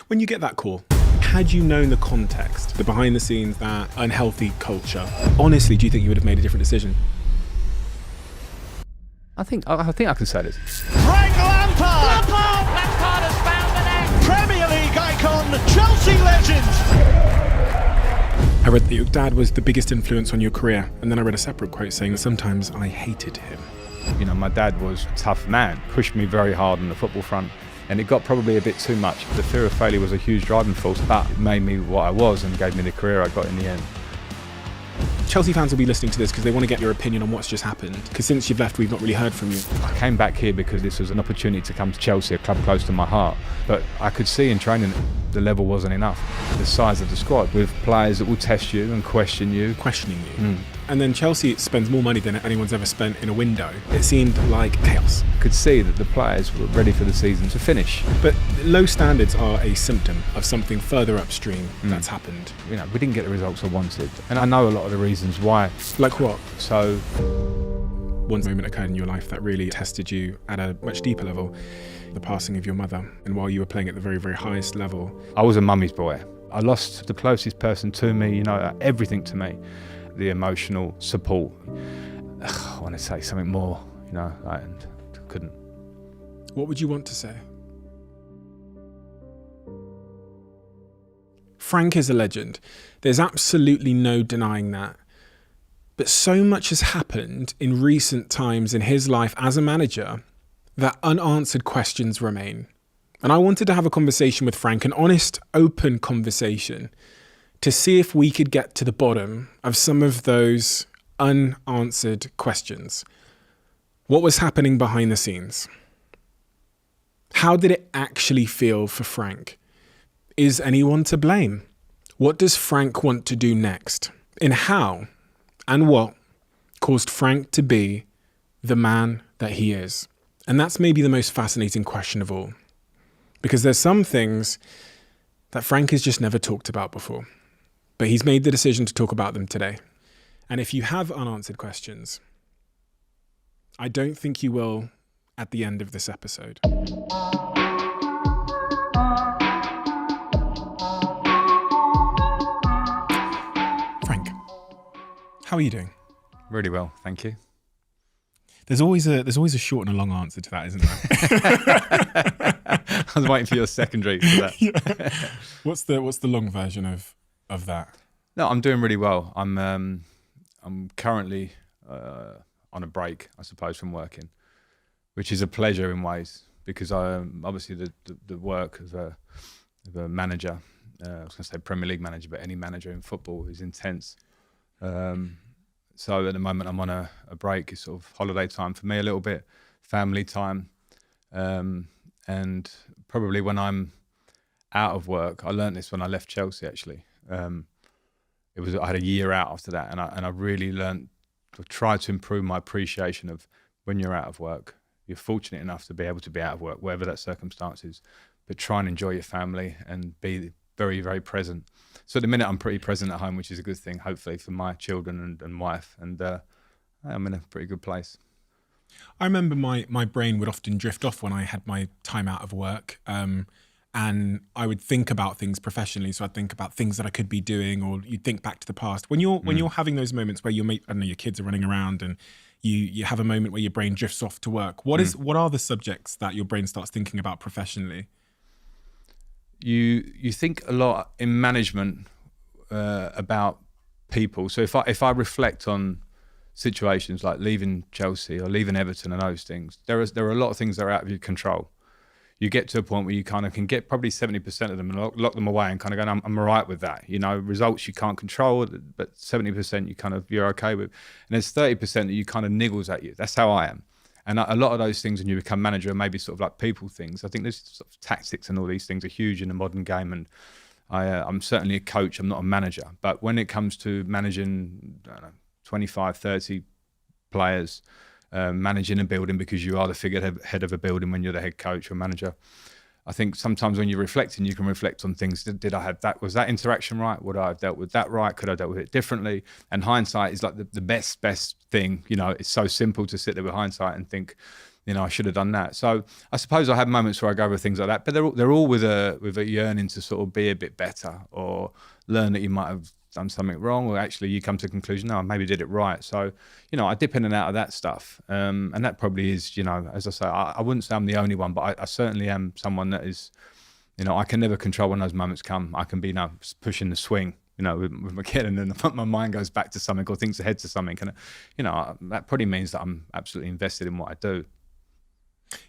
When you get that call, had you known the context, the behind the scenes, that unhealthy culture, honestly, do you think you would have made a different decision? I think I can say this. Frank Lampard! Lampard has found the net! Premier League icon, Chelsea legend! I read that your dad was the biggest influence on your career, and then I read a separate quote saying that sometimes I hated him. You know, my dad was a tough man, pushed me very hard on the football front, and it got probably a bit too much. The fear of failure was a huge driving force, but it made me what I was and gave me the career I got in the end. Chelsea fans will be listening to this because they want to get your opinion on what's just happened, because since you've left, we've not really heard from you. I came back here because this was an opportunity to come to Chelsea, a club close to my heart. But I could see in training that the level wasn't enough. The size of the squad, with players that will test you and question you. Questioning you. And then Chelsea spends more money than anyone's ever spent in a window. It seemed like chaos. I could see that the players were ready for the season to finish. But low standards are a symptom of something further upstream that's happened. You know, we didn't get the results I wanted. And I know a lot of the reasons why. Like what? So, one moment occurred in your life that really tested you at a much deeper level. The passing of your mother. And while you were playing at the very, very highest level. I was a mummy's boy. I lost the closest person to me, you know, everything to me. The emotional support. I want to say something more, you know, and couldn't. What would you want to say? Frank is a legend. There's absolutely no denying that. But so much has happened in recent times in his life as a manager that unanswered questions remain. And I wanted to have a conversation with Frank, an honest, open conversation, to see if we could get to the bottom of some of those unanswered questions. What was happening behind the scenes? How did it actually feel for Frank? Is anyone to blame? What does Frank want to do next? And how and what caused Frank to be the man that he is? And that's maybe the most fascinating question of all. Because there's some things that Frank has just never talked about before. But he's made the decision to talk about them today. And if you have unanswered questions, I don't think you will at the end of this episode. Frank, how are you doing? Really well, thank you. There's always a short and a long answer to that, isn't there? I was waiting for your secondary for that. Yeah. What's the long version of that? No, I'm doing really well. I'm currently on a break, I suppose, from working, which is a pleasure in ways because I obviously the work of a manager, I was going to say Premier League manager, but any manager in football is intense. So at the moment I'm on a break. It's sort of holiday time for me a little bit, family time, and probably when I'm out of work, I learned this when I left Chelsea actually. I had a year out after that, and I really learned to try to improve my appreciation of when you're out of work. You're fortunate enough to be able to be out of work, whatever that circumstance is, but try and enjoy your family and be very, very present. So at the minute, I'm pretty present at home, which is a good thing, hopefully, for my children and wife, and I'm in a pretty good place. I remember my brain would often drift off when I had my time out of work. And I would think about things professionally. So I'd think about things that I could be doing, or you'd think back to the past. When you're having those moments where I don't know, your kids are running around and you have a moment where your brain drifts off to work. What are the subjects that your brain starts thinking about professionally? You think a lot in management about people. So if I reflect on situations like leaving Chelsea or leaving Everton and those things, there are a lot of things that are out of your control. You get to a point where you kind of can get probably 70% of them and lock them away and kind of go, I'm all right with that. You know, results you can't control, but 70% you're okay with. And there's 30% that you kind of niggles at you. That's how I am. And a lot of those things when you become manager are maybe sort of like people things. I think there's sort of tactics and all these things are huge in the modern game. And I'm certainly a coach, I'm not a manager. But when it comes to managing, I don't know, 25, 30 players, managing a building because you are the figurehead of a building when you're the head coach or manager. I think sometimes when you're reflecting, you can reflect on things. Did I have that? Was that interaction right? Would I have dealt with that right? Could I have dealt with it differently? And hindsight is like the best thing. You know, it's so simple to sit there with hindsight and think, I should have done that. So I suppose I have moments where I go over things like that, but they're all with a yearning to sort of be a bit better or learn that you might have done something wrong, or actually you come to the conclusion, no, I maybe did it right. So, I dip in and out of that stuff. And that probably is, as I say, I wouldn't say I'm the only one, but I certainly am someone that is, I can never control when those moments come. I can be pushing the swing, with my kid, and then my mind goes back to something or thinks ahead to something. And, that probably means that I'm absolutely invested in what I do.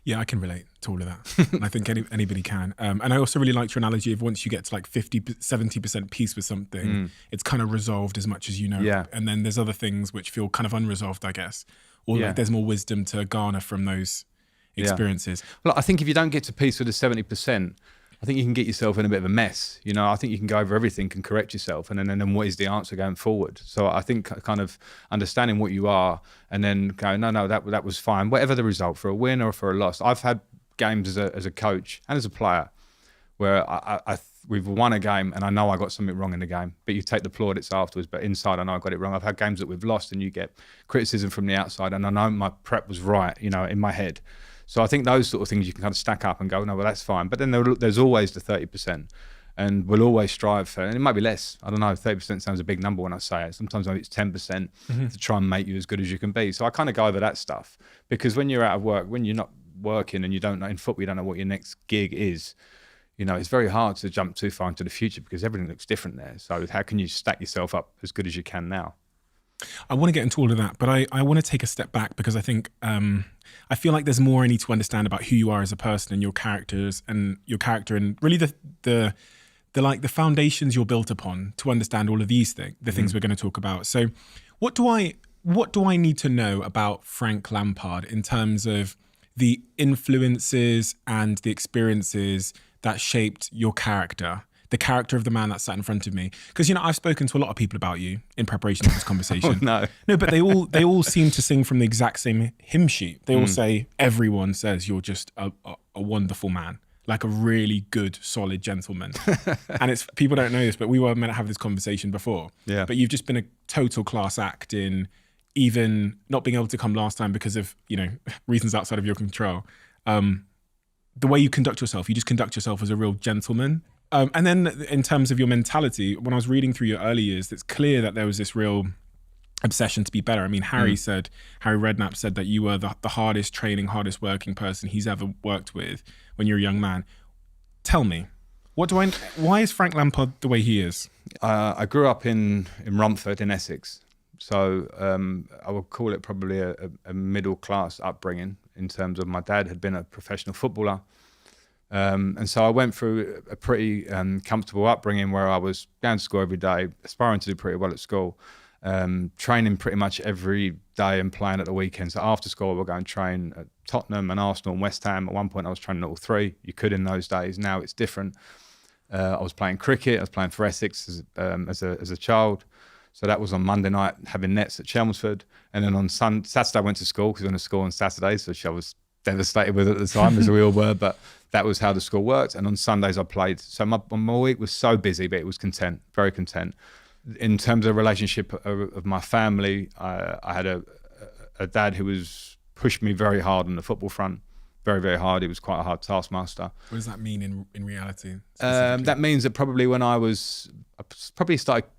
Yeah, I can relate to all of that. I think anybody can. And I also really liked your analogy of once you get to like 50, 70% peace with something, it's kind of resolved as much as you know. Yeah. And then there's other things which feel kind of unresolved, I guess. Or like there's more wisdom to garner from those experiences. Well, I think if you don't get to peace with the 70%, I think you can get yourself in a bit of a mess. I think you can go over everything and correct yourself, and then what is the answer going forward? So I think kind of understanding what you are, and then going, no, that was fine, whatever the result, for a win or for a loss. I've had games as a coach and as a player where we've won a game and I know I got something wrong in the game, but you take the plaudits afterwards, but inside I know I got it wrong. I've had games that we've lost and you get criticism from the outside, and I know my prep was right, in my head. So I think those sort of things you can kind of stack up and go, no, well, that's fine. But then there's always the 30%, and we'll always strive for, and it might be less. I don't know, 30% sounds a big number when I say it. Sometimes maybe it's 10% to try and make you as good as you can be. So I kind of go over that stuff, because when you're out of work, when you're not working and you don't know, in football, you don't know what your next gig is, it's very hard to jump too far into the future because everything looks different there. So how can you stack yourself up as good as you can now? I want to get into all of that, but I want to take a step back, because I think I feel like there's more I need to understand about who you are as a person and your character, and really the foundations you're built upon to understand all of these things, the things we're going to talk about. So what do I need to know about Frank Lampard in terms of the influences and the experiences that shaped your character? The character of the man that sat in front of me, because I've spoken to a lot of people about you in preparation for this conversation. No, but they all seem to sing from the exact same hymn sheet. They all say, everyone says you're just a wonderful man, like a really good, solid gentleman. And it's, people don't know this, but we were meant to have this conversation before. Yeah. But you've just been a total class act in even not being able to come last time because of reasons outside of your control. The way you conduct yourself, you just conduct yourself as a real gentleman. And then in terms of your mentality, when I was reading through your early years, it's clear that there was this real obsession to be better. I mean, Harry Redknapp said that you were the hardest training, hardest working person he's ever worked with when you're a young man. Tell me, why is Frank Lampard the way he is? I grew up in Romford in Essex. So I would call it probably a middle class upbringing, in terms of my dad had been a professional footballer. And so I went through a pretty comfortable upbringing where I was going to school every day, aspiring to do pretty well at school, training pretty much every day and playing at the weekends. So after school, I would go and train at Tottenham and Arsenal and West Ham. At one point, I was training at all three. You could in those days. Now it's different. I was playing cricket. I was playing for Essex as a child. So that was on Monday night, having nets at Chelmsford. And then on Saturday, I went to school, because I went to school on Saturdays, which I was devastated with at the time, as we all were. But that was how the school worked. And on Sundays I played. So my week was so busy, but it was content, very content. In terms of relationship of my family, I had a dad who was pushed me very hard on the football front, very, very hard. He was quite a hard taskmaster. What does that mean in reality? That means that probably I probably started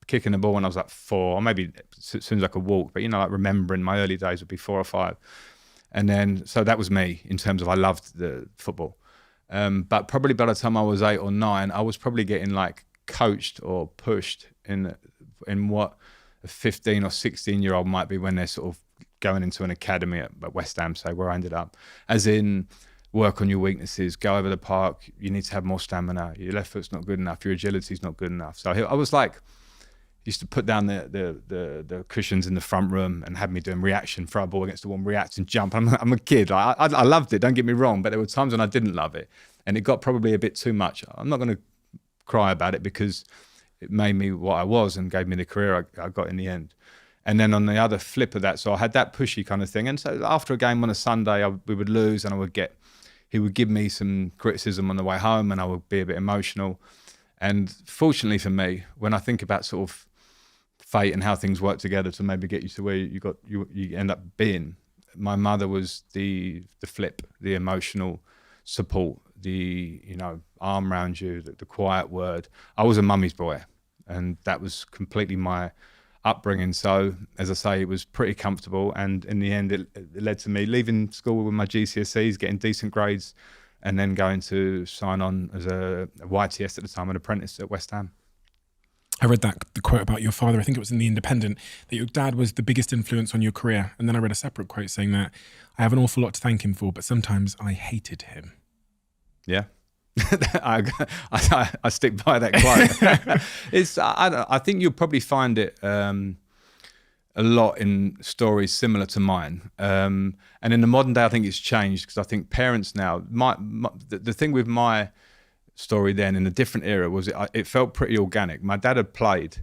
kicking the ball when I was like 4, or maybe as soon as I could walk, but like remembering my early days would be 4 or 5. And then, so that was me in terms of I loved the football. But probably by the time I was 8 or 9, I was probably getting like coached or pushed in what a 15 or 16-year-old might be when they're sort of going into an academy at West Ham, say, where I ended up. As in, work on your weaknesses, go over the park, you need to have more stamina, your left foot's not good enough, your agility's not good enough. So I was like, used to put down the cushions in the front room and have me doing reaction, throw a ball against the wall, react and jump. I'm a kid. I loved it, don't get me wrong, but there were times when I didn't love it. And it got probably a bit too much. I'm not going to cry about it, because it made me what I was and gave me the career I got in the end. And then on the other flip of that, so I had that pushy kind of thing. And so after a game on a Sunday, we would lose, and he would give me some criticism on the way home, and I would be a bit emotional. And fortunately for me, when I think about sort of fate and how things work together to maybe get you to where you end up being, my mother was the flip, the emotional support, the, you know, arm around you, the quiet word. I was a mummy's boy, and that was completely my upbringing. So, as I say, it was pretty comfortable, and in the end, it led to me leaving school with my GCSEs, getting decent grades, and then going to sign on as a YTS at the time, an apprentice at West Ham. I read the quote about your father, I think it was in The Independent, that your dad was the biggest influence on your career. And then I read a separate quote saying that I have an awful lot to thank him for, but sometimes I hated him. Yeah. I stick by that quote. I think you'll probably find it a lot in stories similar to mine. And in the modern day, I think it's changed, because I think parents now, the thing with my story then in a different era was it felt pretty organic. My dad had played.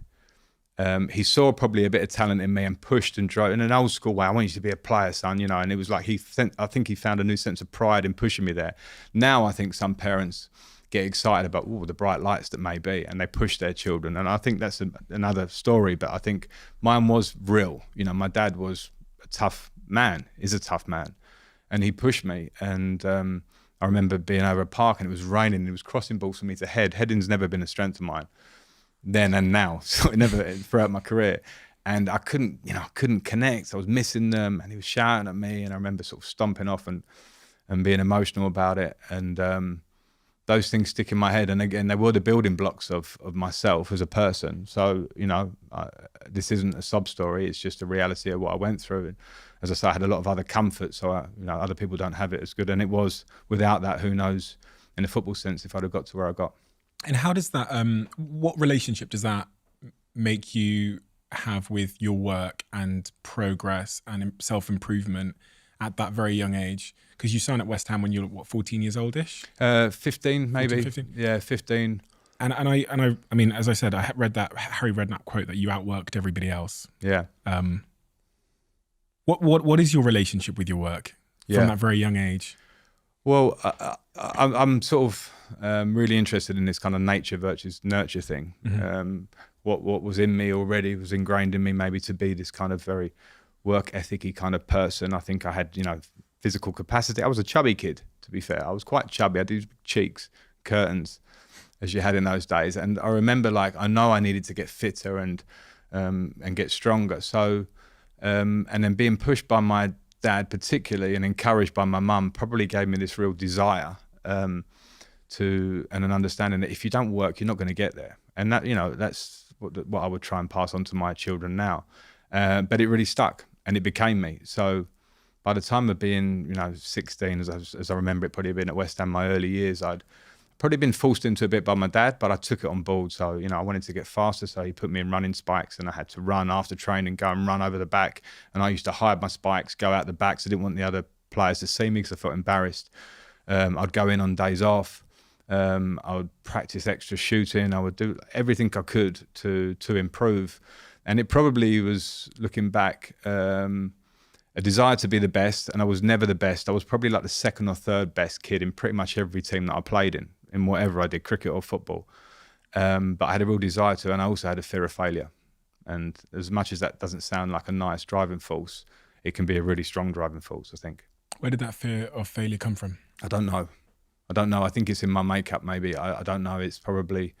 He saw probably a bit of talent in me and pushed and drove in an old school way. I want you to be a player, son, you know. And it was like I think he found a new sense of pride in pushing me there. Now I think some parents get excited about the bright lights that may be, and they push their children. And I think that's another story. But I think mine was real. You know, my dad was a tough man, is a tough man, and he pushed me. And I remember being over a park and it was raining and it was crossing balls for me to head. Heading's never been a strength of mine then and now, so it never throughout my career. And I couldn't connect. I was missing them, and he was shouting at me, and I remember sort of stomping off and being emotional about it. And those things stick in my head. And again, they were the building blocks of myself as a person. So, you know, this isn't a sob story. It's just a reality of what I went through. And as I say, I had a lot of other comfort, so other people don't have it as good. And it was, without that, who knows, in a football sense, if I'd have got to where I got. And how does that, what relationship does that make you have with your work and progress and self-improvement at that very young age? Because you signed at West Ham when you were, 14 years oldish? 15 maybe. 14, 15? Yeah, 15. And I mean, as I said, I read that Harry Redknapp quote that you outworked everybody else. Yeah. What is your relationship with your work from that very young age? Well, I'm sort of really interested in this kind of nature versus nurture thing. Mm-hmm. What was in me already was ingrained in me, maybe to be this kind of very work ethic-y kind of person. I think I had, you know, physical capacity. I was a chubby kid, to be fair. I was quite chubby. I had these cheeks, curtains, as you had in those days. And I remember, like, I know I needed to get fitter and get stronger. So, and then being pushed by my dad particularly and encouraged by my mum probably gave me this real desire and an understanding that if you don't work, you're not going to get there. And that, you know, that's what I would try and pass on to my children now. But it really stuck, and it became me. So by the time of being, you know, 16, as I remember it probably being at West Ham, my early years, I'd probably been forced into a bit by my dad, but I took it on board. So, you know, I wanted to get faster, so he put me in running spikes, and I had to run after training, go and run over the back. And I used to hide my spikes, go out the back, so I didn't want the other players to see me because I felt embarrassed. I'd go in on days off. I would practice extra shooting. I would do everything I could to improve. And it probably was, looking back, a desire to be the best, and I was never the best. I was probably like the second or third best kid in pretty much every team that I played in whatever I did, cricket or football. But I had a real desire to, and I also had a fear of failure. And as much as that doesn't sound like a nice driving force, it can be a really strong driving force, I think. Where did that fear of failure come from? I don't know. I think it's in my makeup, maybe. I don't know. It's probably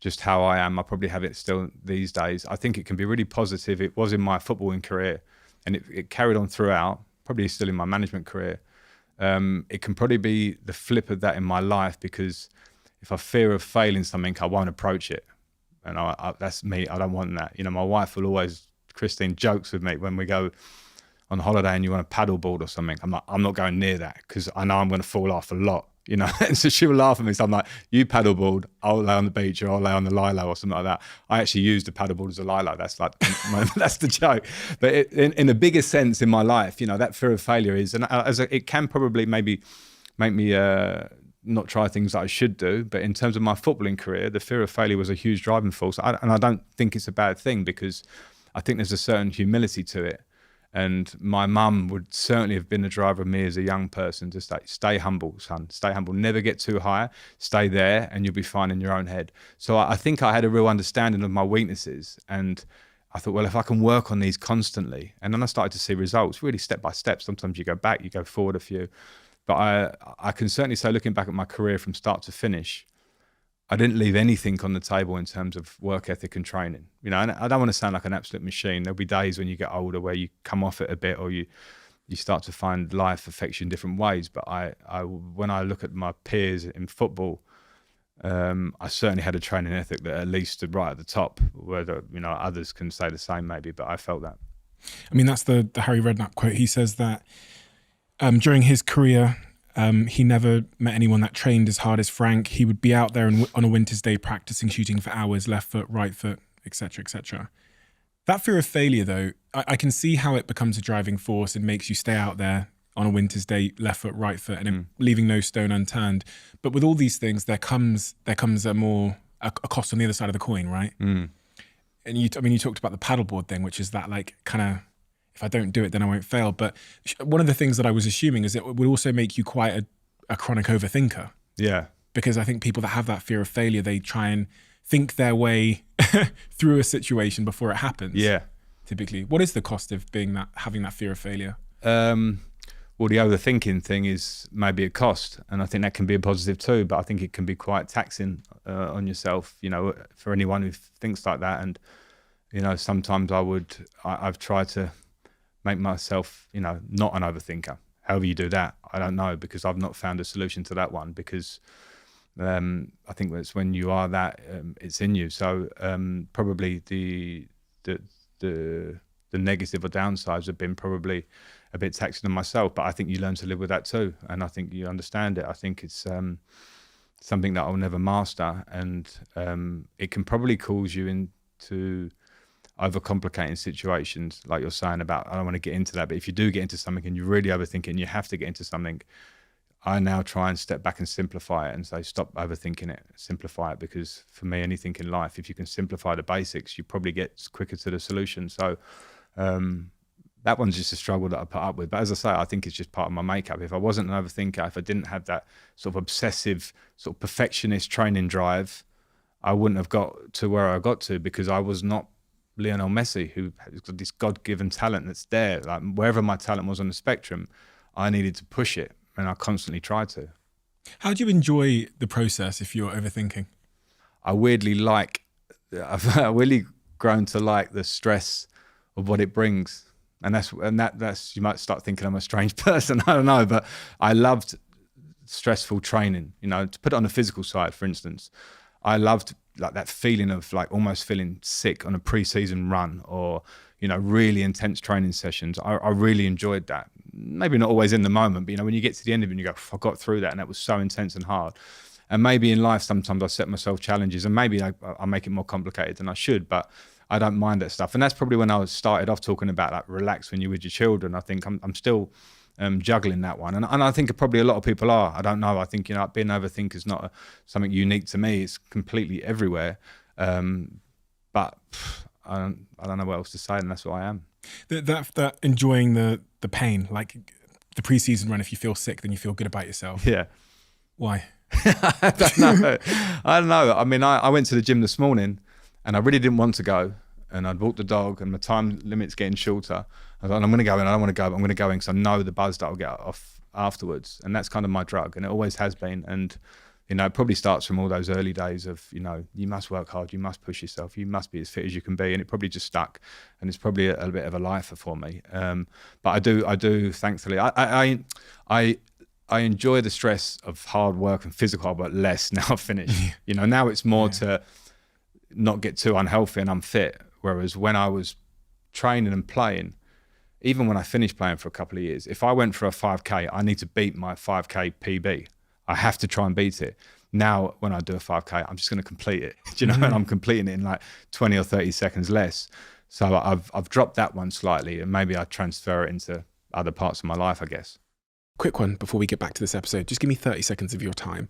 just how I am. I probably have it still these days. I think it can be really positive. It was in my footballing career, and it carried on throughout, probably still in my management career. It can probably be the flip of that in my life, because if I fear of failing something, I won't approach it. And that's me. I don't want that. You know, my wife will always, Christine jokes with me when we go on holiday and you want a paddleboard or something. I'm not going near that, because I know I'm going to fall off a lot. You know, and so she will laugh at me. So I'm like, you paddleboard, I'll lay on the beach, or I'll lay on the lilo or something like that. I actually use the paddleboard as a lilo. That's like, that's the joke. But in a bigger sense in my life, you know, that fear of failure is, and it can probably maybe make me not try things that I should do. But in terms of my footballing career, the fear of failure was a huge driving force. And I don't think it's a bad thing, because I think there's a certain humility to it. And my mum would certainly have been the driver of me as a young person to stay humble, son. Stay humble. Never get too high. Stay there, and you'll be fine in your own head. So I think I had a real understanding of my weaknesses, and I thought, well, if I can work on these constantly, and then I started to see results, really step by step. Sometimes you go back, you go forward a few. But I can certainly say, looking back at my career from start to finish, I didn't leave anything on the table in terms of work ethic and training. You know, and I don't want to sound like an absolute machine. There'll be days when you get older where you come off it a bit, or you start to find life affects you in different ways. But when I look at my peers in football, I certainly had a training ethic that at least stood right at the top. Whether, you know, others can say the same maybe, but I felt that. I mean, that's the Harry Redknapp quote. He says that during his career, he never met anyone that trained as hard as Frank. He would be out there on a winter's day practicing shooting for hours, left foot, right foot, etc., etc. That fear of failure, though, I can see how it becomes a driving force and makes you stay out there on a winter's day, left foot, right foot, and leaving no stone unturned. But with all these things, there comes a cost on the other side of the coin, right? And you talked about the paddleboard thing, which is that like kind of, if I don't do it, then I won't fail. But one of the things that I was assuming is it would also make you quite a chronic overthinker. Yeah. Because I think people that have that fear of failure, they try and think their way through a situation before it happens. Yeah. Typically. What is the cost of having that fear of failure? Well, the overthinking thing is maybe a cost, and I think that can be a positive too, but I think it can be quite taxing on yourself, you know, for anyone who thinks like that. And, you know, sometimes I've tried to make myself, you know, not an overthinker. However you do that, I don't know, because I've not found a solution to that one, because I think it's when you are that, it's in you. So probably the negative or downsides have been probably a bit taxing on myself, but I think you learn to live with that too, and I think you understand it. I think it's something that I'll never master, and it can probably cause you into overcomplicating situations, like you're saying about, I don't want to get into that, but if you do get into something and you really overthink it and you have to get into something, I now try and step back and simplify it and say, stop overthinking it, simplify it, because for me, anything in life, if you can simplify the basics, you probably get quicker to the solution. So that one's just a struggle that I put up with. But as I say, I think it's just part of my makeup. If I wasn't an overthinker, if I didn't have that sort of obsessive, sort of perfectionist training drive, I wouldn't have got to where I got to, because I was not Lionel Messi, who has got this God-given talent that's there. Like, wherever my talent was on the spectrum, I needed to push it, and I constantly tried to. How do you enjoy the process if you're overthinking? I've really grown to like the stress of what it brings. And that's you might start thinking I'm a strange person, I don't know, but I loved stressful training, you know, to put it on the physical side, for instance. I loved like that feeling of like almost feeling sick on a pre-season run, or, you know, really intense training sessions. I really enjoyed that. Maybe not always in the moment, but, you know, when you get to the end of it and you go, I got through that, and that was so intense and hard. And maybe in life, sometimes I set myself challenges, and maybe I make it more complicated than I should, but I don't mind that stuff. And that's probably when I started off talking about like relax when you're with your children. I think I'm still juggling that one. And I think probably a lot of people are. I don't know. I think, you know, being overthinker is not something unique to me. It's completely everywhere. But I don't know what else to say, and that's what I am. That enjoying the pain, like the pre-season run, if you feel sick, then you feel good about yourself. Yeah. Why? I don't know. I mean, I went to the gym this morning, and I really didn't want to go, and I'd walked the dog, and my time limit's getting shorter. I thought, I'm going to go in. I don't want to go, but I'm going to go in because I know the buzz that I'll get off afterwards, and that's kind of my drug, and it always has been. And, you know, it probably starts from all those early days of, you know, you must work hard, you must push yourself, you must be as fit as you can be, and it probably just stuck, and it's probably a bit of a lifer for me. But I do, thankfully, I enjoy the stress of hard work and physical hard work less now I've finished. You know, now it's more to not get too unhealthy and unfit. Whereas when I was training and playing, even when I finished playing for a couple of years, if I went for a 5K, I need to beat my 5K PB. I have to try and beat it. Now, when I do a 5K, I'm just going to complete it, do you know, and I'm completing it in like 20 or 30 seconds less. So I've dropped that one slightly, and maybe I transfer it into other parts of my life, I guess. Quick one before we get back to this episode. Just give me 30 seconds of your time.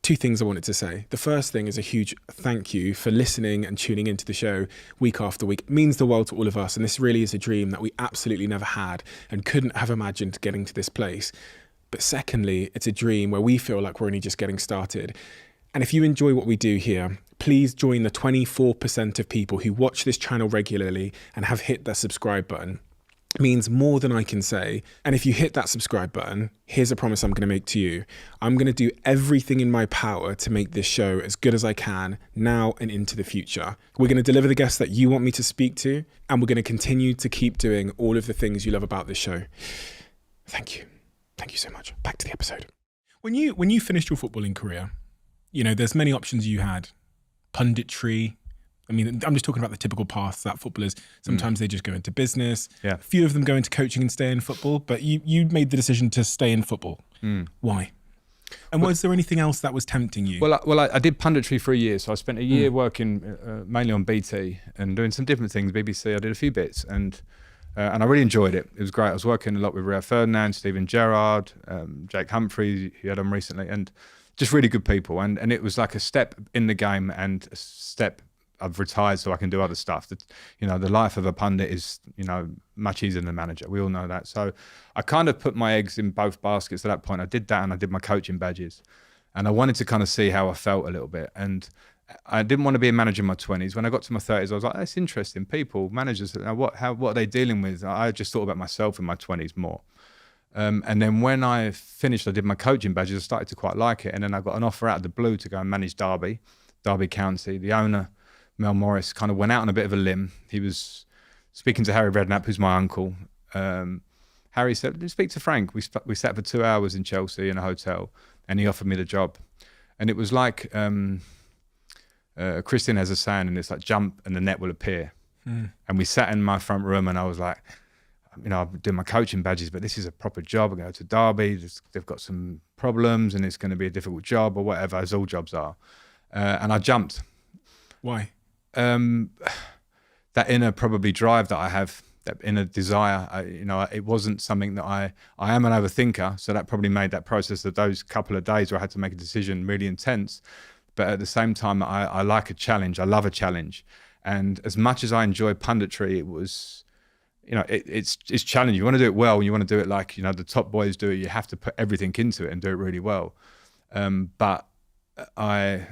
2 things I wanted to say. The first thing is a huge thank you for listening and tuning into the show week after week. It means the world to all of us, and this really is a dream that we absolutely never had and couldn't have imagined getting to this place. But secondly, it's a dream where we feel like we're only just getting started. And if you enjoy what we do here, please join the 24% of people who watch this channel regularly and have hit that subscribe button. It means more than I can say. And if you hit that subscribe button, here's a promise I'm going to make to you. I'm going to do everything in my power to make this show as good as I can now and into the future. We're going to deliver the guests that you want me to speak to, and we're going to continue to keep doing all of the things you love about this show. Thank you. Thank you so much. Back to the episode. When you finished your footballing career, you know, there's many options you had. Punditry. I mean, I'm just talking about the typical paths that footballers, sometimes they just go into business. Yeah. A few of them go into coaching and stay in football, but you made the decision to stay in football. Why? And was there anything else that was tempting you? Well, I did punditry for a year. So I spent a year working mainly on BT and doing some different things. BBC, I did a few bits and I really enjoyed it. It was great. I was working a lot with Rio Ferdinand, Stephen Gerrard, Jake Humphries, who had on recently, and just really good people. And it was like a step in the game and a step. I've retired so I can do other stuff. That, you know, the life of a pundit is, you know, much easier than a manager. We all know that. So I kind of put my eggs in both baskets at that point. I did that and I did my coaching badges. And I wanted to kind of see how I felt a little bit. And I didn't want to be a manager in my 20s. When I got to my 30s, I was like, that's interesting. People, managers, what are they dealing with? I just thought about myself in my 20s more. And then when I finished, I did my coaching badges. I started to quite like it. And then I got an offer out of the blue to go and manage Derby County. The owner, Mel Morris, kind of went out on a bit of a limb. He was speaking to Harry Redknapp, who's my uncle. Harry said, speak to Frank. We sat for 2 hours in Chelsea in a hotel and he offered me the job. And it was like, Christian has a saying and it's like, jump and the net will appear. And we sat in my front room and I was like, you know, I'm doing my coaching badges, but this is a proper job. I go to Derby, they've got some problems and it's going to be a difficult job or whatever, as all jobs are. And I jumped. Why? That inner probably drive that I have, that inner desire, it wasn't something that I am an overthinker. So that probably made that process of those couple of days where I had to make a decision really intense. But at the same time, I like a challenge. I love a challenge. And as much as I enjoy punditry, it was, you know, it's challenging. You want to do it well. You want to do it like, you know, the top boys do it. You have to put everything into it and do it really well. But I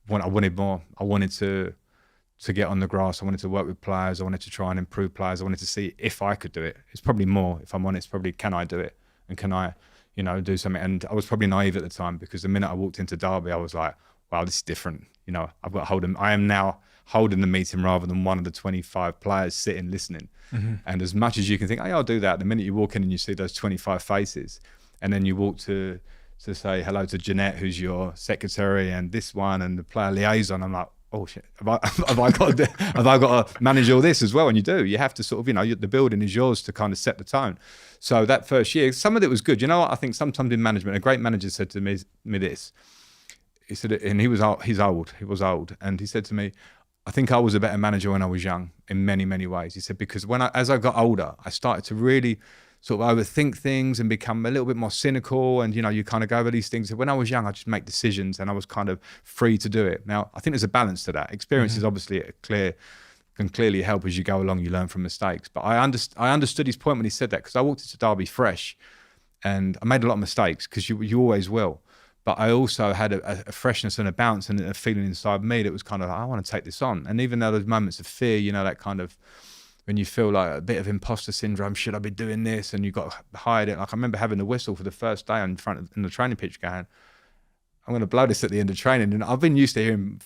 wanted more. I wanted to get on the grass. I wanted to work with players. I wanted to try and improve players. I wanted to see if I could do it. It's probably more, if I'm honest, probably can I do it? And can I, you know, do something? And I was probably naive at the time because the minute I walked into Derby, I was like, wow, this is different. You know, I've got to hold them. I am now holding the meeting rather than one of the 25 players sitting listening. And as much as you can think, oh, yeah, I'll do that. The minute you walk in and you see those 25 faces and then you walk to say hello to Jeanette, who's your secretary, and this one, and the player liaison. I'm like, oh shit, have I got to manage all this as well? And you do. You have to sort of, you know, the building is yours to kind of set the tone. So that first year, some of it was good. You know what? I think sometimes in management, a great manager said to me this. He said, and he was old, and he said to me, I think I was a better manager when I was young in many, many ways. He said, because as I got older, I started to really sort of overthink things and become a little bit more cynical. And, you know, you kind of go over these things. When I was young, I just make decisions and I was kind of free to do it. Now, I think there's a balance to that. Experience is obviously can clearly help as you go along. You learn from mistakes. But I understood his point when he said that, because I walked into Derby fresh and I made a lot of mistakes, because you always will. But I also had a freshness and a bounce and a feeling inside me that was kind of like, I want to take this on. And even though those moments of fear, you know, that kind of, when you feel like a bit of imposter syndrome, should I be doing this? And you've got to hide it. Like I remember having the whistle for the first day in the training pitch going, I'm going to blow this at the end of training. And I've been used to hearing,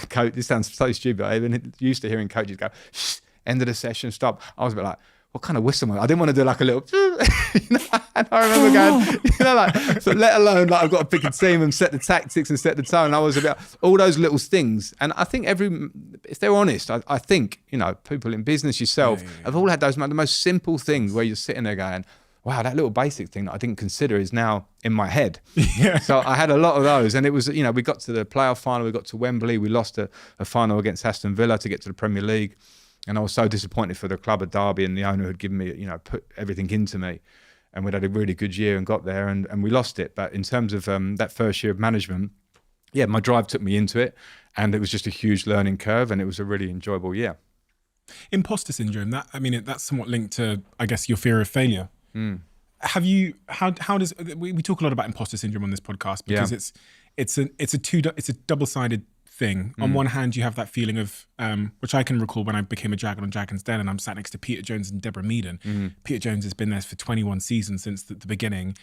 coach, this sounds so stupid, I've been used to hearing coaches go, shh, end of the session, stop. I was a bit like, what kind of whistle am I? I didn't want to do like a little, you know, and I remember going, you know, like, so let alone like I've got to pick a team and set the tactics and set the tone. I was about all those little things. And I think if they're honest, I think, you know, people in business, yourself, have all had those, the most simple things where you're sitting there going, wow, that little basic thing that I didn't consider is now in my head. Yeah. So I had a lot of those. And it was, you know, we got to the playoff final, we got to Wembley, we lost a final against Aston Villa to get to the Premier League. And I was so disappointed for the club at Derby, and the owner had given me, you know, put everything into me. And we'd had a really good year and got there and we lost it. But in terms of that first year of management, yeah, my drive took me into it, and it was just a huge learning curve, and it was a really enjoyable year. Imposter syndrome, that's somewhat linked to, I guess, your fear of failure. Have you, how does, we talk a lot about imposter syndrome on this podcast because it's a double-sided thing. On one hand, you have that feeling of, which I can recall when I became a Dragon on Dragon's Den and I'm sat next to Peter Jones and Deborah Meaden. Peter Jones has been there for 21 seasons since the beginning.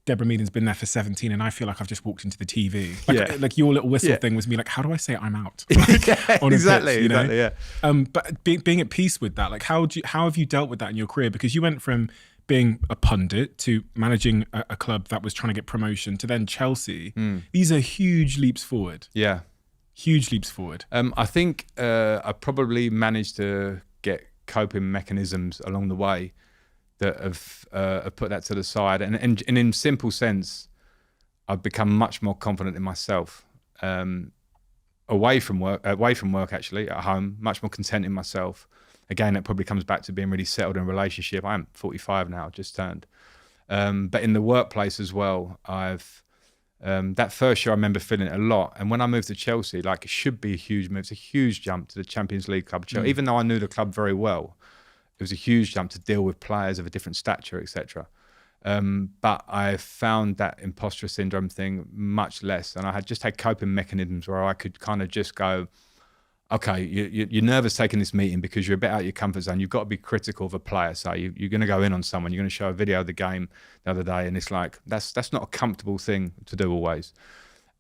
Deborah Meaden's been there for 17, and I feel like I've just walked into the TV. Like your little whistle thing was me like, how do I say I'm out? Like, on exactly, pitch, you know? exactly, yeah. But being at peace with that, like how have you dealt with that in your career? Because you went from being a pundit to managing a club that was trying to get promotion to then Chelsea. These are huge leaps forward. Yeah. Huge leaps forward. I think I probably managed to get coping mechanisms along the way that have put that to the side. And in simple sense, I've become much more confident in myself. Away from work actually, at home, much more content in myself. Again, that probably comes back to being really settled in a relationship. I'm 45 now, just turned. But in the workplace as well, I've that first year I remember feeling it a lot. And when I moved to Chelsea, like it should be a huge move. It's a huge jump to the Champions League club. Even though I knew the club very well, it was a huge jump to deal with players of a different stature, etc. But I found that imposter syndrome thing much less. And I had coping mechanisms where I could kind of just go, okay, you're nervous taking this meeting because you're a bit out of your comfort zone. You've got to be critical of a player. So you're going to go in on someone. You're going to show a video of the game the other day. And it's like, that's not a comfortable thing to do always.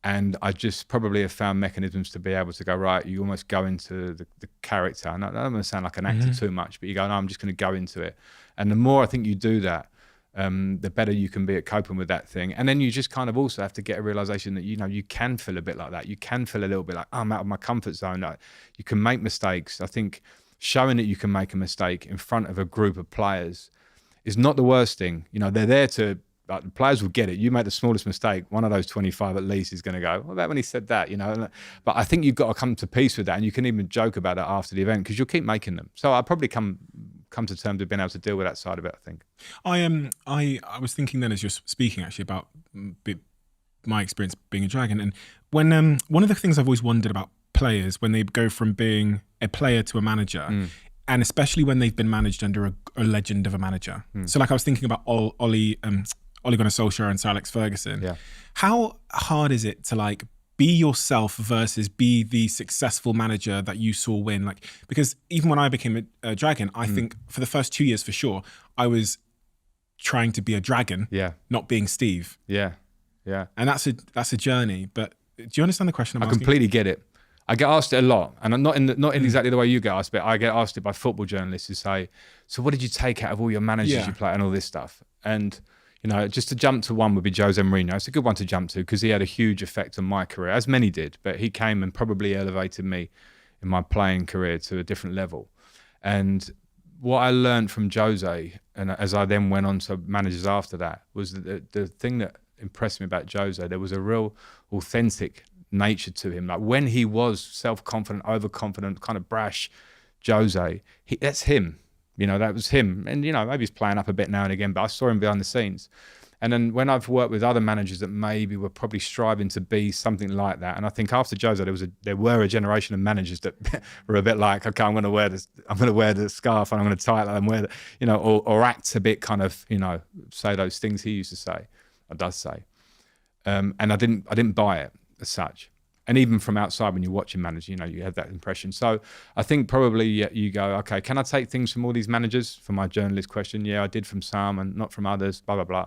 And I just probably have found mechanisms to be able to go, right, you almost go into the character. And I don't want to sound like an actor too much, but you go, no, I'm just going to go into it. And the more I think you do that, the better you can be at coping with that thing. And then you just kind of also have to get a realization that, you know, you can feel a bit like that. You can feel a little bit like, oh, I'm out of my comfort zone. You can make mistakes. I think showing that you can make a mistake in front of a group of players is not the worst thing. You know, they're there to, like, the players will get it. You make the smallest mistake, one of those 25 at least is going to go, what about when he said that, you know? But I think you've got to come to peace with that, and you can even joke about it after the event because you'll keep making them. So I'll probably come to terms with being able to deal with that side of it, I think. I was thinking then as you're speaking actually about my experience being a Dragon, and when one of the things I've always wondered about players when they go from being a player to a manager, and especially when they've been managed under a legend of a manager. So like I was thinking about Ole Gunnar Solskjaer and Sir Alex Ferguson. Yeah. How hard is it to like be yourself versus be the successful manager that you saw win? Like, because even when I became a Dragon, I think for the first 2 years for sure, I was trying to be a Dragon, not being Steve. Yeah. And that's a journey. But do you understand the question I'm asking? I completely get it. I get asked it a lot, and not in exactly the way you get asked, but I get asked it by football journalists who say, so what did you take out of all your managers you play and all this stuff? And you know, just to jump to one would be Jose Mourinho. It's a good one to jump to because he had a huge effect on my career, as many did, but he came and probably elevated me in my playing career to a different level. And what I learned from Jose, and as I then went on to managers after that, was that the thing that impressed me about Jose, there was a real authentic nature to him. Like when he was self-confident, overconfident, kind of brash Jose, that's him. You know, that was him. And, you know, maybe he's playing up a bit now and again, but I saw him behind the scenes. And then when I've worked with other managers that maybe were probably striving to be something like that, and I think after Jose, there were a generation of managers that were a bit like, okay, I'm going to wear the scarf and I'm going to tie it and wear, you know, or act a bit kind of, you know, say those things he used to say, or does say. And I didn't buy it as such. And even from outside, when you're watching managers, you know, you have that impression. So I think probably you go, okay, can I take things from all these managers? For my journalist question, yeah, I did from some and not from others, blah, blah, blah.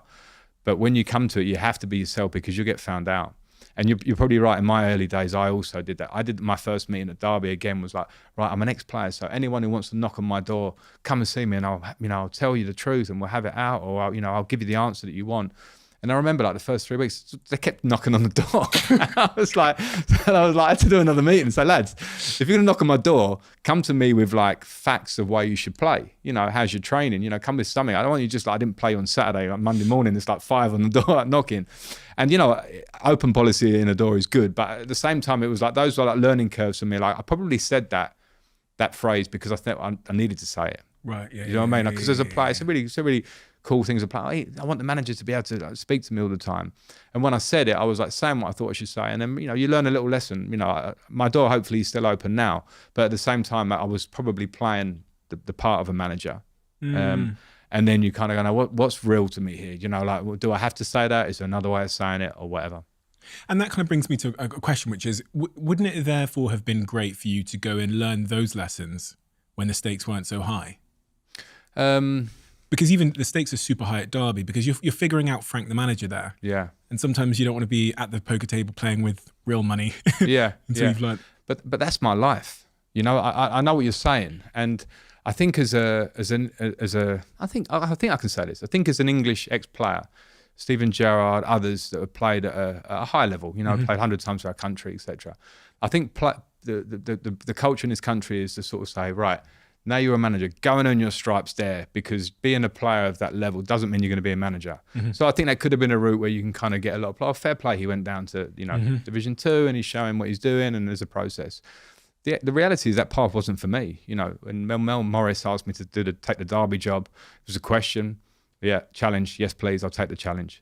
But when you come to it, you have to be yourself because you'll get found out. And you're probably right. In my early days, I also did that. I did my first meeting at Derby again was like, right, I'm an ex-player. So anyone who wants to knock on my door, come and see me and I'll tell you the truth and we'll have it out, or I'll give you the answer that you want. And I remember like the first 3 weeks, they kept knocking on the door. I was like, I had to do another meeting. So lads, if you're gonna knock on my door, come to me with like facts of why you should play. You know, how's your training? You know, come with something. I don't want you just like, I didn't play on Saturday, like Monday morning, there's like 5 on the door like, knocking. And you know, open policy in a door is good. But at the same time, it was like, those were like learning curves for me. Like I probably said that phrase because I thought I needed to say it. Right, yeah. You know what I mean? Because as a player, it's a really cool thing to play. I want the manager to be able to speak to me all the time. And when I said it, I was like saying what I thought I should say. And then, you know, you learn a little lesson. You know, my door hopefully is still open now. But at the same time, I was probably playing the part of a manager. And then you kind of go, no, what's real to me here? You know, like, well, do I have to say that? Is there another way of saying it or whatever? And that kind of brings me to a question, which is, wouldn't it therefore have been great for you to go and learn those lessons when the stakes weren't so high? Because even the stakes are super high at Derby, because you're figuring out Frank the manager there. Yeah. And sometimes you don't want to be at the poker table playing with real money. Yeah. until you've learned. But that's my life. You know, I know what you're saying, and I think I think I can say this. I think as an English ex-player, Steven Gerrard, others that have played at a high level, you know, played 100 times for our country, etc. I think the culture in this country is to sort of say, right, now you're a manager, go and earn your stripes there, because being a player of that level doesn't mean you're going to be a manager. So I think that could have been a route where you can kind of get a lot of play. Fair play, he went down to, you know, Division 2 and he's showing what he's doing, and there's a process. The reality is that path wasn't for me. You know, when Mel Morris asked me to take the Derby job, it was a question. Yeah, challenge. Yes, please, I'll take the challenge.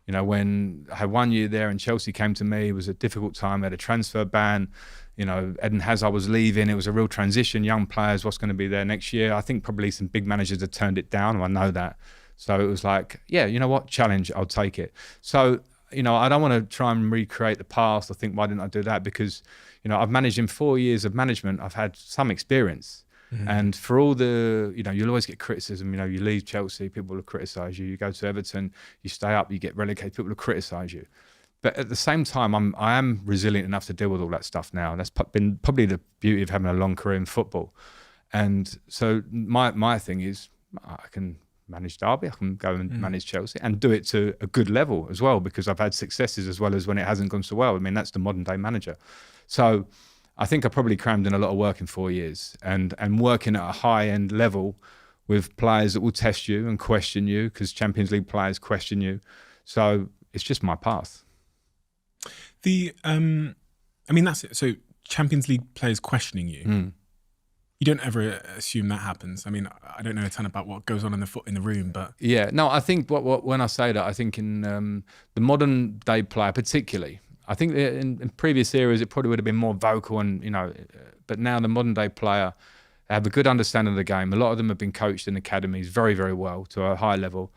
You know, when I had 1 year there and Chelsea came to me, it was a difficult time. I had a transfer ban. You know, Eden Hazard was leaving. It was a real transition. Young players, what's going to be there next year? I think probably some big managers have turned it down. I know that. So it was like, yeah, you know what? Challenge, I'll take it. So, you know, I don't want to try and recreate the past or think, why didn't I do that? Because, you know, I've managed in 4 years of management. I've had some experience. And for all the, you know, you'll always get criticism. You know, you leave Chelsea, people will criticise you. You go to Everton, you stay up, you get relegated, people will criticise you. But at the same time, I am resilient enough to deal with all that stuff now. That's been probably the beauty of having a long career in football. And so my thing is, I can manage Derby, I can go and manage Chelsea and do it to a good level as well, because I've had successes as well as when it hasn't gone so well. I mean, that's the modern day manager. So I think I probably crammed in a lot of work in 4 years, and working at a high end level with players that will test you and question you, because Champions League players question you. So it's just my path. I mean, that's it. So Champions League players questioning you. You don't ever assume that happens. I mean, I don't know a ton about what goes on in the room, but yeah, no, I think when I say that, I think in the modern day player particularly, I think in previous eras it probably would have been more vocal, and you know, but now the modern day player have a good understanding of the game. A lot of them have been coached in academies very, very well to a high level.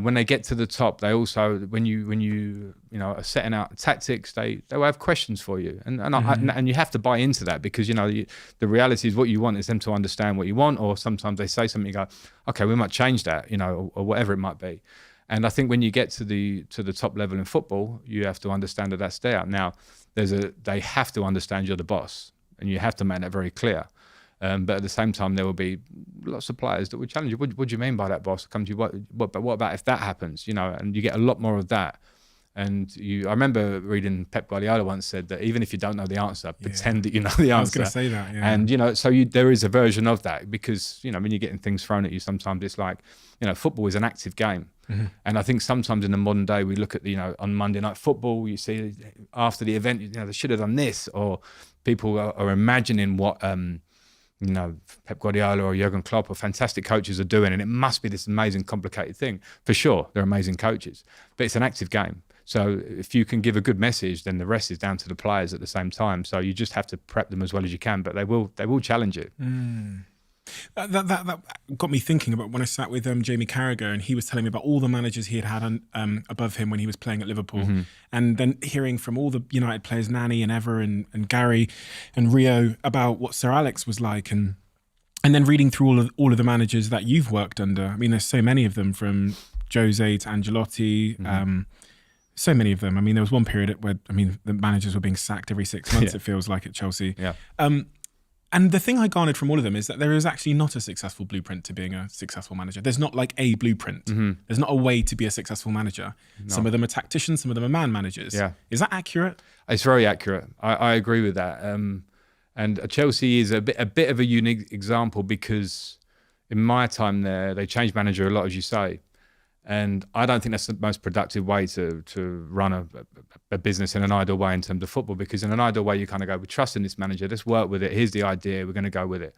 When they get to the top, they also, when you know, are setting out tactics, they will have questions for you, and you have to buy into that, because you know the reality is what you want is them to understand what you want, or sometimes they say something, you go, okay, we might change that, you know, or whatever it might be. And I think when you get to the top level in football, you have to understand that that's there. Now, they have to understand you're the boss, and you have to make that very clear. But at the same time, there will be lots of players that will challenge you. What do you mean by that, boss? Come to you. What about if that happens? You know, and you get a lot more of that. And I remember reading Pep Guardiola once said that even if you don't know the answer, pretend that you know the answer. I was going to say that. Yeah. And you know, so there is a version of that, because you know when you're getting things thrown at you, sometimes it's like, you know, football is an active game. And I think sometimes in the modern day, we look at, you know, on Monday Night Football, you see after the event, you know, they should have done this, or people are imagining what. You know, Pep Guardiola or Jurgen Klopp or fantastic coaches are doing, and it must be this amazing, complicated thing. For sure, they're amazing coaches, but it's an active game. So if you can give a good message, then the rest is down to the players at the same time. So you just have to prep them as well as you can, but they will challenge you. That got me thinking about when I sat with Jamie Carragher, and he was telling me about all the managers he had had above him when he was playing at Liverpool, and then hearing from all the United players, Nani and Ever and Gary and Rio, about what Sir Alex was like, and then reading through all of the managers that you've worked under. I mean, there's so many of them, from Jose to Ancelotti. So many of them. I mean, there was one period where the managers were being sacked every 6 months. It feels like at Chelsea. Yeah. And the thing I garnered from all of them is that there is actually not a successful blueprint to being a successful manager. There's not like a blueprint. There's not a way to be a successful manager. No. Some of them are tacticians, some of them are man managers. Yeah. Is that accurate? It's very accurate. I agree with that. And Chelsea is a bit of a unique example, because in my time there, they changed manager a lot, as you say. And I don't think that's the most productive way to run a business in an ideal way in terms of football, because in an ideal way, you kind of go, we trust in this manager, let's work with it. Here's the idea, we're going to go with it.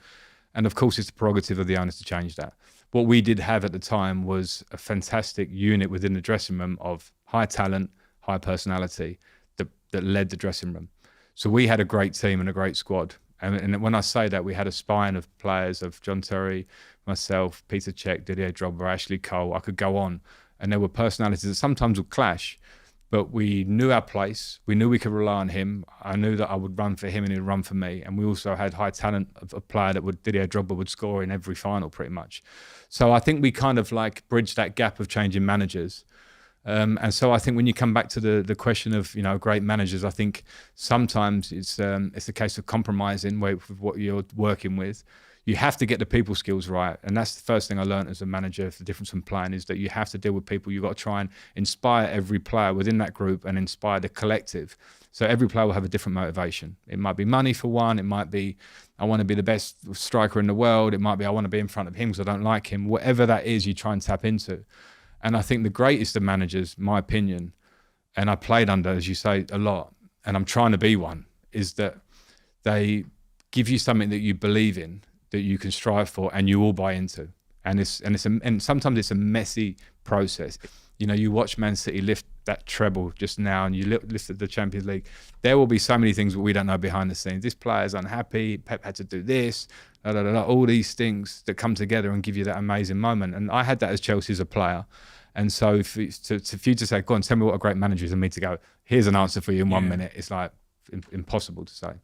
And of course, it's the prerogative of the owners to change that. What we did have at the time was a fantastic unit within the dressing room of high talent, high personality that led the dressing room. So we had a great team and a great squad. And when I say that, we had a spine of players of John Terry, myself, Peter Cech, Didier Drogba, Ashley Cole. I could go on. And there were personalities that sometimes would clash. but we knew our place. We knew we could rely on him. I knew that I would run for him and he'd run for me. And we also had high talent of a player that Didier Drogba would score in every final pretty much. So I think we kind of like bridged that gap of changing managers. And so I think when you come back to the question of, great managers, I think sometimes it's a case of compromising with what you're working with. You have to get the people skills right. And that's the first thing I learned as a manager. The difference from playing is that you have to deal with people. You've got to try and inspire every player within that group and inspire the collective. So every player will have a different motivation. It might be money for one. It might be, I want to be the best striker in the world. It might be, I want to be in front of him because I don't like him. Whatever that is, you try and tap into. And I think the greatest of managers, my opinion, and I played under, as you say, a lot, and I'm trying to be one, is that they give you something that you believe in, that you can strive for, and you all buy into. And sometimes it's a messy process. You watch Man City lift that treble just now, and you lifted the Champions League. There will be so many things that we don't know behind the scenes. This player's unhappy. Pep had to do this. All these things that come together and give you that amazing moment. And I had that as Chelsea as a player. And so for you to say, go on, tell me what a great manager is, and me to go, here's an answer for you in 1 minute, it's like impossible to say.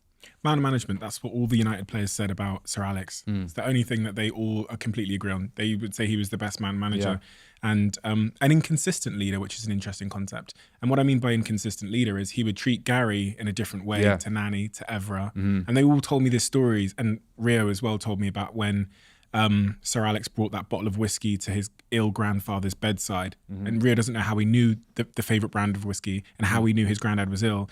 Man management, that's what all the United players said about Sir Alex. It's the only thing that they all completely agree on. They would say he was the best man manager and an inconsistent leader, which is an interesting concept. And what I mean by inconsistent leader is he would treat Gary in a different way to Nani, to Evra. And they all told me these stories, and Rio as well told me about when Sir Alex brought that bottle of whiskey to his ill grandfather's bedside. And Rio doesn't know how he knew the favourite brand of whiskey and how he knew his granddad was ill.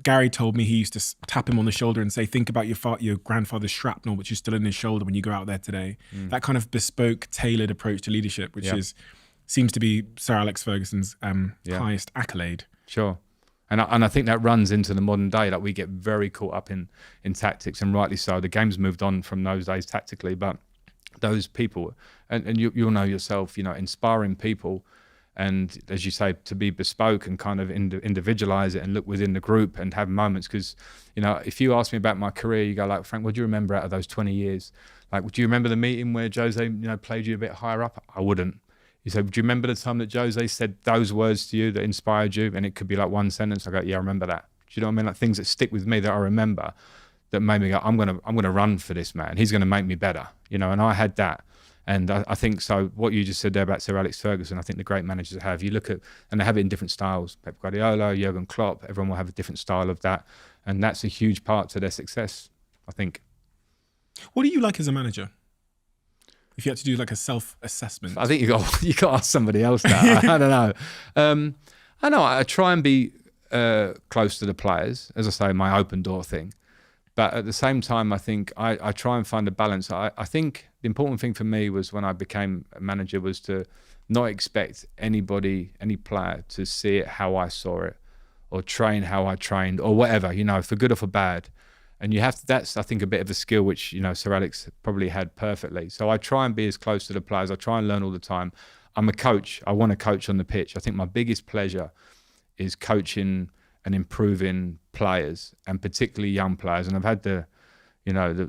Gary told me he used to tap him on the shoulder and say, think about your grandfather's shrapnel, which is still in his shoulder when you go out there today. That kind of bespoke, tailored approach to leadership, which seems to be Sir Alex Ferguson's highest accolade. Sure. And I think that runs into the modern day, that we get very caught up in tactics, and rightly so. The game's moved on from those days tactically, but those people, and you'll know yourself, inspiring people, and as you say, to be bespoke and kind of individualize it and look within the group and have moments. Because, if you ask me about my career, you go like, Frank, what do you remember out of those 20 years? Like, do you remember the meeting where Jose, played you a bit higher up? I wouldn't. You said, do you remember the time that Jose said those words to you that inspired you? And it could be like one sentence. I go, yeah, I remember that. Do you know what I mean? Like things that stick with me that I remember that made me go, I'm gonna run for this man. He's gonna make me better. And I had that. And I think so. What you just said there about Sir Alex Ferguson, I think the great managers have. You look at, and they have it in different styles. Pep Guardiola, Jurgen Klopp, everyone will have a different style of that, and that's a huge part to their success, I think. What do you like as a manager? If you had to do like a self-assessment, I think you got to ask somebody else that. I don't know. I try and be close to the players, as I say, my open door thing. But at the same time, I think I try and find a balance. I think the important thing for me was when I became a manager was to not expect any player to see it how I saw it, or train how I trained, or whatever, for good or for bad. And you have to, that's, I think, a bit of a skill which, Sir Alex probably had perfectly. So I try and be as close to the players. I try and learn all the time. I'm a coach. I want to coach on the pitch. I think my biggest pleasure is coaching and improving players, and particularly young players. And I've had the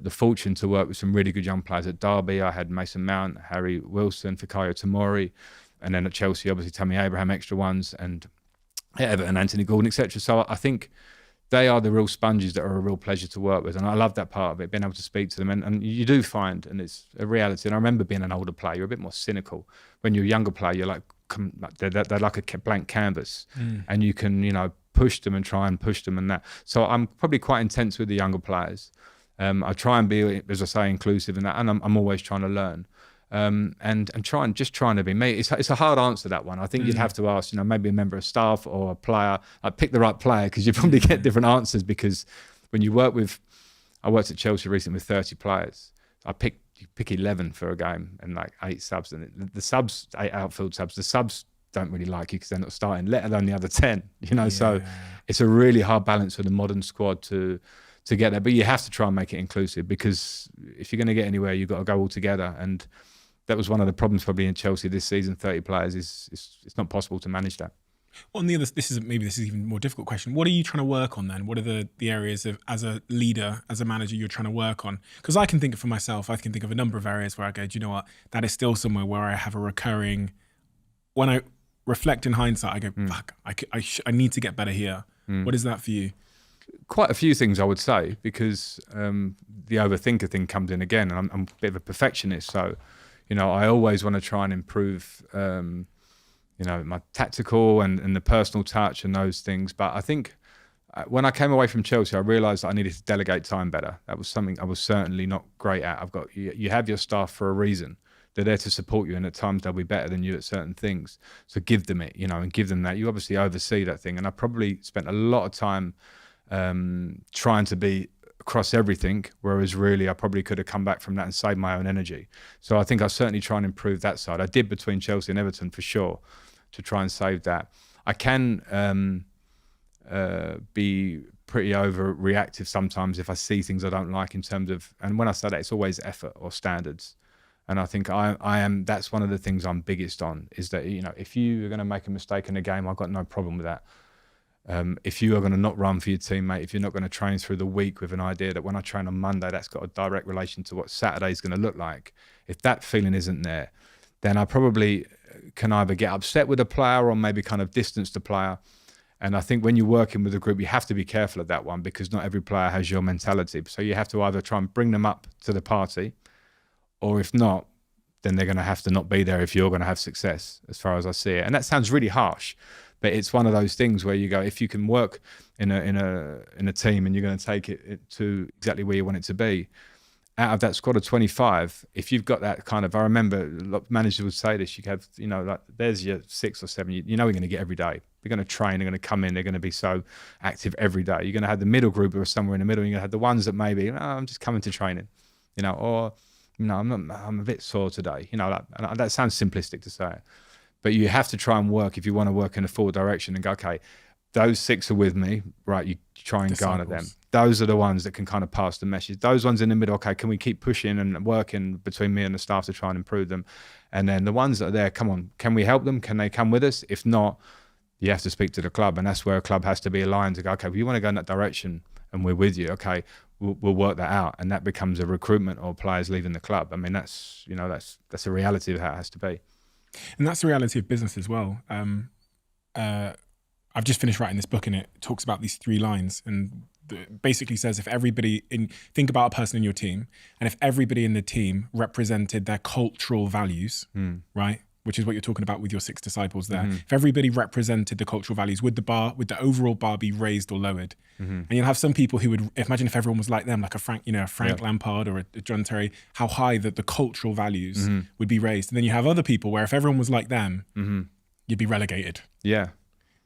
fortune to work with some really good young players. At Derby, I had Mason Mount, Harry Wilson, Fikayo Tomori, and then at Chelsea, obviously Tammy Abraham, extra ones, and Everton, Anthony Gordon, etc. So I think they are the real sponges that are a real pleasure to work with. And I love that part of it, being able to speak to them. And you do find, and it's a reality, and I remember being an older player, you're a bit more cynical. When you're a younger player, you're like, they're like a blank canvas. And you can, push them and try and push them and that. So I'm probably quite intense with the younger players. I try and be, as I say, inclusive in that, and I'm always trying to learn. And trying to be me. It's a hard answer, that one. I think you'd have to ask, maybe a member of staff or a player. I'd pick the right player, because you probably get different answers. Because when you work with, I worked at Chelsea recently with 30 players. You pick 11 for a game and like 8 subs, and the subs, 8 outfield subs. The subs don't really like you because they're not starting, let alone the other 10. So it's a really hard balance for the modern squad to get there. But you have to try and make it inclusive, because if you're going to get anywhere, you've got to go all together. And that was one of the problems probably in Chelsea this season. 30 players it's not possible to manage that. On the other, this is even a more difficult question. What are you trying to work on then? What are the areas of, as a leader, as a manager, you're trying to work on? Because I can think for myself, I can think of a number of areas where I go, do you know what? That is still somewhere where I have a recurring, when I reflect in hindsight, I go, fuck, I need to get better here. What is that for you? Quite a few things, I would say, because the overthinker thing comes in again, and I'm a bit of a perfectionist, so I always want to try and improve my tactical and the personal touch and those things. But I think when I came away from Chelsea, I realised that I needed to delegate time better. That was something I was certainly not great at. You have your staff for a reason. They're there to support you, and at times they'll be better than you at certain things. So give them it, and give them that. You obviously oversee that thing. And I probably spent a lot of time trying to be across everything, whereas really I probably could have come back from that and saved my own energy. So I think I certainly try and improve that side. I did between Chelsea and Everton for sure, to try and save that. I can be pretty overreactive sometimes if I see things I don't like in terms of, and when I say that, it's always effort or standards. And I think that's one of the things I'm biggest on, is that, if you are going to make a mistake in a game, I've got no problem with that. If you are going to not run for your teammate, if you're not going to train through the week with an idea that when I train on Monday, that's got a direct relation to what Saturday is going to look like. If that feeling isn't there, then I probably can either get upset with a player or maybe kind of distance the player. And I think when you're working with a group, you have to be careful of that one, because not every player has your mentality. So you have to either try and bring them up to the party, or if not, then they're going to have to not be there if you're going to have success, as far as I see it. And that sounds really harsh, but it's one of those things where you go, if you can work in a team and you're going to take it to exactly where you want it to be, out of that squad of 25, if you've got that kind of, I remember managers would say this, you have, like there's your 6 or 7, you're going to get every day. They're going to train, they're going to come in, they're going to be so active every day. You're going to have the middle group who are somewhere in the middle, and you're going to have the ones that maybe, I'm just coming to training, or, I'm a bit sore today, and that sounds simplistic to say it. But you have to try and work, if you want to work in a forward direction, and go, okay, those 6 are with me, right? You try and garner them. Those are the ones that can kind of pass the message. Those ones in the middle, okay, can we keep pushing and working between me and the staff to try and improve them? And then the ones that are there, come on, can we help them? Can they come with us? If not, you have to speak to the club, and that's where a club has to be aligned to go, okay, well, you want to go in that direction and we're with you, okay, we'll work that out. And that becomes a recruitment or players leaving the club. I mean, that's a reality of how it has to be. And that's the reality of business as well. I've just finished writing this book, and it talks about these 3 lines, and basically says if everybody think about a person in your team, and if everybody in the team represented their cultural values, right, which is what you're talking about with your 6 disciples there. If everybody represented the cultural values, would the overall bar be raised or lowered? And you'll have some people who would imagine if everyone was like them, like a Frank Lampard or a John Terry, how high that the cultural values would be raised. And then you have other people where if everyone was like them, you'd be relegated. Yeah.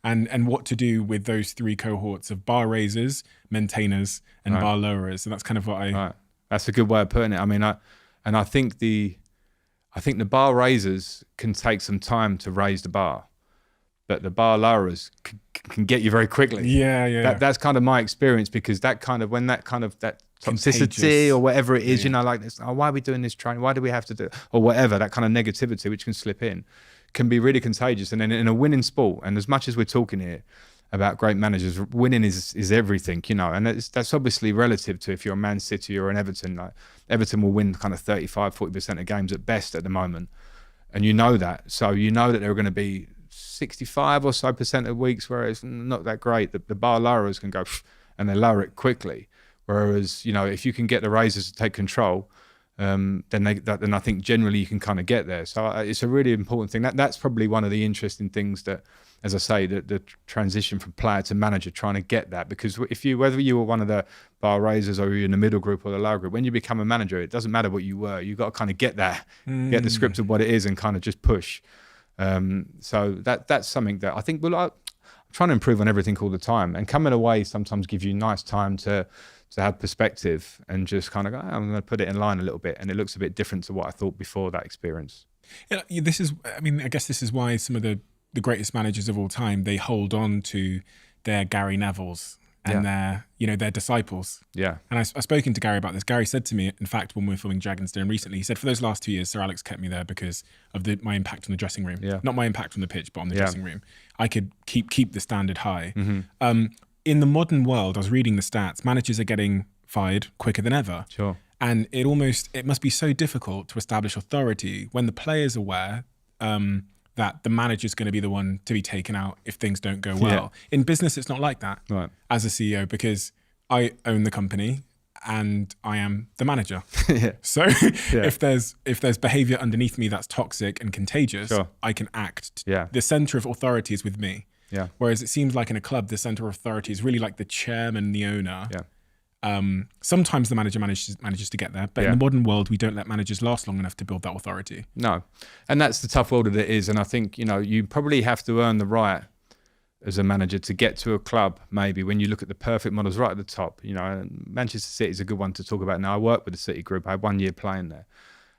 And what to do with those 3 cohorts of bar raisers, maintainers, and bar lowerers. And that's kind of what I... Right. That's a good way of putting it. I mean, I think the bar raisers can take some time to raise the bar, but the bar lowerers can get you very quickly. Yeah. That's kind of my experience, because that toxicity Contagious. or whatever it is, like this, why are we doing this training? Why do we have to do it? Or whatever, that kind of negativity which can slip in, can be really contagious. And then in a winning sport, and as much as we're talking here about great managers, winning is everything, and that's obviously relative to if you're a Man City or an Everton. Like Everton will win kind of 35-40% of games at best at the moment, and that. So that there are going to be 65 or so % of weeks where it's not that great. The bar lowerers can go and they lower it quickly. Whereas if you can get the raisers to take control, then I think generally you can kind of get there. So it's a really important thing. That's probably one of the interesting things that, as I say, the transition from player to manager, trying to get that. Because whether you were one of the bar raisers or you're in the middle group or the lower group, when you become a manager, it doesn't matter what you were. You've got to kind of get that, get the script of what it is and kind of just push. So that's something that I think, I'm trying to improve on everything all the time. And coming away sometimes gives you nice time to have perspective and just kind of go, I'm going to put it in line a little bit, and it looks a bit different to what I thought before that experience. Yeah, I guess this is why some of the greatest managers of all time, they hold on to their Gary Nevilles and their disciples. Yeah. And I've spoken to Gary about this. Gary said to me, in fact, when we were filming Dragon's Den recently, he said, for those last 2 years, Sir Alex kept me there because of my impact on the dressing room. Yeah. Not my impact on the pitch, but on the dressing room. I could keep the standard high. In the modern world, I was reading the stats, managers are getting fired quicker than ever. Sure. And it must be so difficult to establish authority when the players are aware that the manager's going to be the one to be taken out if things don't go well. In business, it's not like that as a CEO, because I own the company and I am the manager. So if there's behavior underneath me that's toxic and contagious, I can act. The center of authority is with me. Whereas it seems like in a club, the center of authority is really like the chairman, the owner. Sometimes the manager manages to get there, but in the modern world, we don't let managers last long enough to build that authority. No, and that's the tough world that it is. And I think, you know, you probably have to earn the right as a manager to get to a club, maybe when you look at the perfect models right at the top. You know, and Manchester City is a good one to talk about now. I worked with the City group. I had 1 year playing there.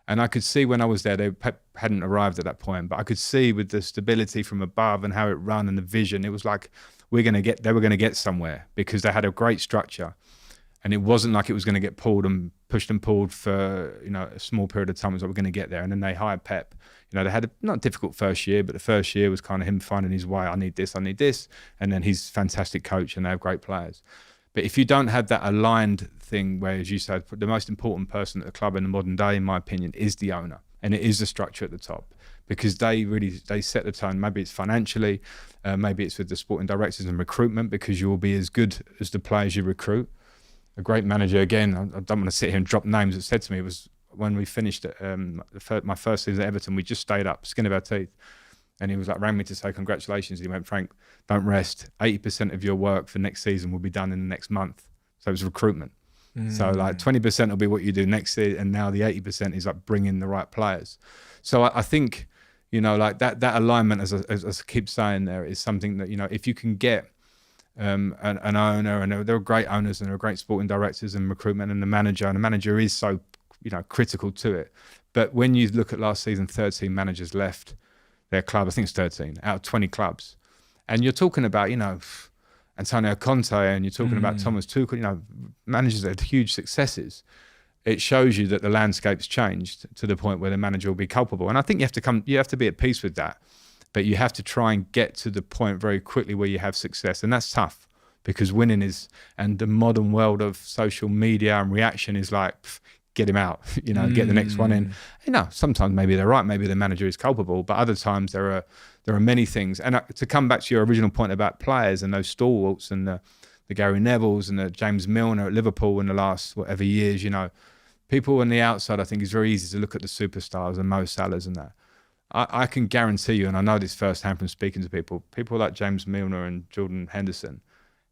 And I could see when I was there, they hadn't arrived at that point, but I could see with the stability from above and how it ran and the vision, it was like they were going to get somewhere because they had a great structure. And it wasn't like it was going to get pulled and pushed and pulled for, you know, a small period of time. It was like, we're going to get there. And then they hired Pep. You know, they had a not difficult first year, but the first year was kind of him finding his way. I need this. And then he's a fantastic coach and they have great players. But if you don't have that aligned thing where, as you said, the most important person at the club in the modern day, in my opinion, is the owner. And it is the structure at the top, because they set the tone. Maybe it's financially, maybe it's with the sporting directors and recruitment, because you will be as good as the players you recruit. A great manager, again, I don't want to sit here and drop names, that said to me, it was when we finished my first season at Everton, we just stayed up, skin of our teeth. And he was like, rang me to say congratulations. He went, Frank, don't rest. 80% of your work for next season will be done in the next month. So it was recruitment. So like 20% will be what you do next year. And now the 80% is like bringing the right players. So I think, you know, like that alignment, as I keep saying there, is something that, you know, if you can get an owner, and there are great owners and there are great sporting directors and recruitment, and the manager is so, you know, critical to it. But when you look at last season, 13 managers left their club. I think it's 13 out of 20 clubs. And you're talking about, you know, Antonio Conte, and you're talking about Thomas Tuchel, you know, managers that had huge successes. It shows you that the landscape's changed to the point where the manager will be culpable. And I think you have to be at peace with that. But you have to try and get to the point very quickly where you have success. And that's tough, because winning is, and the modern world of social media and reaction is like, get him out, you know, get the next one in. You know, sometimes maybe they're right, maybe the manager is culpable, but other times there are many things. And to come back to your original point about players and those stalwarts and the Gary Nevilles and the James Milner at Liverpool in the last whatever years, you know, people on the outside, I think it's very easy to look at the superstars and Mo Salahs and that. I can guarantee you, and I know this firsthand from speaking to people like James Milner and Jordan Henderson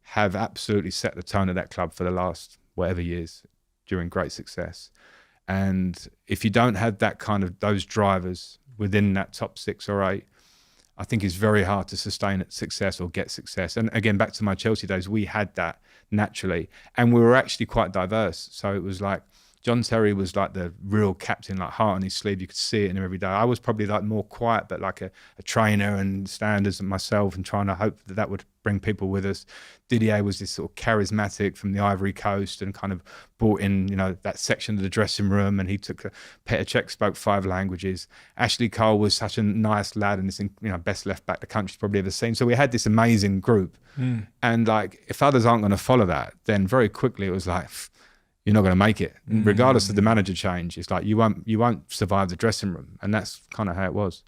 have absolutely set the tone of that club for the last whatever years during great success. And if you don't have that kind of those drivers within that top 6 or 8, I think it's very hard to sustain success or get success. And again, back to my Chelsea days, we had that naturally, and we were actually quite diverse. So it was like John Terry was like the real captain, like heart on his sleeve. You could see it in him every day. I was probably like more quiet, but like a trainer and standards and myself, and trying to hope that would bring people with us. Didier was this sort of charismatic from the Ivory Coast and kind of brought in, you know, that section of the dressing room, and he took Petr Cech spoke 5 languages. Ashley Cole was such a nice lad, and this, you know, best left back the country's probably ever seen. So we had this amazing group. And like, if others aren't going to follow that, then very quickly it was like, you're not going to make it, regardless of the manager change. It's like you won't survive the dressing room, and that's kind of how it was.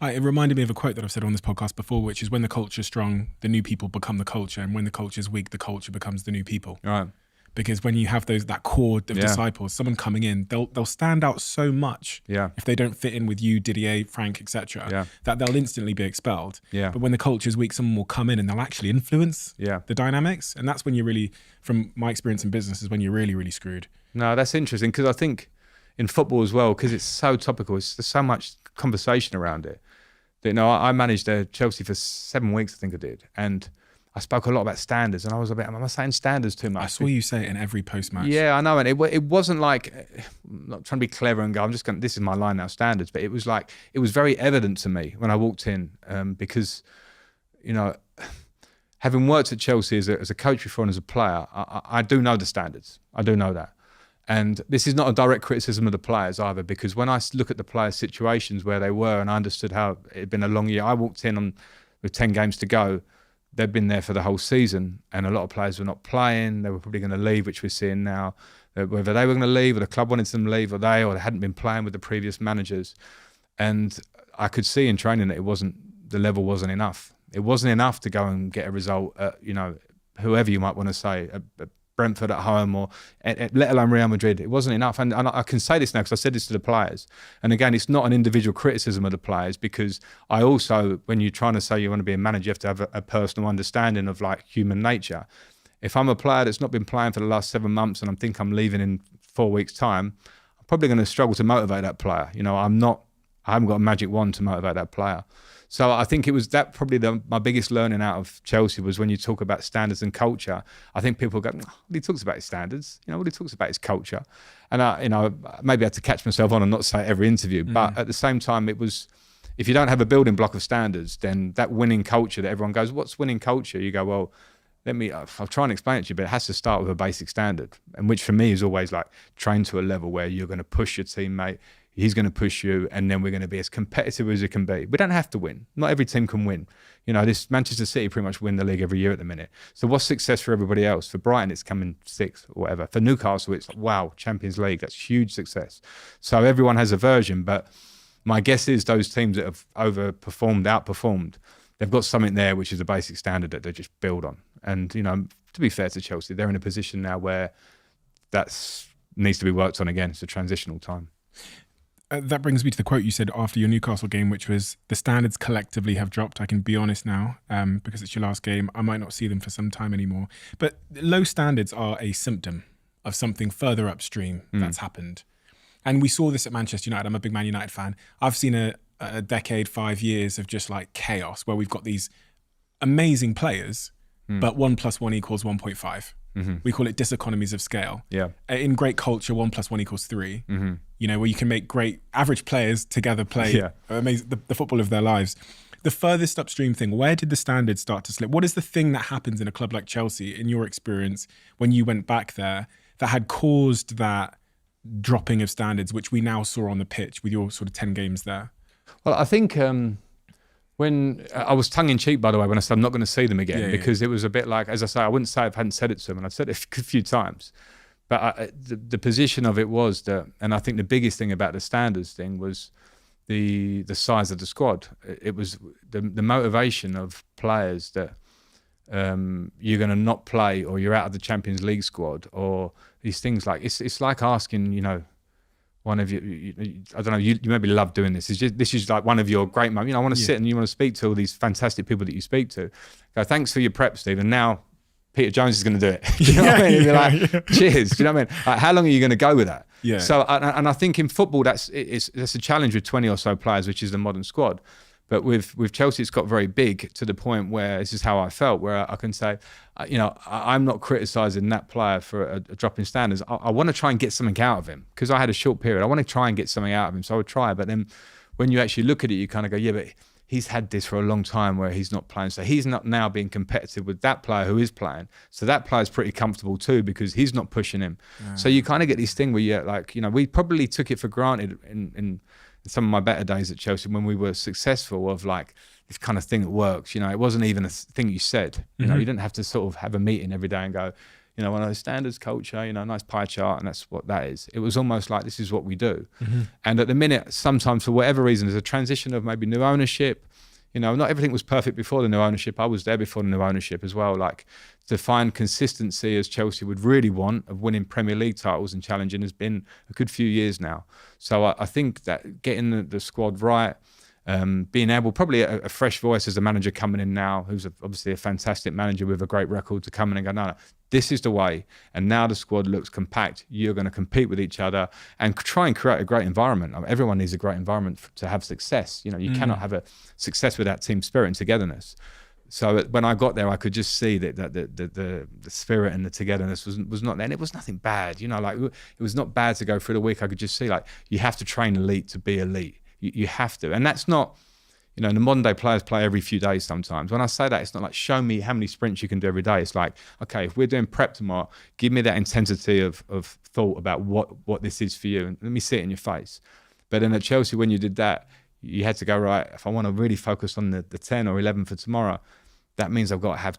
It reminded me of a quote that I've said on this podcast before, which is, when the culture's strong, the new people become the culture, and when the culture's weak, the culture becomes the new people. Right. Because when you have that core of disciples, someone coming in, they'll stand out so much if they don't fit in with you, Didier, Frank, etc., that they'll instantly be expelled. But when the culture's weak, someone will come in and they'll actually influence the dynamics. And that's when you're really, from my experience in business, is when you're really, really screwed. No, that's interesting, because I think in football as well, because it's so topical, there's so much conversation around it. That, you know, I managed Chelsea for 7 weeks, I think I did. And I spoke a lot about standards, and I was a bit, am I saying standards too much? I saw you say it in every post-match. Yeah, I know. And it wasn't like, I'm not trying to be clever and go, I'm just going, this is my line now, standards. But it was like, it was very evident to me when I walked in, because, you know, having worked at Chelsea as a coach before and as a player, I do know the standards. I do know that. And this is not a direct criticism of the players either, because when I look at the players' situations where they were, and I understood how it had been a long year, I walked in with 10 games to go. They'd been there for the whole season, and a lot of players were not playing. They were probably going to leave, which we're seeing now. Whether they were going to leave, or the club wanted them to leave, or they hadn't been playing with the previous managers. And I could see in training that the level wasn't enough. It wasn't enough to go and get a result at, whoever you might want to say, at Brentford at home or let alone Real Madrid. It wasn't enough. And I can say this now because I said this to the players. And again, it's not an individual criticism of the players, because I also, when you're trying to say you want to be a manager, you have to have a personal understanding of like human nature. If I'm a player that's not been playing for the last 7 months and I think I'm leaving in 4 weeks' time, I'm probably going to struggle to motivate that player. I haven't got a magic wand to motivate that player. So I think it was that probably my biggest learning out of Chelsea was when you talk about standards and culture. I think people go, well, he talks about his standards, what he talks about his culture. And maybe I had to catch myself on and not say it every interview. But at the same time, it was, if you don't have a building block of standards, then that winning culture that everyone goes, what's winning culture? You go, well, I'll try and explain it to you, but it has to start with a basic standard. And which for me is always like train to a level where you're going to push your teammate, he's going to push you, and then we're going to be as competitive as it can be. We don't have to win. Not every team can win. This Manchester City pretty much win the league every year at the minute. So what's success for everybody else? For Brighton, it's coming 6th or whatever. For Newcastle, it's like, wow, Champions League. That's huge success. So everyone has a version, but my guess is those teams that have outperformed, they've got something there which is a basic standard that they just build on. And, to be fair to Chelsea, they're in a position now where that needs to be worked on again. It's a transitional time. That brings me to the quote you said after your Newcastle game, which was, the standards collectively have dropped. I can be honest now, because it's your last game. I might not see them for some time anymore. But low standards are a symptom of something further upstream that's happened. And we saw this at Manchester United. I'm a big Man United fan. I've seen a decade, 5 years of just like chaos where we've got these amazing players, but 1 + 1 = 1.5. We call it diseconomies of scale. Yeah. In great culture, 1 + 1 = 3. Where you can make great average players together play amazing, the football of their lives. The furthest upstream thing, where did the standards start to slip? What is the thing that happens in a club like Chelsea, in your experience, when you went back there, that had caused that dropping of standards, which we now saw on the pitch with your sort of 10 games there? Well, I think when I was tongue-in-cheek, by the way, when I said I'm not going to see them again, because it was a bit like, as I say, I wouldn't say I hadn't said it to them, and I've said it a few times. But the position of it was that, and I think the biggest thing about the standards thing was the size of the squad. It was the motivation of players that you're going to not play, or you're out of the Champions League squad, or these things like, it's like asking, one of you, I don't know, you maybe love doing this. This is like one of your great moments. I want to sit and you want to speak to all these fantastic people that you speak to. Go, thanks for your prep, Steve. And now Peter Jones is going to do it. You know what I mean? You'd be like, cheers. Do you know what I mean? Like, how long are you going to go with that? Yeah. So, and I think in football, that's a challenge with 20 or so players, which is the modern squad. But with Chelsea, it's got very big to the point where this is how I felt, where I can say, I'm not criticising that player for a drop in standards. I want to try and get something out of him, because I had a short period. I want to try and get something out of him, so I would try. But then when you actually look at it, you kind of go, yeah, but he's had this for a long time where he's not playing. So he's not now being competitive with that player who is playing. So that player's pretty comfortable too, because he's not pushing him. Yeah. So you kind of get this thing where you're like, we probably took it for granted in some of my better days at Chelsea when we were successful, of like this kind of thing that works. It wasn't even a thing you said. You didn't have to sort of have a meeting every day and go, one of those standards culture, nice pie chart, and that's what that is. It was almost like, this is what we do. And at the minute, sometimes for whatever reason, there's a transition of maybe new ownership. Not everything was perfect before the new ownership. I was there before the new ownership as well. Like, to find consistency, as Chelsea would really want, of winning Premier League titles and challenging, has been a good few years now. So I think that getting the squad right, being able, probably a fresh voice as a manager coming in now, who's obviously a fantastic manager with a great record, to come in and go, no, this is the way. And now the squad looks compact. You're going to compete with each other and try and create a great environment. Everyone needs a great environment to have success. You cannot have a success without team spirit and togetherness. So when I got there, I could just see that the spirit and the togetherness was not there. And it was nothing bad. It was not bad to go through the week. I could just see, like, you have to train elite to be elite. You have to. And that's not, the modern day players play every few days sometimes. When I say that, it's not like, show me how many sprints you can do every day. It's like, okay, if we're doing prep tomorrow, give me that intensity of thought about what this is for you, and let me see it in your face. But then at Chelsea, when you did that, you had to go, right, if I want to really focus on the 10 or 11 for tomorrow, that means I've got to have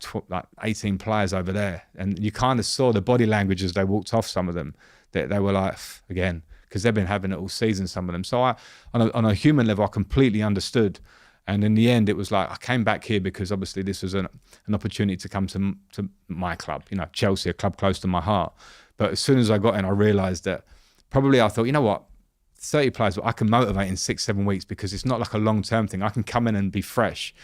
18 players over there. And you kind of saw the body language as they walked off, some of them, that they were like, again, because they've been having it all season, some of them. So on a human level, I completely understood. And in the end, it was like I came back here because obviously this was an opportunity to come to my club, Chelsea, a club close to my heart. But as soon as I got in, I realised that probably I thought, you know what, 30 players, I can motivate in 6-7 weeks because it's not like a long-term thing. I can come in and be fresh.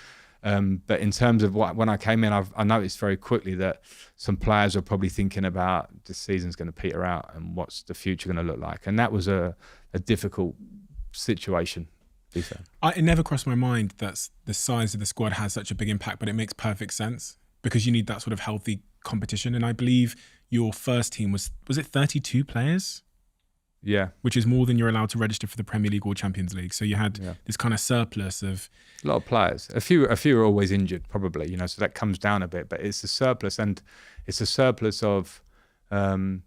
But in terms of when I came in, I noticed very quickly that some players were probably thinking about the season's going to peter out and what's the future going to look like. And that was a difficult situation. It never crossed my mind that the size of the squad has such a big impact, but it makes perfect sense because you need that sort of healthy competition. And I believe your first team was it 32 players? Yeah. Which is more than you're allowed to register for the Premier League or Champions League. So you had this kind of surplus of... A lot of players. A few are always injured, probably, so that comes down a bit. But it's a surplus, and it's a surplus of... the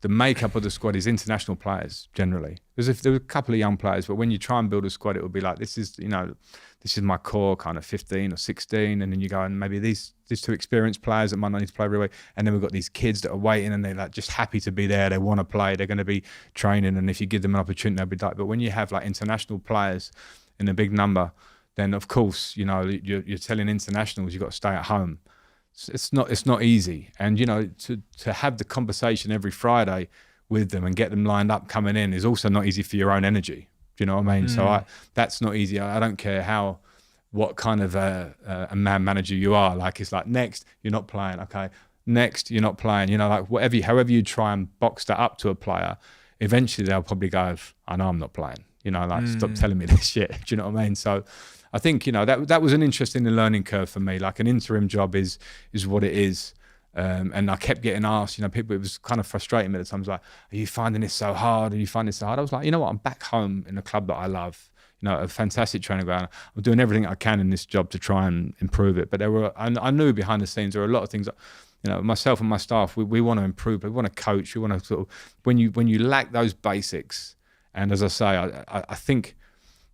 makeup of the squad is international players generally. There were a couple of young players, but when you try and build a squad, it would be like this is my core kind of 15 or 16, and then you go and maybe these two experienced players that might not need to play every week, and then we've got these kids that are waiting and they're like just happy to be there. They want to play. They're going to be training, and if you give them an opportunity, they'll be like. But when you have like international players in a big number, then of course you're telling internationals you've got to stay at home. It's not easy, and to have the conversation every Friday with them and get them lined up coming in is also not easy for your own energy. Do you know what I mean? So that's not easy. I don't care what kind of a man manager you are. Like it's like next you're not playing, okay. Next you're not playing. Like however you try and box that up to a player, eventually they'll probably go, I know I'm not playing. Stop telling me this shit. Do you know what I mean? So I think that was an interesting learning curve for me. Like an interim job is what it is, and I kept getting asked. People, it was kind of frustrating me at times. Like, are you finding this so hard? Are you finding this so hard? I was like, you know what? I'm back home in a club that I love. A fantastic training ground. I'm doing everything I can in this job to try and improve it. But I knew behind the scenes there were a lot of things that, myself and my staff, we want to improve. We want to coach. We want to sort of when you lack those basics. And as I say, I think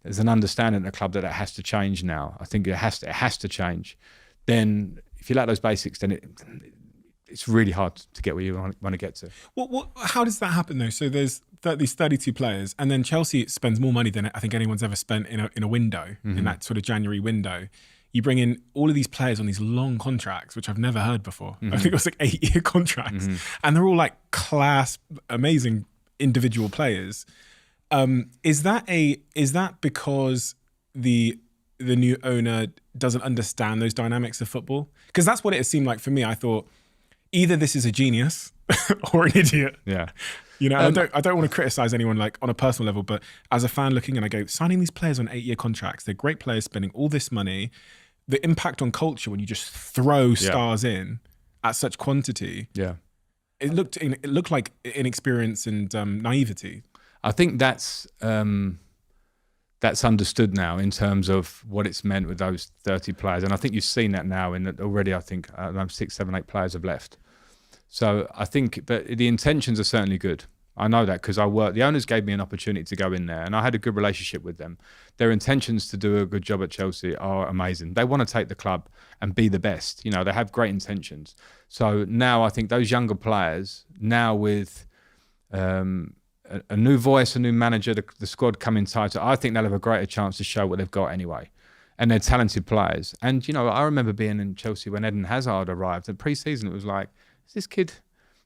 there's an understanding in the club that it has to change now. I think it has to change. Then if you lack those basics, then it's really hard to get where you want to get to. How does that happen though? So there's these 32 players, and then Chelsea spends more money than I think anyone's ever spent in a window, in that sort of January window. You bring in all of these players on these long contracts, which I've never heard before. I think it was like 8-year contracts, and they're all like class, amazing individual players. Is that because the new owner doesn't understand those dynamics of football? Because that's what it seemed like for me. I thought either this is a genius or an idiot. Yeah. I don't want to criticize anyone like on a personal level, but as a fan looking and I go, signing these players on 8-year contracts, they're great players spending all this money. The impact on culture when you just throw stars in at such quantity. Yeah. It looked like inexperience and naivety. I think that's understood now in terms of what it's meant with those 30 players. And I think you've seen that now in that already. I think 6, 7, 8 players have left. So I think, but the intentions are certainly good. I know that because the owners gave me an opportunity to go in there and I had a good relationship with them. Their intentions to do a good job at Chelsea are amazing. They want to take the club and be the best. They have great intentions. So now I think those younger players, now with a new voice, a new manager, the squad coming tighter, I think they'll have a greater chance to show what they've got anyway. And they're talented players. And, I remember being in Chelsea when Eden Hazard arrived. And pre-season, it was like, is this kid,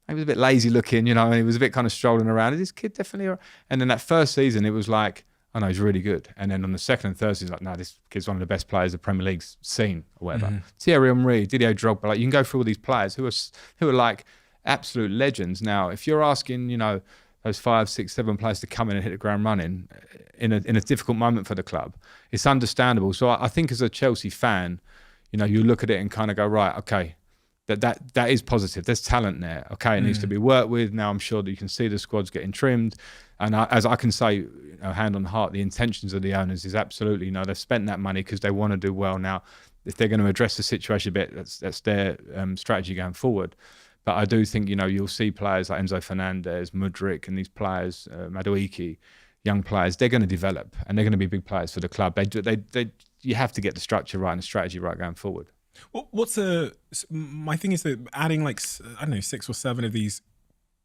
he was a bit lazy looking, and he was a bit kind of strolling around. Is this kid definitely? And then that first season, it was like, oh no, he's really good. And then on the second and third season, like, no, this kid's one of the best players the Premier League's seen or whatever. Thierry Henry, Didier Drogba, like you can go through all these players who are like absolute legends. Now, if you're asking, those 5, 6, 7 players to come in and hit the ground running in a difficult moment for the club, it's understandable. So I think as a Chelsea fan, you look at it and kind of go, right, okay, that is positive. There's talent there. Okay, it needs to be worked with. Now I'm sure that you can see the squad's getting trimmed. And as I can say, hand on heart, the intentions of the owners is absolutely, they've spent that money because they want to do well. Now, if they're going to address the situation a bit, that's their strategy going forward. But I do think, you'll see players like Enzo Fernandez, Mudryk, and these players, Madueke, young players, they're going to develop and they're going to be big players for the club. You have to get the structure right and the strategy right going forward. My thing is that adding 6 or 7 of these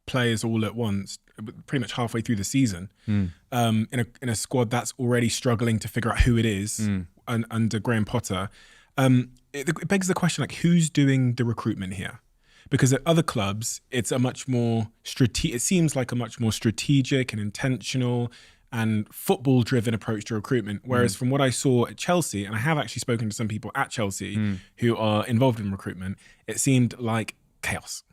players all at once, pretty much halfway through the season, in a squad that's already struggling to figure out who it is under Graham Potter. It begs the question, like, who's doing the recruitment here? Because at other clubs, it's a much more it seems like a much more strategic and intentional and football-driven approach to recruitment. Whereas from what I saw at Chelsea, and I have actually spoken to some people at Chelsea who are involved in recruitment, it seemed like chaos.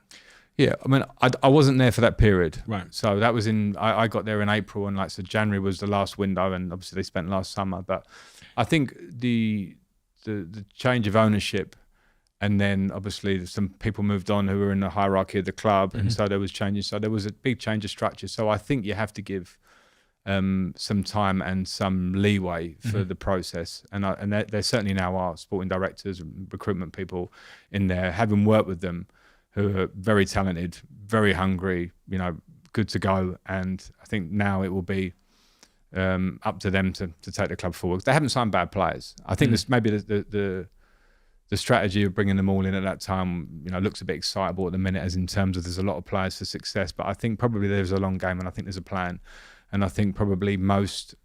Yeah, I mean, I wasn't there for that period. Right. So that was I got there in April, and so January was the last window, and obviously they spent last summer. But I think the change of ownership, and then obviously some people moved on who were in the hierarchy of the club, and so there was changes. So there was a big change of structure. So I think you have to give some time and some leeway for the process. And there certainly now are sporting directors and recruitment people in there, having worked with them, who are very talented, very hungry, good to go. And I think now it will be up to them to take the club forward. They haven't signed bad players. I think this maybe the strategy of bringing them all in at that time, looks a bit excitable at the minute, as in terms of there's a lot of players for success. But I think probably there's a long game, and I think there's a plan. And I think probably most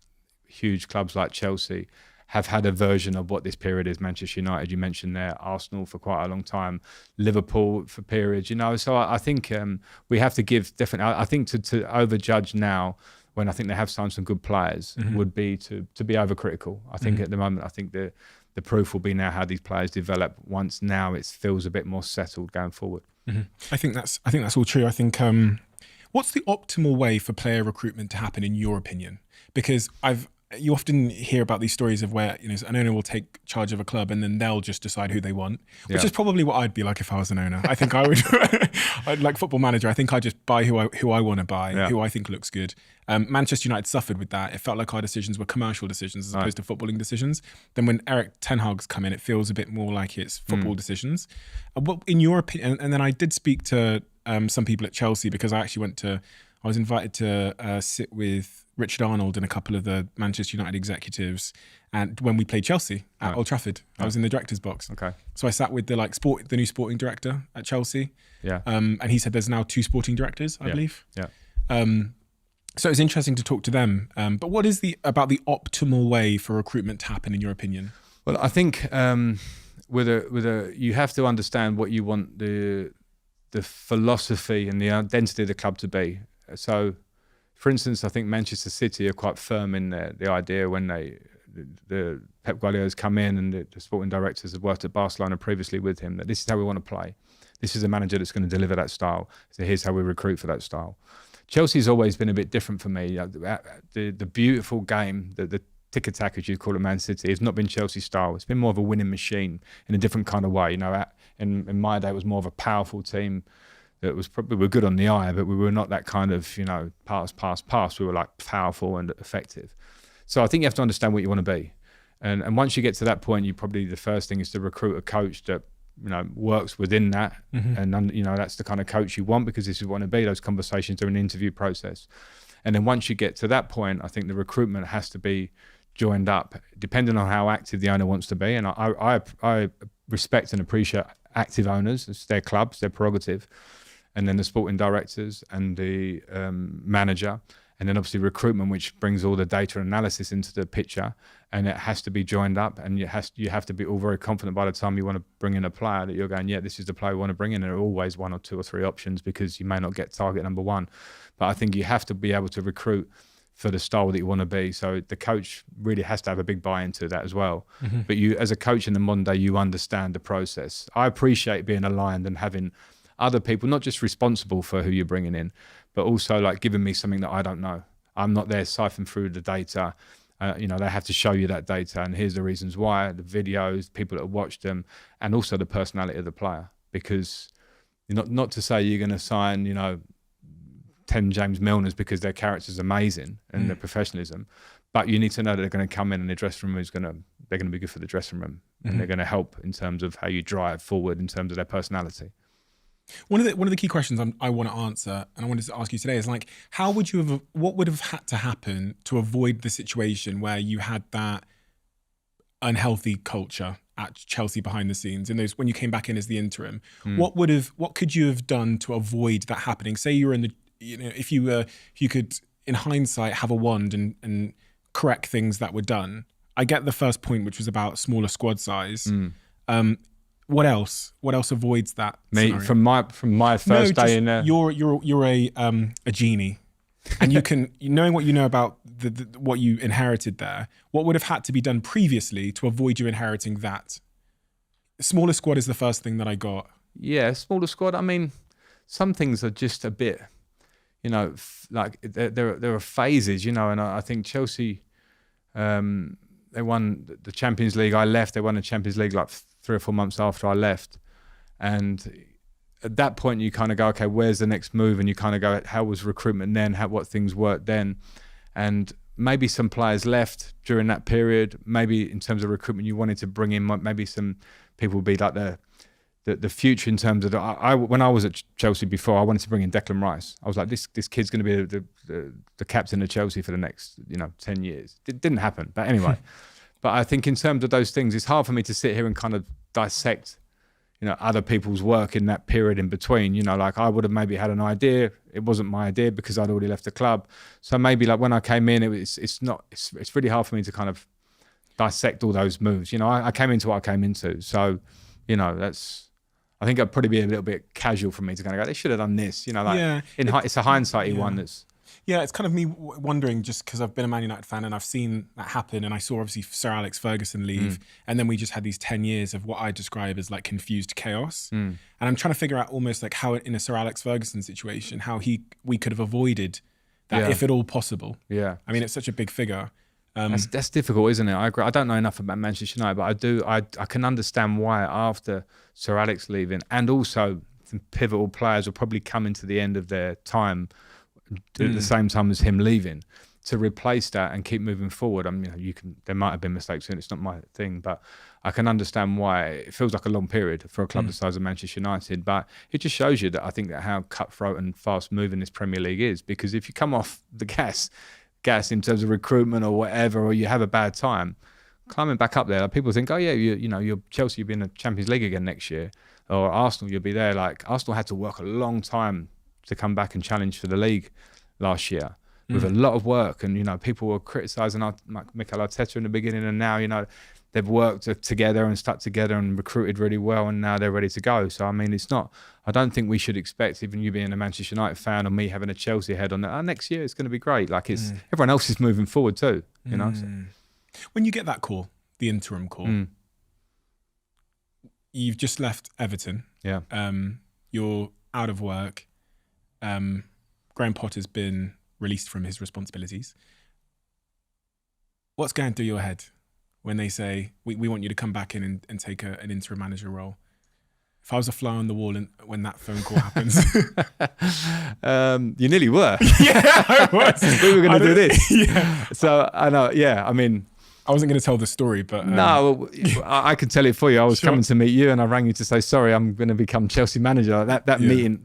huge clubs like Chelsea have had a version of what this period is. Manchester United, you mentioned there, Arsenal for quite a long time, Liverpool for periods, So I think we have to give definitely. I think to overjudge now, when I think they have signed some good players, would be to be overcritical. I think at the moment, I think the proof will be now how these players develop once now it feels a bit more settled going forward. I think that's all true. I think what's the optimal way for player recruitment to happen in your opinion? Because you often hear about these stories of where an owner will take charge of a club and then they'll just decide who they want, which is probably what I'd be like if I was an owner. I think I would, I'd like Football Manager. I think I just buy who I want to buy, who I think looks good. Manchester United suffered with that. It felt like our decisions were commercial decisions as opposed to footballing decisions. Then when Erik ten Hag's come in, it feels a bit more like it's football decisions. What, in your opinion? And then I did speak to some people at Chelsea, because I was invited to sit with Richard Arnold and a couple of the Manchester United executives, and when we played Chelsea at Old Trafford, I was in the director's box. Okay. So I sat with the new sporting director at Chelsea. Yeah. And he said there's now 2 sporting directors, I believe. Yeah. So it was interesting to talk to them. But what is about the optimal way for recruitment to happen in your opinion? Well, I think you have to understand what you want the philosophy and the identity of the club to be. So, for instance, I think Manchester City are quite firm in the idea when the Pep Guardiola's come in, and the sporting directors have worked at Barcelona previously with him, that this is how we want to play. This is a manager that's going to deliver that style. So here's how we recruit for that style. Chelsea's always been a bit different for me. The beautiful game, the tick-attack, as you call it, Man City, has not been Chelsea style. It's been more of a winning machine in a different kind of way. In my day, it was more of a powerful team that was probably, we were good on the eye, but we were not that kind of, pass. We were like powerful and effective. So I think you have to understand what you want to be. And once you get to that point, the first thing is to recruit a coach that, works within that. And, that's the kind of coach you want, because this is what you want to be. Those conversations are an interview process. And then once you get to that point, I think the recruitment has to be joined up, depending on how active the owner wants to be. And I respect and appreciate active owners. It's their clubs, their prerogative. And then the sporting directors and the manager, and then obviously recruitment, which brings all the data analysis into the picture, and it has to be joined up, and you have to be all very confident by the time you want to bring in a player that you're going, this is the player we want to bring in. There are always 1 or 2 or 3 options, because you may not get target number 1, but I think you have to be able to recruit for the style that you want to be. So the coach really has to have a big buy into that as well. But you, as a coach in the modern day, you understand the process. I appreciate being aligned and having other people, not just responsible for who you're bringing in, but also like giving me something that I don't know. I'm not there siphon through the data. They have to show you that data, and here's the reasons why, the videos, people that have watched them, and also the personality of the player. Because not to say you're going to sign, 10 James Milners because their character's amazing and their professionalism, but you need to know that they're going to come in and the dressing room they're going to be good for the dressing room, and they're going to help in terms of how you drive forward in terms of their personality. One of the key questions I want to answer, and I wanted to ask you today, is like, what would have had to happen to avoid the situation where you had that unhealthy culture at Chelsea behind the scenes, and when you came back in as the interim? What could you have done to avoid that happening? Say you were if you could, in hindsight, have a wand and correct things that were done. I get the first point, which was about smaller squad size. What else? What else avoids that? Me scenario? from my first day in there. You're a genie, and you can, knowing what you know about what you inherited there. What would have had to be done previously to avoid you inheriting that? Smaller squad is the first thing that I got. Yeah, smaller squad. I mean, some things are just a bit, like there are phases, and I think Chelsea, they won the Champions League. I left. They won the Champions League like 3 or 4 months after I left, and at that point you kind of go, okay, where's the next move? And you kind of go, how was recruitment then? What things worked then? And maybe some players left during that period. Maybe in terms of recruitment, you wanted to bring in maybe some people would be like the future in terms of when I was at Chelsea before, I wanted to bring in Declan Rice. I was like, this kid's going to be the captain of Chelsea for the next 10 years. It didn't happen, but anyway. But I think in terms of those things, it's hard for me to sit here and kind of dissect other people's work in that period in between. Like I would have maybe had an idea. It wasn't my idea because I'd already left the club. So maybe like when I came in, it's really hard for me to kind of dissect all those moves. I came into what I came into. So, I think it'd probably be a little bit casual for me to kind of go, they should have done this. It's a hindsight-y one that's... Yeah, it's kind of me wondering, just because I've been a Man United fan and I've seen that happen, and I saw obviously Sir Alex Ferguson leave, and then we just had these 10 years of what I describe as like confused chaos. And I'm trying to figure out almost like how in a Sir Alex Ferguson situation, how we could have avoided that if at all possible. Yeah. I mean, it's such a big figure. That's difficult, isn't it? I agree. I don't know enough about Manchester United, but I can understand why after Sir Alex leaving, and also some pivotal players will probably come into the end of their time at the same time as him leaving, to replace that and keep moving forward. I mean, there might have been mistakes and it's not my thing, but I can understand why it feels like a long period for a club the size of Manchester United. But it just shows you that I think that how cutthroat and fast moving this Premier League is, because if you come off the gas in terms of recruitment or whatever, or you have a bad time, climbing back up there, like people think, oh yeah, you're Chelsea, you'll be in the Champions League again next year, or Arsenal, you'll be there. Like Arsenal had to work a long time to come back and challenge for the league last year with a lot of work, and people were criticising Mikel Arteta in the beginning, and now they've worked together and stuck together and recruited really well, and now they're ready to go. So I mean, I don't think we should expect, even you being a Manchester United fan or me having a Chelsea head on that, next year it's going to be great. Like everyone else is moving forward too, So. When you get that call, the interim call, you've just left Everton. Yeah. You're out of work. Graham Potter's been released from his responsibilities. What's going through your head when they say, we want you to come back in and take an interim manager role? If I was a fly on the wall when that phone call happens. You nearly were. Yeah, I was. We were going to do this. Yeah. So I know, I mean... I wasn't going to tell the story, but... No, I can tell it for you. I was coming to meet you and I rang you to say, sorry, I'm going to become Chelsea manager. That meeting,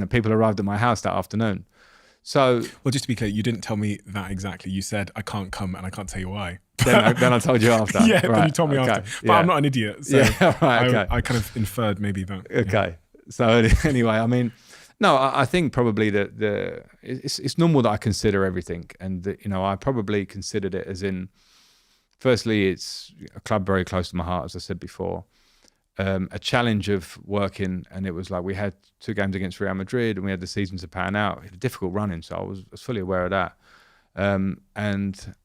people arrived at my house that afternoon. So... Well, just to be clear, you didn't tell me that exactly. You said, I can't come and I can't tell you why. Then I told you after. Yeah, right. Then you told me after. But I'm not an idiot. So right, okay. I kind of inferred maybe that. Okay. So anyway, I mean... No, I think probably that it's normal that I consider everything. And, I probably considered it as in... Firstly, it's a club very close to my heart, as I said before. A challenge of working, and it was like we had 2 games against Real Madrid, and we had the season to pan out. It was a difficult running, so I was fully aware of that. And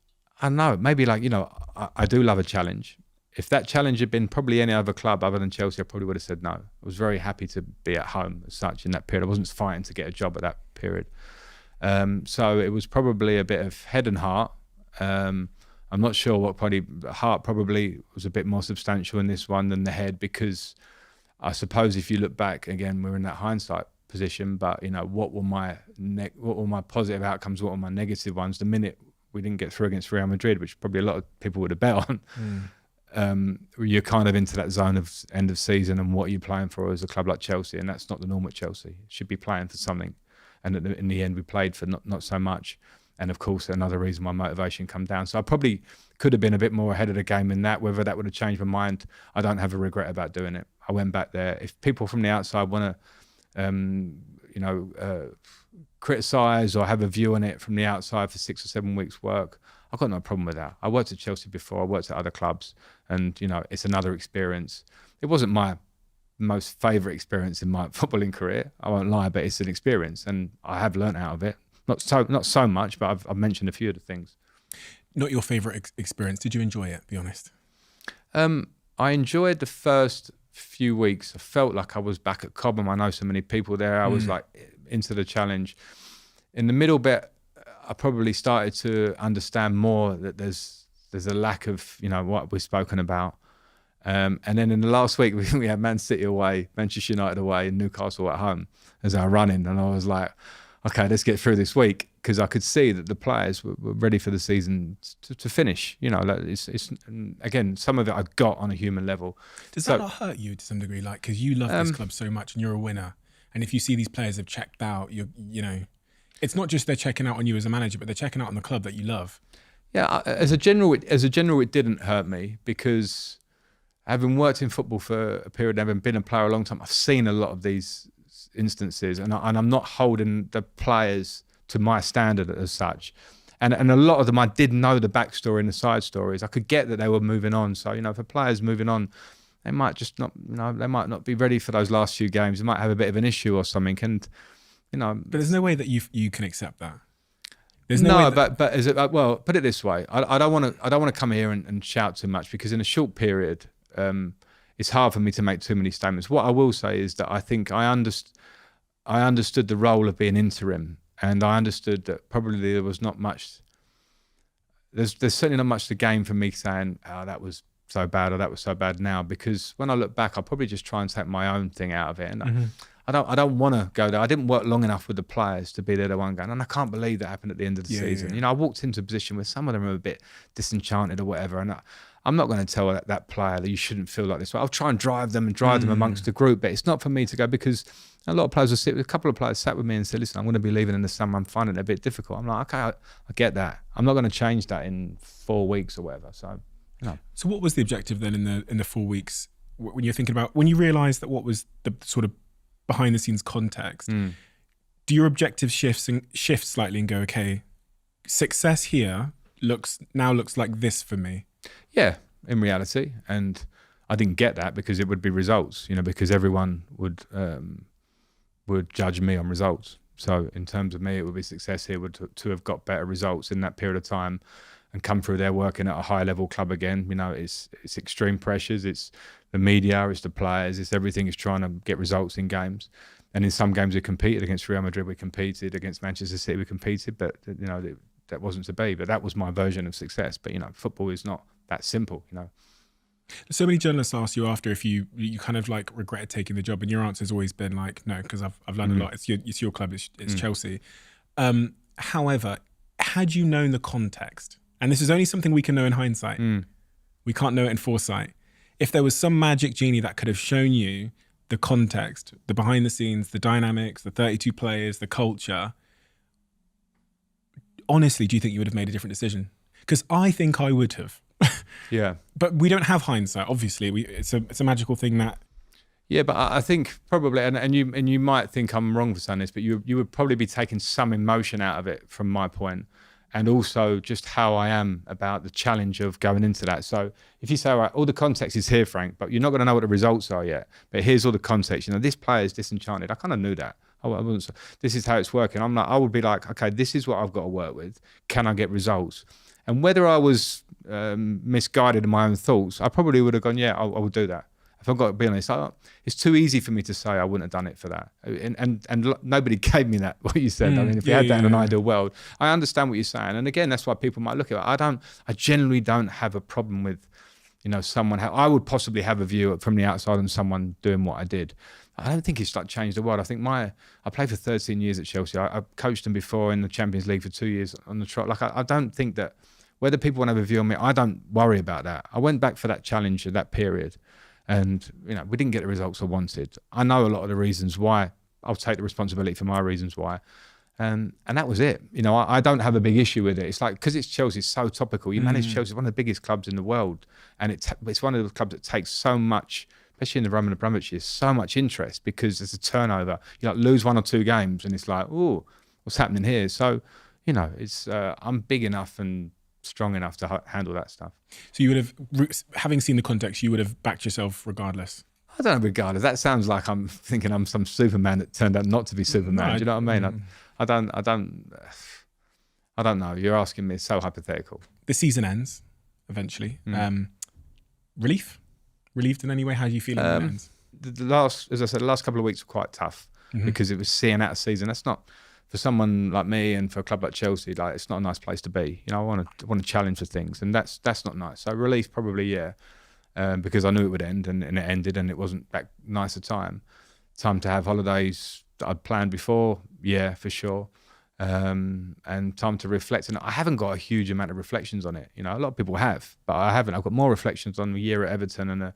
I don't know, maybe I do love a challenge. If that challenge had been probably any other club other than Chelsea, I probably would have said no. I was very happy to be at home as such in that period. I wasn't fighting to get a job at that period. So it was probably a bit of head and heart. I'm not sure what the heart probably was a bit more substantial in this one than the head, because I suppose if you look back again, we're in that hindsight position. But what were my positive outcomes? What were my negative ones? The minute we didn't get through against Real Madrid, which probably a lot of people would have bet on, you're kind of into that zone of end of season and what are you playing for as a club like Chelsea, and that's not the norm at Chelsea. You should be playing for something, and in the end, we played for not so much. And of course, another reason my motivation come down. So I probably could have been a bit more ahead of the game in that. Whether that would have changed my mind, I don't have a regret about doing it. I went back there. If people from the outside want to, criticise or have a view on it from the outside for 6 or 7 weeks' work, I've got no problem with that. I worked at Chelsea before. I worked at other clubs, and it's another experience. It wasn't my most favourite experience in my footballing career. I won't lie, but it's an experience, and I have learnt out of it. Not so much, but I've mentioned a few of the things. Not your favourite experience. Did you enjoy it? Be honest. I enjoyed the first few weeks. I felt like I was back at Cobham. I know so many people there. I was like into the challenge. In the middle bit, I probably started to understand more that there's a lack of what we've spoken about. And then in the last week, we had Man City away, Manchester United away, and Newcastle at home as our run-in. And I was like, okay, let's get through this week, because I could see that the players were ready for the season to finish. It's again, some of it I got on a human level. Does that not hurt you to some degree? Like, because you love this club so much and you're a winner. And if you see these players have checked out, it's not just they're checking out on you as a manager, but they're checking out on the club that you love. Yeah, as a general, it didn't hurt me, because having worked in football for a period, having been a player a long time, I've seen a lot of these instances, and I'm not holding the players to my standard as such. And a lot of them, I did know the backstory and the side stories. I could get that they were moving on. So, if a player's moving on, they might just not, they might not be ready for those last few games. They might have a bit of an issue or something. And, But there's no way that you can accept that. There's but is it, well, put it this way. I don't want to come here and shout too much, because in a short period, it's hard for me to make too many statements. What I will say is that I think I understood the role of being interim, and I understood that probably there was not much. There's certainly not much to gain from me saying, "Oh, that was so bad," or "That was so bad." Now, because when I look back, I'll probably just try and take my own thing out of it, and I don't want to go there. I didn't work long enough with the players to be there the one going, and I can't believe that happened at the end of the season. Yeah. I walked into a position where some of them are a bit disenchanted or whatever, and I'm not going to tell that player that you shouldn't feel like this. I'll try and drive them amongst the group, but it's not for me to go, because a lot of players a couple of players sat with me and said, "Listen, I'm going to be leaving in the summer. I'm finding it a bit difficult." I'm like, okay, I get that. I'm not going to change that in 4 weeks or whatever. So, no. So what was the objective then in the 4 weeks when you're thinking about, when you realised that what was the sort of behind the scenes context? Do your objective shift slightly and go, okay, success here looks like this for me? Yeah, in reality, and I didn't get that because it would be results, because everyone would judge me on results. So in terms of me, it would be success here to have got better results in that period of time and come through there working at a high level club again. It's extreme pressures, it's the media, it's the players, it's everything is trying to get results in games. And in some games we competed against Real Madrid, we competed against Manchester City, we competed, but that wasn't to be. But that was my version of success. But football is not that simple. So many journalists ask you after if you kind of like regretted taking the job, and your answer has always been like, no, because I've learned a lot. It's your club, it's Chelsea. However, had you known the context, and this is only something we can know in hindsight, we can't know it in foresight. If there was some magic genie that could have shown you the context, the behind the scenes, the dynamics, the 32 players, the culture, honestly, do you think you would have made a different decision? Because I think I would have. Yeah. But we don't have hindsight, obviously. It's a magical thing that... Yeah, but I think probably, and you might think I'm wrong for saying this, but you would probably be taking some emotion out of it from my point, and also just how I am about the challenge of going into that. So if you say, all right, all the context is here, Frank, but you're not going to know what the results are yet, but here's all the context. This player is disenchanted. I kind of knew that. This is how it's working. I would be like, okay, this is what I've got to work with. Can I get results? And whether I was misguided in my own thoughts, I probably would have gone, yeah, I will do that. If I've got to be honest, it's too easy for me to say I wouldn't have done it for that. And nobody gave me that, what you said. If we had that in an ideal world, I understand what you're saying. And again, that's why people might look at it. I generally don't have a problem with, someone. I would possibly have a view from the outside on someone doing what I did. I don't think it's changed the world. I think I played for 13 years at Chelsea. I coached them before in the Champions League for 2 years on the trot. I don't think that whether people want to have a view on me, I don't worry about that. I went back for that challenge at that period, and we didn't get the results I wanted. I know a lot of the reasons why. I'll take the responsibility for my reasons why. And that was it. I don't have a big issue with it. It's like, because it's Chelsea, it's so topical. You manage Chelsea, one of the biggest clubs in the world, and it's one of the clubs that takes so much, especially in the Roman Abramovich years, so much interest, because there's a turnover. You lose 1 or 2 games, and it's like, oh, what's happening here. So, you know, it's I'm big enough and strong enough to handle that stuff. So you would have, having seen the context, you would have backed yourself regardless. I don't know, regardless. That sounds like I'm thinking I'm some Superman that turned out not to be Superman. No, Do you know what I mean? I don't know. You're asking me. It's so hypothetical. The season ends eventually. Relieved in any way? How do you feel when it ends? The last, as I said, the last couple of weeks were quite tough because it was seeing out a season. That's not for someone like me and for a club like Chelsea. Like, it's not a nice place to be. You know, I want to challenge for things, and that's not nice. So relief, probably, yeah, because I knew it would end, and it ended, and it wasn't that nice a time. Time to have holidays that I'd planned before, yeah, for sure. And time to reflect. And I haven't got a huge amount of reflections on it. You know, a lot of people have, but I haven't. I've got more reflections on the year at Everton and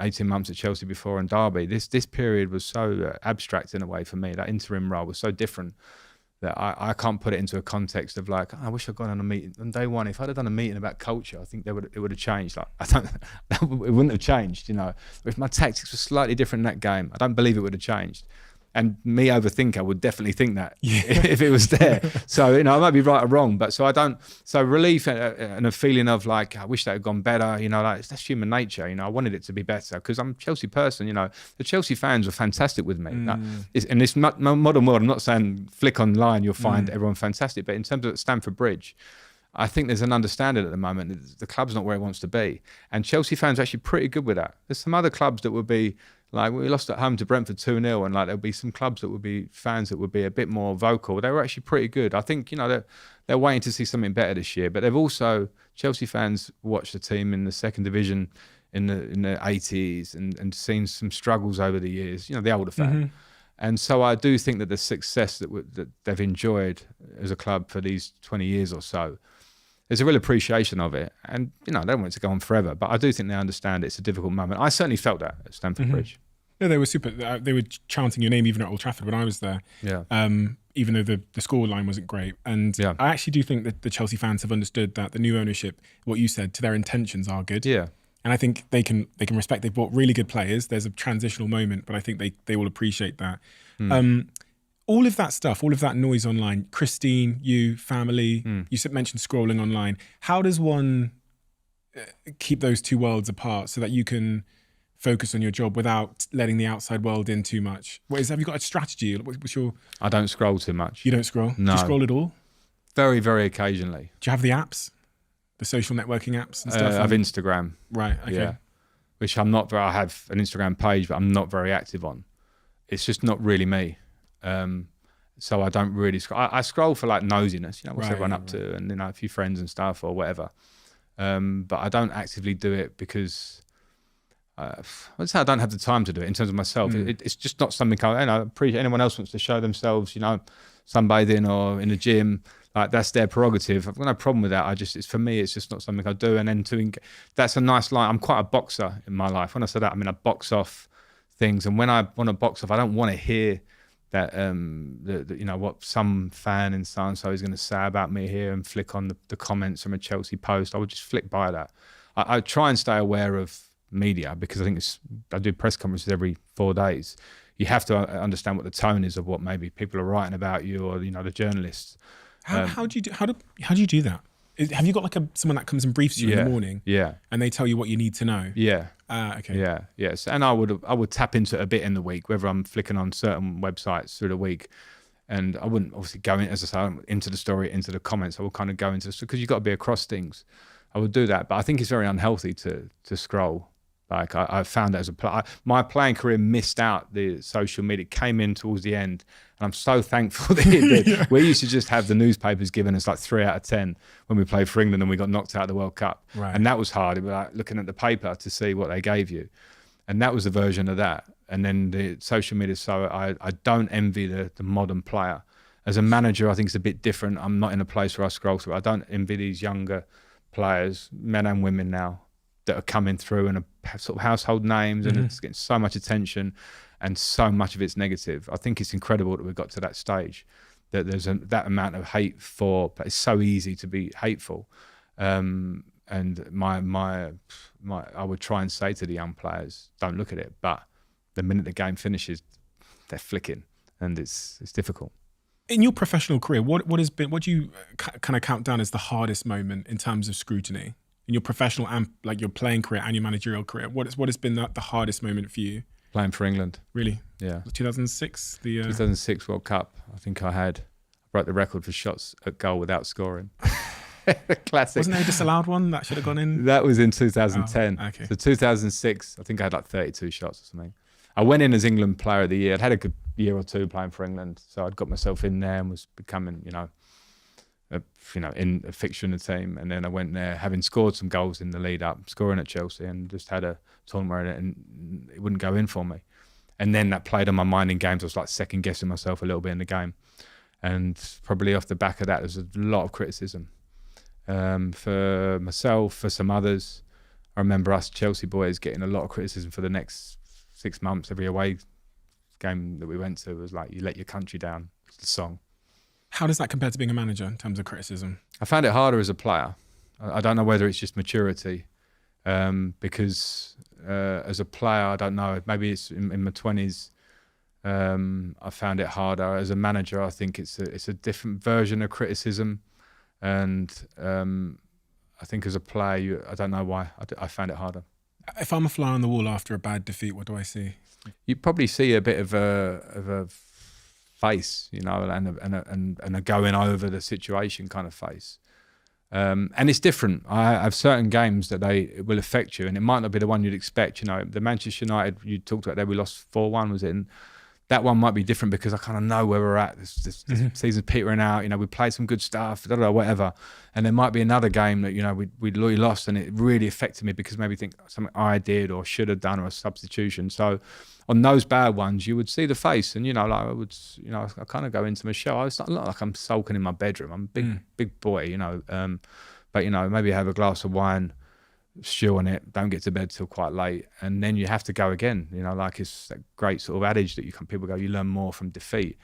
18 months at Chelsea before and Derby. This period was so abstract in a way for me. That interim role was so different that I can't put it into a context of like, I wish I'd gone on a meeting on day one. If I'd have done a meeting about culture, I think it would have changed. Like, it wouldn't have changed, you know. If my tactics were slightly different in that game, I don't believe it would have changed. And me, overthinker, would definitely think that if it was there. So, you know, I might be right or wrong, but so relief and a feeling of like, I wish that had gone better, you know, like that's human nature. You know, I wanted it to be better because I'm a Chelsea person, you know. The Chelsea fans were fantastic with me. Like, in this modern world, I'm not saying flick online, you'll find everyone fantastic, but in terms of Stamford Bridge, I think there's an understanding at the moment that the club's not where it wants to be. And Chelsea fans are actually pretty good with that. There's some other clubs that would be, like, we lost at home to Brentford 2-0, and like there'll be some clubs that would be fans that would be a bit more vocal. They were actually pretty good. I think, you know, they're waiting to see something better this year. But they've also, Chelsea fans watched the team in the second division in the 80s and seen some struggles over the years, you know, the older fan. And so I do think that the success that they've enjoyed as a club for these 20 years or so, there's a real appreciation of it. And, you know, they don't want it to go on forever, but I do think they understand it's a difficult moment. I certainly felt that at Stamford Bridge. No, they were super. They were chanting your name even at Old Trafford when I was there. Yeah. Even though the score line wasn't great. And I actually do think that the Chelsea fans have understood that the new ownership, what you said, to their intentions are good. Yeah. And I think they can respect. They've bought really good players. There's a transitional moment, but I think they will appreciate that. All of that stuff, all of that noise online, Christine, you, family, you mentioned scrolling online. How does one keep those two worlds apart so that you can focus on your job without letting the outside world in too much? Have you got a strategy? What's your... I don't scroll too much. You don't scroll? No. Do you scroll at all? Very, very occasionally. Do you have the apps? The social networking apps and stuff? I have Instagram. Right, okay. Yeah. Which I have an Instagram page, but I'm not very active on. It's just not really me. So I don't really scroll. I scroll for like nosiness, you know, what's everyone up to, and, you know, a few friends and stuff or whatever. But I don't actively do it because I'd say I don't have the time to do it in terms of myself. It's just not something I appreciate. Anyone else wants to show themselves, you know, sunbathing or in the gym, like that's their prerogative. I've got no problem with that. It's for me, it's just not something I do. And then that's a nice line. I'm quite a boxer in my life. When I say that, I mean I box off things, and when I want to box off, I don't want to hear that you know what some fan in so and so is going to say about me here and flick on the comments from a Chelsea post. I would just flick by that. I try and stay aware of media because I think I do press conferences every 4 days. You have to understand what the tone is of what maybe people are writing about you, or, you know, the journalists. How do you do that? Have you got like someone that comes and briefs you in the morning? Yeah. And they tell you what you need to know? Yeah. Okay. Yeah. Yes. And I would tap into it a bit in the week, whether I'm flicking on certain websites through the week. And I wouldn't obviously go in, as I say, into the story, into the comments. I would kind of go into, because you've got to be across things. I would do that. But I think it's very unhealthy to scroll. Like I found that as a player, my playing career missed out the social media. It came in towards the end, and I'm so thankful that it did. We used to just have the newspapers giving us like 3 out of 10 when we played for England and we got knocked out of the World Cup. Right. And that was hard. It was like looking at the paper to see what they gave you. And that was a version of that. And then the social media, so I don't envy the modern player. As a manager, I think it's a bit different. I'm not in a place where I scroll through. I don't envy these younger players, men and women now, that are coming through and are sort of household names, and it's getting so much attention, and so much of it's negative. I think it's incredible that we've got to that stage, that there's that amount of hate but it's so easy to be hateful. And I would try and say to the young players, don't look at it. But the minute the game finishes, they're flicking, and it's difficult. In your professional career, what do you kind of count down as the hardest moment in terms of scrutiny in your professional and like your playing career and your managerial career? What has been the hardest moment for you? Playing for England. Really? Yeah. 2006? 2006 World Cup. I broke the record for shots at goal without scoring. Classic. Wasn't there a disallowed one that should have gone in? That was in 2010. Oh, okay. So 2006, I think I had like 32 shots or something. I went in as England Player of the Year. I'd had a good year or two playing for England, so I'd got myself in there and was becoming, in a fixture in the team. And then I went there, having scored some goals in the lead up, scoring at Chelsea, and just had a tournament and it wouldn't go in for me. And then that played on my mind in games. I was like second guessing myself a little bit in the game, and probably off the back of that, there's a lot of criticism for myself, for some others. I remember us Chelsea boys getting a lot of criticism for the next 6 months. Every away game that we went to was like, "You let your country down." It's the song. How does that compare to being a manager in terms of criticism? I found it harder as a player. I don't know whether it's just maturity, because as a player, I don't know. Maybe it's in my 20s. I found it harder. As a manager, I think it's a different version of criticism, and I think as a player, I don't know why. I found it harder. If I'm a fly on the wall after a bad defeat, what do I see? You probably see a bit of a face, and a going over the situation kind of face. And it's different. I have certain games that it will affect you, and it might not be the one you'd expect. The Manchester United you talked about there, we lost 4-1, was it? And that one might be different because I kind of know where we're at. This season's petering out. We played some good stuff, whatever. And there might be another game that we lost, and it really affected me because maybe think something I did or should have done or a substitution. So on those bad ones, you would see the face, and I kind of go into my show. It's not like I'm sulking in my bedroom. I'm a big boy, but maybe have a glass of wine, stew on it, don't get to bed till quite late, and then you have to go again. Like it's that great sort of adage that people go, you learn more from defeat.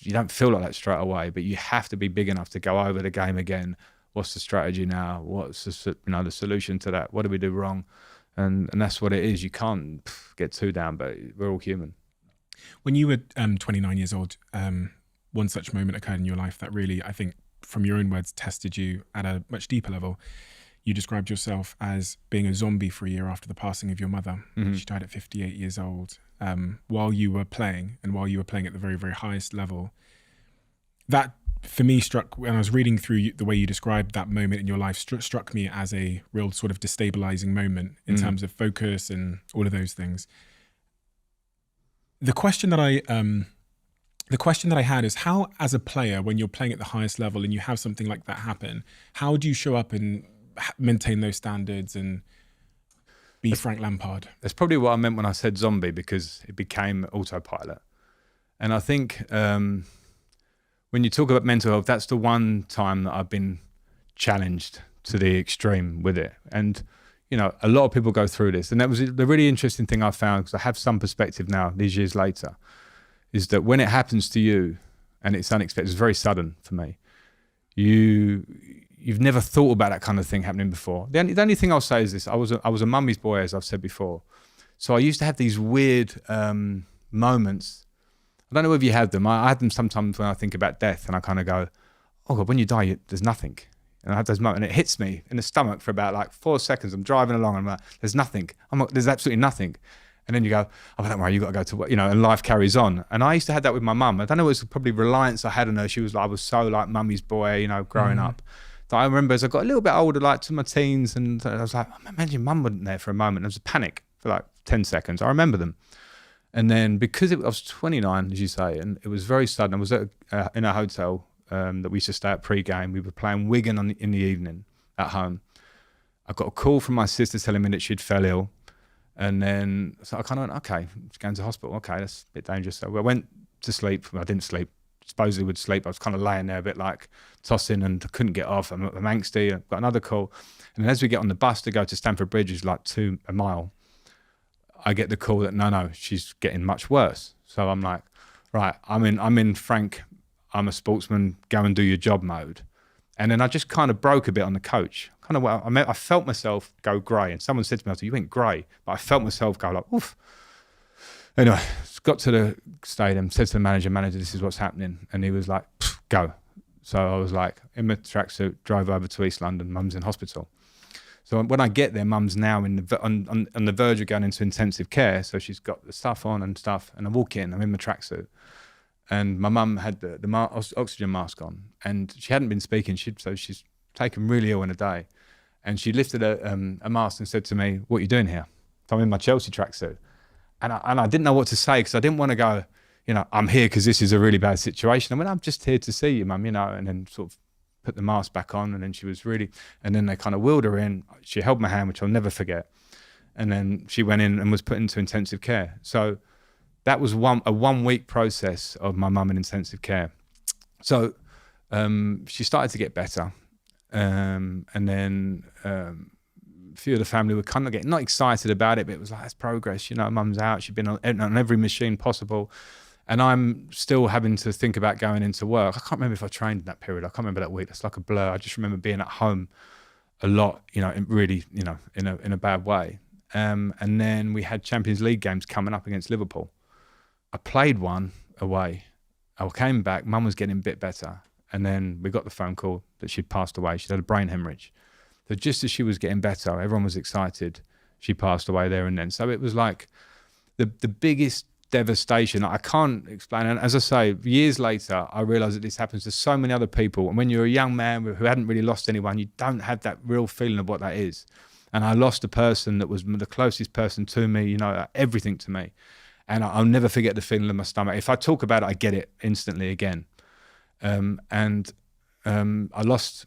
You don't feel like that straight away, but you have to be big enough to go over the game again. What's the strategy now? What's the solution to that? What do we do wrong? And that's what it is. You can't get too down, but we're all human. When you were 29 years old, one such moment occurred in your life that really, I think, from your own words, tested you at a much deeper level. You described yourself as being a zombie for a year after the passing of your mother. Mm-hmm. She died at 58 years old while you were playing, and while you were playing at the very, very highest level. That, for me, struck, when I was reading through the way you described that moment in your life, struck me as a real sort of destabilizing moment in terms of focus and all of those things. The question that I had is how, as a player, when you're playing at the highest level and you have something like that happen, how do you show up and maintain those standards and be Frank Lampard? That's probably what I meant when I said zombie, because it became autopilot. And I think when you talk about mental health, that's the one time that I've been challenged to the extreme with it. And, a lot of people go through this. And that was the really interesting thing I found, because I have some perspective now, these years later, is that when it happens to you and it's unexpected, it's very sudden for me. You've never thought about that kind of thing happening before. The only thing I'll say is this: I was a mummy's boy, as I've said before. So I used to have these weird moments. I don't know if you had them. I had them sometimes when I think about death, and I kind of go, "Oh God, when you die, there's nothing." And I have those moments, and it hits me in the stomach for about like 4 seconds. I'm driving along, and I'm like, "There's nothing." There's absolutely nothing. And then you go, "Oh, don't worry, you got to go to work," and life carries on. And I used to have that with my mum. I don't know, it was probably reliance I had on her. I was so like mummy's boy, growing up. That I remember as I got a little bit older, like to my teens, and I was like, imagine mum wasn't there for a moment. There was a panic for like 10 seconds. I remember them. And then because I was 29, as you say, and it was very sudden. I was in a hotel that we used to stay at pre-game. We were playing Wigan in the evening at home. I got a call from my sister telling me that she'd fell ill. And then so I kind of went, okay, she's going to hospital. Okay, that's a bit dangerous. So I went to sleep. I didn't sleep. Supposedly would sleep. I was kind of laying there a bit like tossing and couldn't get off. I'm angsty. I've got another call. And then as we get on the bus to go to Stamford Bridge, which is like a mile, I get the call that no, she's getting much worse. So I'm like, right, I'm in Frank, I'm a sportsman, go and do your job mode. And then I just kind of broke a bit on the coach. I felt myself go grey. And someone said to me, I said, "You went grey." But I felt myself go like, oof. Anyway, got to the stadium, said to the manager, "This is what's happening." And he was like, go. So I was like, in my tracksuit, drove over to East London. Mum's in hospital. So when I get there, Mum's now on the verge of going into intensive care. So she's got the stuff on and stuff. And I walk in, I'm in my tracksuit. And my mum had the oxygen mask on. And she hadn't been speaking, so she's taken really ill in a day. And she lifted a mask and said to me, "What are you doing here?" So I'm in my Chelsea tracksuit. And I didn't know what to say because I didn't want to go, I'm here because this is a really bad situation. I went, "I'm just here to see you, Mum," and then sort of put the mask back on. And then she was really, and then they kind of wheeled her in. She held my hand, which I'll never forget. And then she went in and was put into intensive care. So that was a 1 week process of my mum in intensive care. So she started to get better. And then a few of the family were kind of getting, not excited about it, but it was like, that's progress. Mum's out. She'd been on every machine possible. And I'm still having to think about going into work. I can't remember if I trained in that period. I can't remember that week. That's like a blur. I just remember being at home a lot, really, in a bad way. And then we had Champions League games coming up against Liverpool. I played one away. I came back. Mum was getting a bit better. And then we got the phone call that she'd passed away. She'd had a brain hemorrhage. So just as she was getting better, everyone was excited. She passed away there and then. So it was like the biggest devastation. I can't explain. And as I say, years later, I realised that this happens to so many other people. And when you're a young man who hadn't really lost anyone, you don't have that real feeling of what that is. And I lost a person that was the closest person to me, everything to me. And I'll never forget the feeling in my stomach. If I talk about it, I get it instantly again. I lost,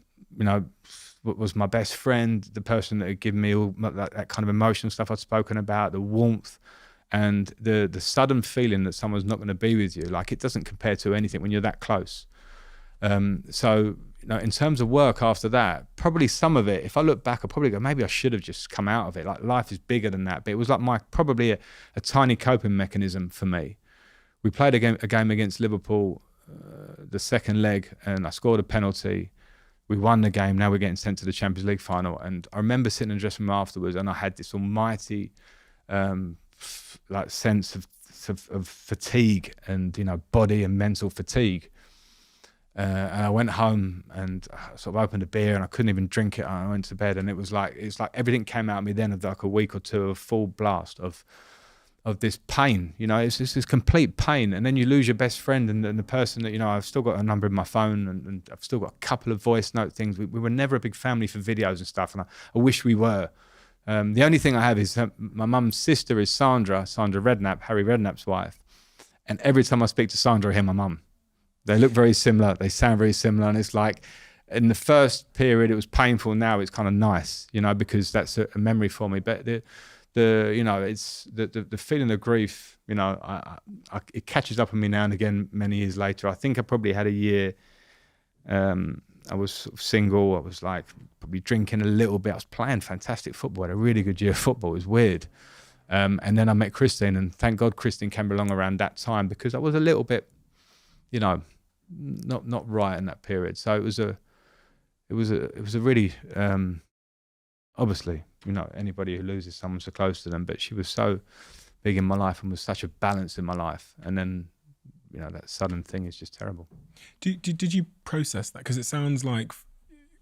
what was my best friend, the person that had given me all that kind of emotional stuff I'd spoken about, the warmth and the sudden feeling that someone's not going to be with you. Like, it doesn't compare to anything when you're that close. So, in terms of work after that, probably some of it, if I look back, I probably go, maybe I should have just come out of it. Like, life is bigger than that. But it was like probably a tiny coping mechanism for me. We played a game against Liverpool, the second leg, and I scored a penalty. We won the game. Now we're getting sent to the Champions League final. And I remember sitting in the dressing room afterwards, and I had this almighty sense of fatigue and, body and mental fatigue. And I went home and sort of opened a beer, and I couldn't even drink it. I went to bed, and it's like everything came out of me then of like a week or two of full blast of this pain. It's this complete pain. And then you lose your best friend and the person that, I've still got a number in my phone, and I've still got a couple of voice note things. We were never a big family for videos and stuff, and I wish we were. The only thing I have is my mum's sister is Sandra Redknapp, Harry Redknapp's wife. And every time I speak to Sandra, I hear my mum. They look very similar. They sound very similar. And it's like, in the first period, it was painful. Now it's kind of nice, because that's a memory for me. But it's the feeling of grief, it catches up on me now and again many years later. I think I probably had a year, I was sort of single. I was like probably drinking a little bit. I was playing fantastic football. I had a really good year of football. It was weird. And then I met Christine, and thank God Christine came along around that time, because I was a little bit, not right in that period. So it was a really, obviously, anybody who loses someone so close to them, but she was so big in my life and was such a balance in my life. And then, that sudden thing is just terrible. Did you process that? Because it sounds like,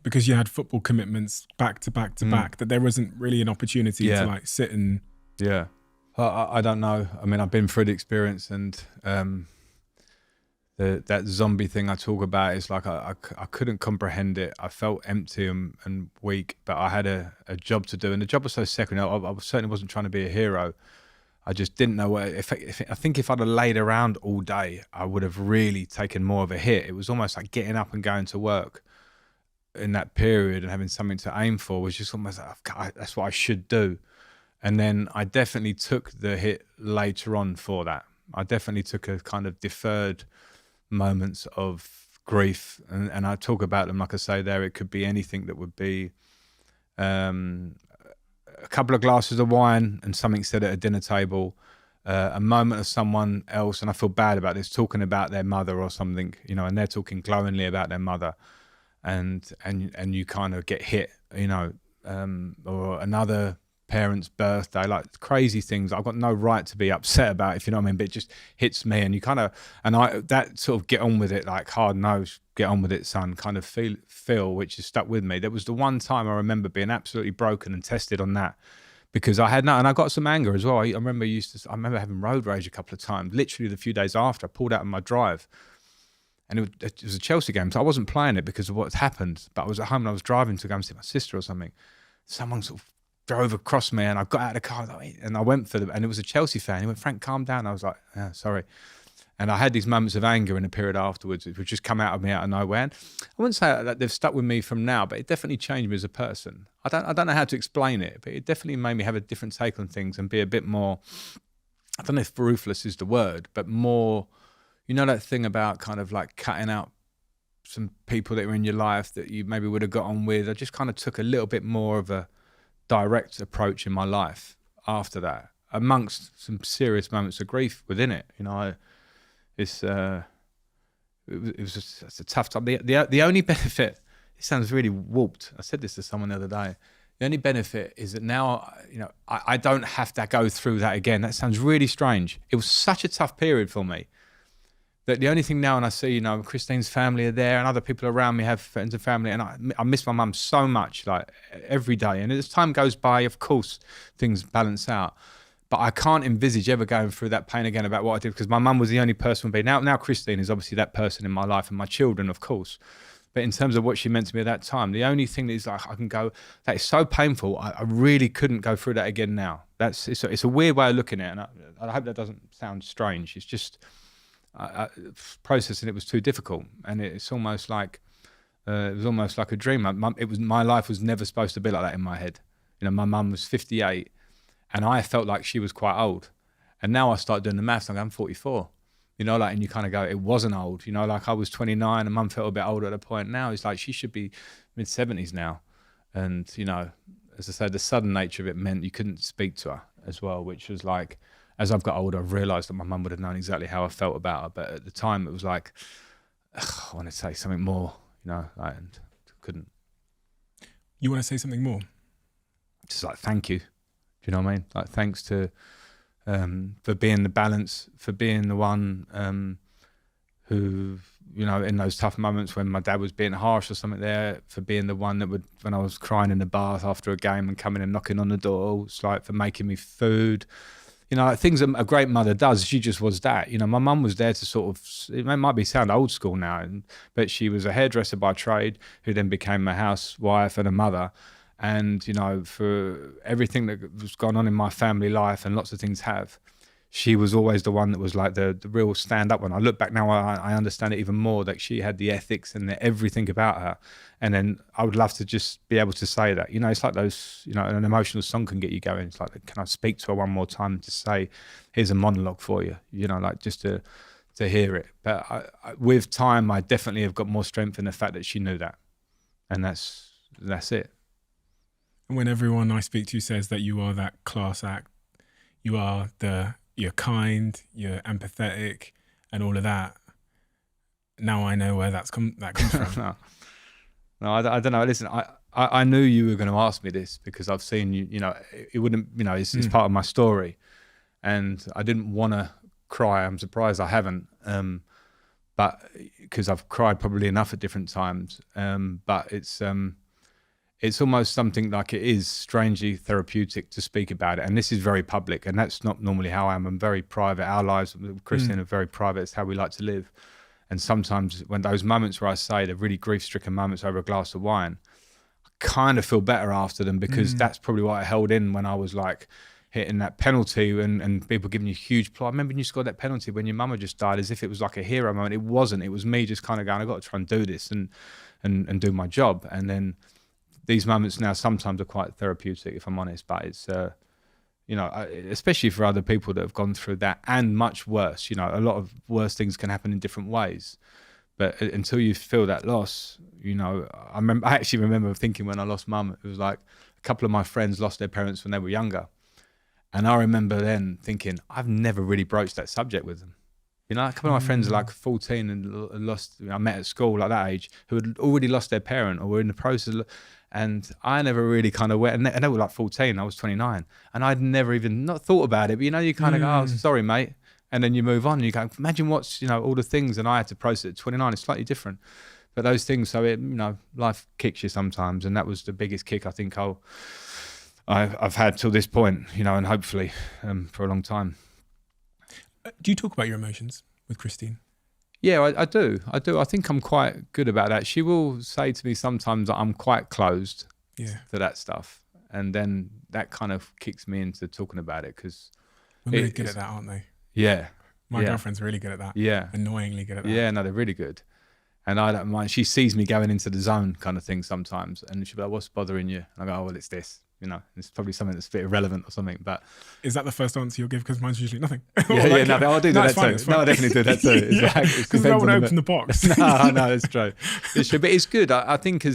because you had football commitments back to back to back, that there wasn't really an opportunity to like sit and... Yeah. I don't know. I mean, I've been through the experience, and that zombie thing I talk about is like I couldn't comprehend it. I felt empty and weak, but I had a job to do, and the job was so secondary. I certainly wasn't trying to be a hero. I just didn't know what. I think if I'd have laid around all day, I would have really taken more of a hit. It was almost like getting up and going to work in that period and having something to aim for was just almost like, that's what I should do. And then I definitely took the hit later on for that. I definitely took a kind of deferred moments of grief, and I talk about them, like I say there. It could be anything that would be a couple of glasses of wine and something said at a dinner table, a moment of someone else, and I feel bad about this, talking about their mother or something, and they're talking glowingly about their mother, and you kind of get hit, or another parents' birthday, like crazy things I've got no right to be upset about, if you know what I mean, but it just hits me, and you kind of, and I, that sort of get on with it, like hard nose, get on with it, son, kind of feel, which has stuck with me. There was the one time I remember being absolutely broken and tested on that, because I had no, and I got some anger as well. I remember having road rage a couple of times, literally the few days after I pulled out on my drive. And it was a Chelsea game, so I wasn't playing it because of what's happened, but I was at home and I was driving to go and see my sister or something. Someone sort of drove across me, and I got out of the car, and I went for them, and it was a Chelsea fan. He went, "Frank, calm down." I was like, "Yeah, sorry." And I had these moments of anger in a period afterwards, which would just come out of me out of nowhere. And I wouldn't say that they've stuck with me from now, but it definitely changed me as a person. I don't know how to explain it, but it definitely made me have a different take on things and be a bit more, I don't know if ruthless is the word, but more, you know, that thing about kind of like cutting out some people that were in your life that you maybe would have got on with. I just kind of took a little bit more of a direct approach in my life after that, amongst some serious moments of grief within it. You know, it was just a tough time. The only benefit, it sounds really warped. I said this to someone the other day. The only benefit is that now, you know, I don't have to go through that again. That sounds really strange. It was such a tough period for me that the only thing now, and I see, you know, Christine's family are there and other people around me have friends and family, and I miss my mum so much, like every day. And as time goes by, of course, things balance out. But I can't envisage ever going through that pain again about what I did, because my mum was the only person. Now Christine is obviously that person in my life, and my children, of course. But in terms of what she meant to me at that time, the only thing that is like, I can go, that is so painful, I really couldn't go through that again now. It's a weird way of looking at it, and I hope that doesn't sound strange. It's just, processing it was too difficult, and it's almost like it was almost like a dream. My life was never supposed to be like that in my head. You know, my mum was 58, and I felt like she was quite old. And now I start doing the maths, I'm 44. You know, like, and you kind of go, it wasn't old. You know, like I was 29, and mum felt a bit older at a point. Now it's like she should be mid-70s now. And, you know, as I said, the sudden nature of it meant you couldn't speak to her as well, which was like, as I've got older, I've realised that my mum would have known exactly how I felt about her. But at the time, it was like, I want to say something more, you know, like, and couldn't. You want to say something more? Just like, thank you. Do you know what I mean? Like, thanks to, for being the balance, for being the one who, you know, in those tough moments when my dad was being harsh or something there, for being the one that would, when I was crying in the bath after a game and coming and knocking on the door, it's like for making me food. You know, like things a great mother does, she just was that. You know, my mum was there to sort of, it might sound old school now, but she was a hairdresser by trade who then became a housewife and a mother. And, you know, for everything that was going on in my family life, and lots of things have, she was always the one that was like the real stand-up one. I look back now, I understand it even more, that she had the ethics and everything about her. And then I would love to just be able to say that. You know, it's like those, you know, an emotional song can get you going. It's like, can I speak to her one more time to say, here's a monologue for you, you know, like just to hear it. But with time, I definitely have got more strength in the fact that she knew that. And that's it. And when everyone I speak to says that you are that class act, you're kind, you're empathetic, and all of that, now I know where that comes from. No, I don't know. Listen, I knew you were going to ask me this because I've seen you. You know, it wouldn't. You know, it's part of my story, and I didn't want to cry. I'm surprised I haven't, but because I've cried probably enough at different times. But it's almost something like, it is strangely therapeutic to speak about it. And this is very public, and that's not normally how I am. I'm very private. Our lives with Christian are very private. It's how we like to live. And sometimes when those moments where I say the really grief-stricken moments over a glass of wine, I kind of feel better after them, because that's probably what I held in when I was like hitting that penalty and people giving you huge applause. I remember when you scored that penalty when your mum had just died, as if it was like a hero moment. It wasn't. It was me just kind of going, I've got to try and do this and do my job. And then these moments now sometimes are quite therapeutic, if I'm honest, but it's, you know, especially for other people that have gone through that and much worse. You know, a lot of worse things can happen in different ways, but until you feel that loss, you know, I actually remember thinking when I lost mum, it was like a couple of my friends lost their parents when they were younger. And I remember then thinking, I've never really broached that subject with them. You know, a couple of my friends are like 14 and lost, I met at school like that age, who had already lost their parent or were in the process of, And I never really kind of went, and they were like 14, I was 29, and I'd never even not thought about it. But you kind of go, oh, sorry, mate. And then you move on and you go, imagine what's, all the things, and I had to process at 29, it's slightly different. But those things, so it, life kicks you sometimes. And that was the biggest kick I think I've had till this point, and hopefully for a long time. Do you talk about your emotions with Christine? Yeah, I do. I think I'm quite good about that. She will say to me sometimes that I'm quite closed to that stuff. And then that kind of kicks me into talking about it because... They're really good at that, aren't they? Yeah. My girlfriend's really good at that. Yeah. Annoyingly good at that. Yeah, no, they're really good. And I don't mind. She sees me going into the zone kind of thing sometimes. And she'll be like, what's bothering you? And I go, oh, well, it's this. It's probably something that's a bit irrelevant or something. But is that the first answer you'll give? Because mine's usually nothing. Nothing. I'll do that too. No, I definitely do that too. Because I don't want to open the box. No, it's true. It's true. But it's good. I think I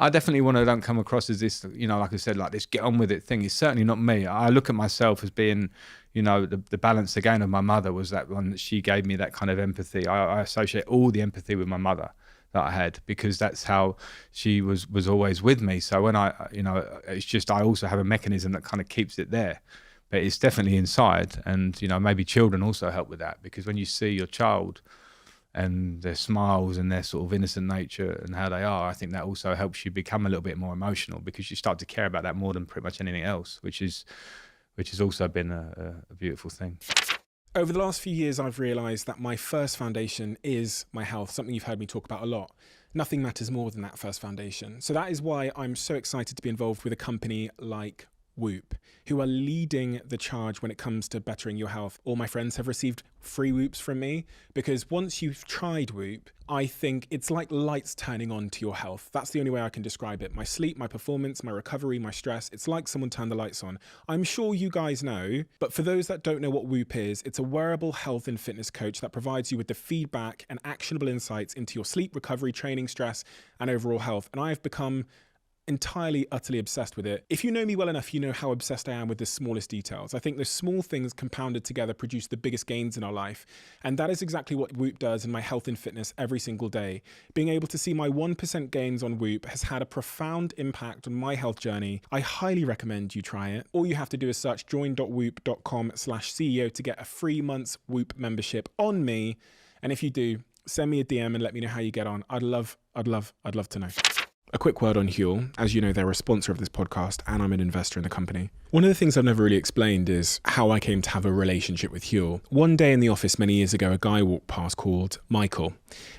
definitely don't come across as this, like I said, like this get on with it thing. It's certainly not me. I look at myself as being, the balance again of my mother was that one that she gave me that kind of empathy. I associate all the empathy with my mother that I had because that's how she was always with me. So when it's just, I also have a mechanism that kind of keeps it there, but it's definitely inside. And, maybe children also help with that because when you see your child and their smiles and their sort of innocent nature and how they are, I think that also helps you become a little bit more emotional because you start to care about that more than pretty much anything else, which has also been a beautiful thing. Over the last few years, I've realised that my first foundation is my health, something you've heard me talk about a lot. Nothing matters more than that first foundation. So that is why I'm so excited to be involved with a company like Whoop, who are leading the charge when it comes to bettering your health. All my friends have received free Whoops from me because once you've tried Whoop, I think it's like lights turning on to your health. That's the only way I can describe it. My sleep, my performance, my recovery, my stress, it's like someone turned the lights on. I'm sure you guys know, but for those that don't know what Whoop is, it's a wearable health and fitness coach that provides you with the feedback and actionable insights into your sleep, recovery, training, stress, and overall health. And I have become entirely, utterly obsessed with it. If you know me well enough, you know how obsessed I am with the smallest details. I think the small things compounded together produce the biggest gains in our life. And that is exactly what Whoop does in my health and fitness every single day. Being able to see my 1% gains on Whoop has had a profound impact on my health journey. I highly recommend you try it. All you have to do is search join.whoop.com/CEO to get a 3 months Whoop membership on me. And if you do, send me a DM and let me know how you get on. I'd love to know. A quick word on Huel. As you know, they're a sponsor of this podcast and I'm an investor in the company. One of the things I've never really explained is how I came to have a relationship with Huel. One day in the office many years ago, a guy walked past called Michael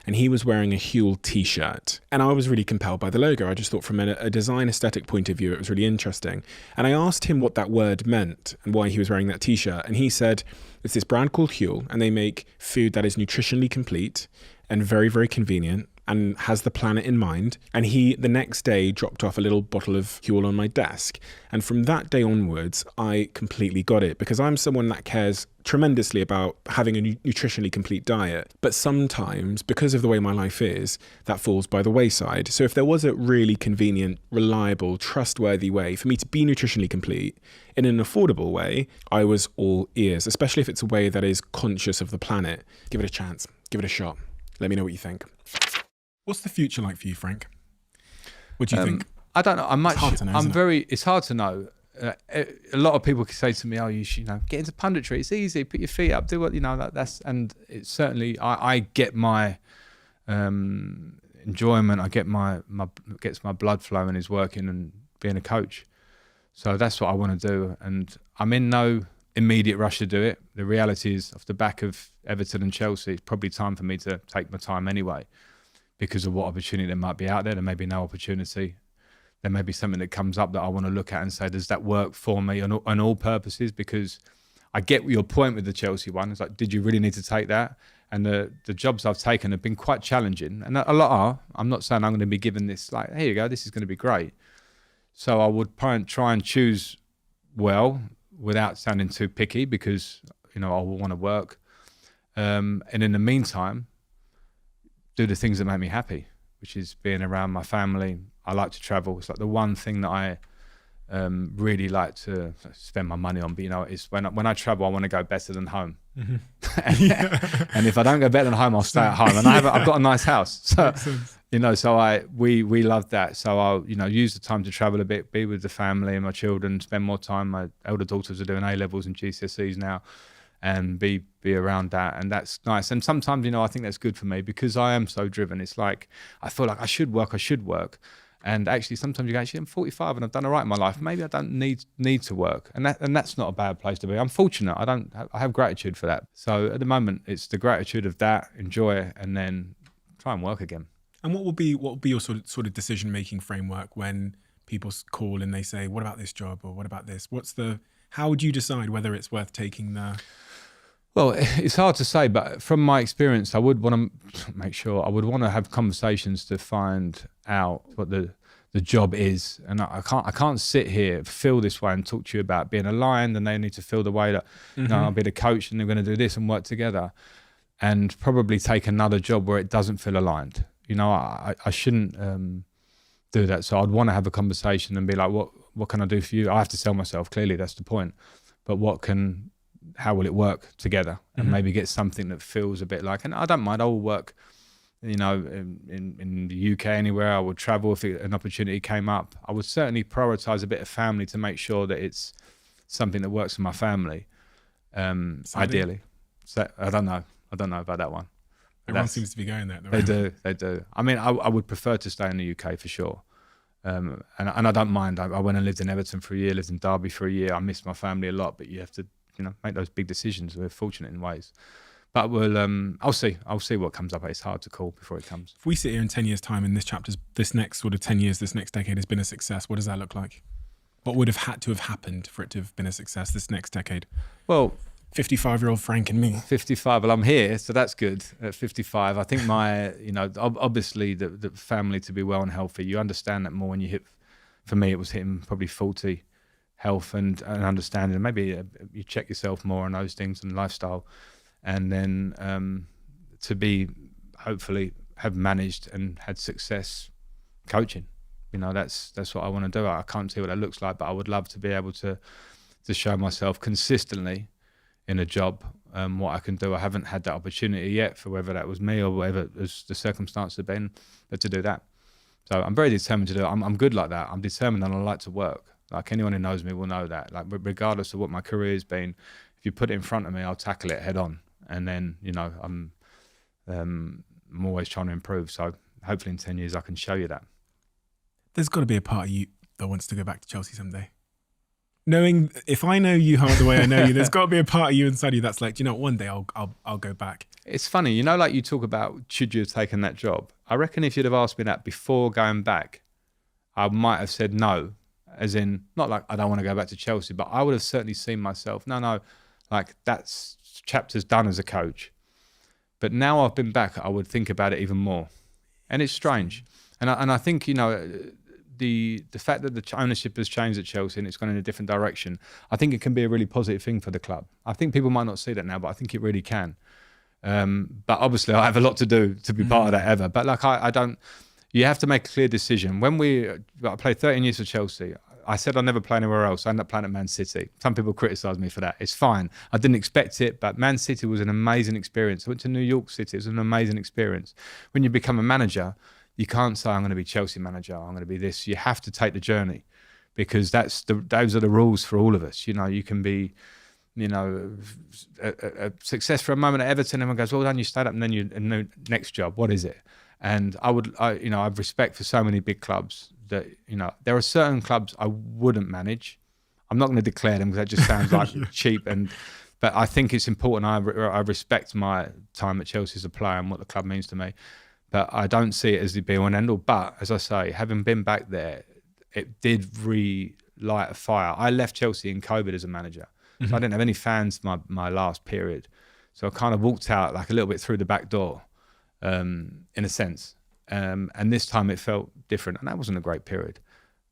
and he was wearing a Huel t-shirt. And I was really compelled by the logo. I just thought from a design aesthetic point of view, it was really interesting. And I asked him what that word meant and why he was wearing that t-shirt. And he said, it's this brand called Huel and they make food that is nutritionally complete and very, very convenient and has the planet in mind. And he, the next day, dropped off a little bottle of Huel on my desk. And from that day onwards, I completely got it because I'm someone that cares tremendously about having a nutritionally complete diet. But sometimes, because of the way my life is, that falls by the wayside. So if there was a really convenient, reliable, trustworthy way for me to be nutritionally complete in an affordable way, I was all ears, especially if it's a way that is conscious of the planet. Give it a chance. Give it a shot. Let me know what you think. What's the future like for you, Frank? What do you think? I don't know. It's hard to know, It's hard to know. A lot of people can say to me, "Oh, you should, get into punditry. It's easy. Put your feet up. Do what that's." And it's certainly I get my enjoyment. I get gets my blood flowing is working and being a coach. So that's what I want to do. And I'm in no immediate rush to do it. The reality is, off the back of Everton and Chelsea, it's probably time for me to take my time anyway. Because of what opportunity there might be out there. There may be no opportunity. There may be something that comes up that I want to look at and say, does that work for me on all purposes? Because I get your point with the Chelsea one. It's like, did you really need to take that? And the jobs I've taken have been quite challenging. And a lot are. I'm not saying I'm going to be given this, like, here you go, this is going to be great. So I would try and choose well without sounding too picky because, I will want to work. And in the meantime, do the things that make me happy, which is being around my family. I like to travel. It's like the one thing that I really like to spend my money on. But it's when I travel, I want to go better than home. Mm-hmm. And if I don't go better than home, I'll stay at home. And I've got a nice house. So So we loved that. So I'll, use the time to travel a bit, be with the family and my children, spend more time. My elder daughters are doing A-levels and GCSEs now, and be around that. And that's nice. And sometimes, I think that's good for me because I am so driven. It's like, I feel like I should work. And actually, sometimes you go, actually, I'm 45 and I've done all right in my life. Maybe I don't need to work. And that's not a bad place to be. I'm fortunate. I have gratitude for that. So at the moment, it's the gratitude of that, enjoy it, and then try and work again. And what will be your sort of decision-making framework when people call and they say, what about this job or what about this? How would you decide whether it's worth taking the... Well, it's hard to say, but from my experience, I would want to make sure, I would want to have conversations to find out what the job is. And I can't sit here, feel this way and talk to you about being aligned, and they need to feel the way that, I'll be the coach and they're going to do this and work together, and probably take another job where it doesn't feel aligned. I shouldn't do that. So I'd want to have a conversation and be like, what can I do for you? I have to sell myself, clearly, that's the point. But how will it work together, and maybe get something that feels a bit like, and I don't mind, I will work, in the UK, anywhere. I would travel if an opportunity came up. I would certainly prioritize a bit of family to make sure that it's something that works for my family, ideally. So I don't know about that one. Everyone seems to be going there. They do. I mean, I would prefer to stay in the UK for sure. And I don't mind. I went and lived in Everton for a year, lived in Derby for a year. I miss my family a lot, but you have to, make those big decisions. We're fortunate in ways. But I'll see what comes up. It's hard to call before it comes. If we sit here in 10 years' time and this next sort of 10 years, this next decade has been a success, what does that look like? What would have had to have happened for it to have been a success this next decade? Well, 55-year-old Frank and me. 55. Well, I'm here, so that's good. At 55, I think obviously the family to be well and healthy. You understand that more when you hit. For me, it was hitting probably 40, health and understanding. Maybe you check yourself more on those things and lifestyle, and then to be hopefully have managed and had success coaching. That's what I want to do. I can't see what that looks like, but I would love to be able to show myself consistently in a job, what I can do. I haven't had that opportunity yet, for whether that was me or whatever the circumstances have been, but to do that. So I'm very determined to do it. I'm good like that. I'm determined and I like to work. Like anyone who knows me will know that. Like regardless of what my career has been, if you put it in front of me, I'll tackle it head on. And then, I'm always trying to improve. So hopefully in 10 years I can show you that. There's got to be a part of you that wants to go back to Chelsea someday. Knowing, if I know you the way I know you, there's got to be a part of you inside you that's like, one day I'll go back. It's funny, like you talk about, should you have taken that job? I reckon if you'd have asked me that before going back, I might have said no, as in, not like I don't want to go back to Chelsea, but I would have certainly seen myself, no, like that's chapter's done as a coach. But now I've been back, I would think about it even more. And it's strange. And I think, the fact that the ownership has changed at Chelsea and it's gone in a different direction, I think it can be a really positive thing for the club. I think people might not see that now, but I think it really can. But obviously I have a lot to do to be part of that ever. But like I don't, you have to make a clear decision. When I played 13 years for Chelsea, I said I'd never play anywhere else. I ended up playing at Man City. Some people criticise me for that. It's fine. I didn't expect it, but Man City was an amazing experience. I went to New York City. It was an amazing experience. When you become a manager, you can't say, I'm going to be Chelsea manager, I'm going to be this. You have to take the journey, because those are the rules for all of us. You can be, a success for a moment at Everton, everyone goes, well done, you stayed up, and then next job, what is it? And I have respect for so many big clubs that, there are certain clubs I wouldn't manage. I'm not going to declare them because that just sounds like cheap. But I think it's important. I respect my time at Chelsea as a player and what the club means to me. But I don't see it as the be-all and end-all. But as I say, having been back there, it did relight a fire. I left Chelsea in COVID as a manager. So I didn't have any fans my last period. So I kind of walked out like a little bit through the back door, in a sense. And this time it felt different. And that wasn't a great period.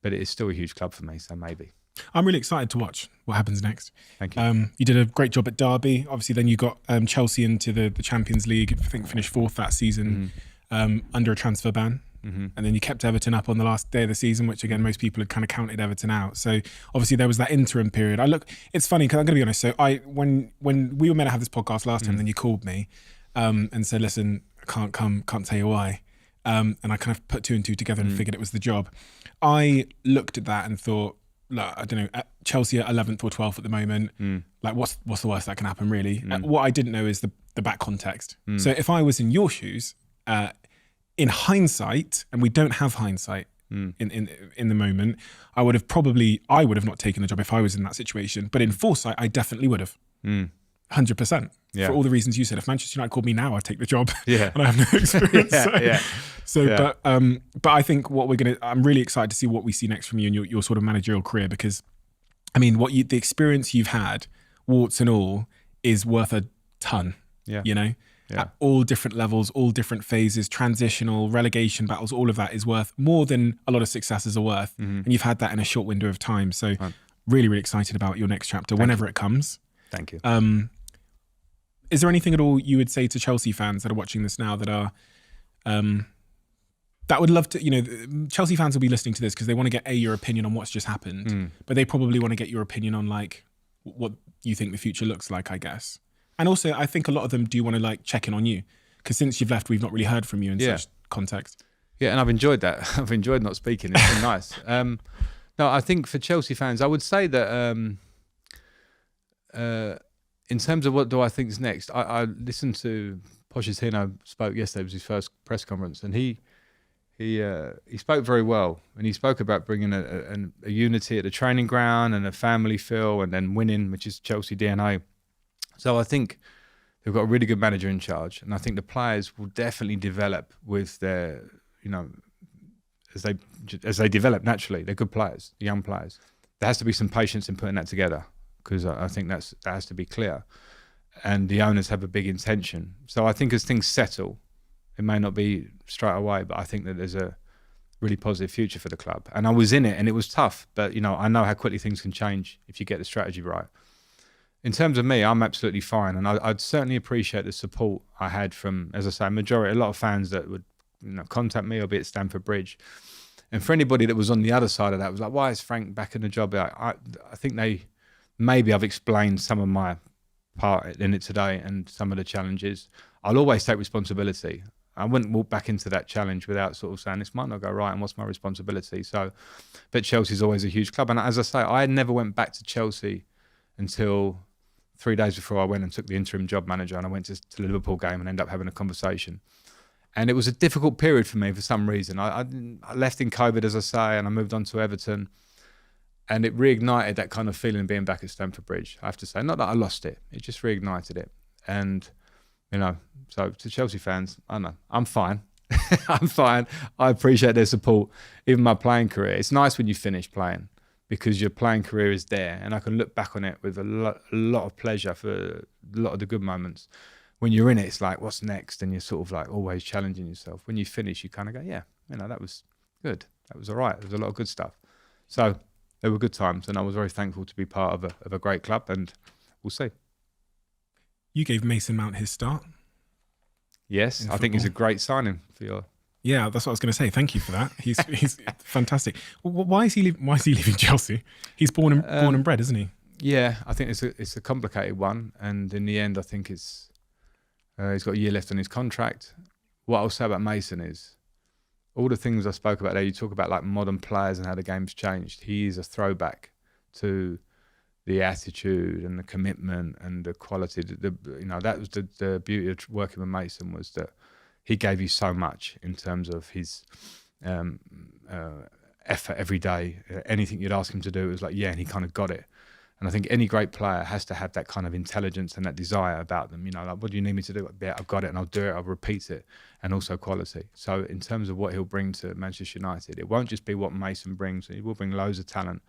But it is still a huge club for me, so maybe. I'm really excited to watch what happens next. Thank you. You did a great job at Derby. Obviously, then you got Chelsea into the Champions League. I think finished 4th that season. Under a transfer ban, and then you kept Everton up on the last day of the season, which again most people had kind of counted Everton out. So obviously there was that interim period. It's funny because I'm going to be honest. So when we were meant to have this podcast last time, then you called me and said, "Listen, I can't come, can't tell you why." and I kind of put 2 and 2 together and figured it was the job. I looked at that and thought, look, I don't know, at Chelsea at 11th or 12th at the moment, like what's the worst that can happen really? What I didn't know is the back context. So if I was in your shoes, in hindsight, and we don't have hindsight in the moment, I would have not taken the job if I was in that situation. But in foresight, I definitely would have. 100%. Yeah. For all the reasons you said. If Manchester United called me now, I'd take the job. Yeah. And I have no experience. Yeah. But I think I'm really excited to see what we see next from you in your sort of managerial career, because I mean, the experience you've had, warts and all, is worth a ton. Yeah. You know? Yeah. At all different levels, all different phases, transitional, relegation battles, all of that is worth more than a lot of successes are worth. And you've had that in a short window of time. So really, really excited about your next chapter whenever it comes. Thank you. Is there anything at all you would say to Chelsea fans that are watching this now that are that would love to, you know, Chelsea fans will be listening to this because they want to get your opinion on what's just happened, but they probably want to get your opinion on like what you think the future looks like, I guess. And also, I think a lot of them do want to like check in on you, because since you've left, we've not really heard from you in such context. Yeah, and I've enjoyed that. I've enjoyed not speaking. It's been nice. No, I think for Chelsea fans, I would say that in terms of what do I think is next, I listened to Pochettino spoke yesterday. It was his first press conference, and he spoke very well, and he spoke about bringing a unity at the training ground and a family feel, and then winning, which is Chelsea DNA. So I think they've got a really good manager in charge, and I think the players will definitely develop with their, you know, as they develop naturally. They're good players, young players. There has to be some patience in putting that together, because I think that has to be clear. And the owners have a big intention. So I think as things settle, it may not be straight away, but I think that there's a really positive future for the club. And I was in it, and it was tough, but you know, I know how quickly things can change if you get the strategy right. In terms of me, I'm absolutely fine, and I'd certainly appreciate the support I had from, as I say, a lot of fans that would, you know, contact me or be at Stamford Bridge. And for anybody that was on the other side of that, was like, why is Frank back in the job? I think maybe I've explained some of my part in it today and some of the challenges. I'll always take responsibility. I wouldn't walk back into that challenge without sort of saying, this might not go right, and what's my responsibility? So, but Chelsea's always a huge club. And as I say, I never went back to Chelsea until 3 days before I went and took the interim job manager, and I went to the Liverpool game and ended up having a conversation. And it was a difficult period for me for some reason. I left in COVID, as I say, and I moved on to Everton. And it reignited that kind of feeling being back at Stamford Bridge, I have to say. Not that I lost it, it just reignited it. And, you know, so to Chelsea fans, I don't know, I'm fine. I'm fine. I appreciate their support, even my playing career. It's nice when you finish playing, because your playing career is there, and I can look back on it with a lot of pleasure for a lot of the good moments. When you're in it, it's like, what's next? And you're sort of like always challenging yourself. When you finish, you kind of go, yeah, you know, that was good. That was all right. There was a lot of good stuff. So they were good times, and I was very thankful to be part of a great club, and we'll see. You gave Mason Mount his start. Yes, I think he's a great signing for your... Yeah, that's what I was going to say. Thank you for that. He's fantastic. Why is he leaving Chelsea? He's born and bred, isn't he? Yeah, I think it's a complicated one, and in the end, I think he's got a year left on his contract. What I'll say about Mason is, all the things I spoke about there, you talk about like modern players and how the game's changed. He is a throwback to the attitude and the commitment and the quality. You know, that was the beauty of working with Mason, was that he gave you so much in terms of his effort every day. Anything you'd ask him to do, it was like, yeah, and he kind of got it. And I think any great player has to have that kind of intelligence and that desire about them. You know, like, what do you need me to do? Yeah, I've got it, and I'll do it. I'll repeat it, and also quality. So in terms of what he'll bring to Manchester United, it won't just be what Mason brings. He will bring loads of talent,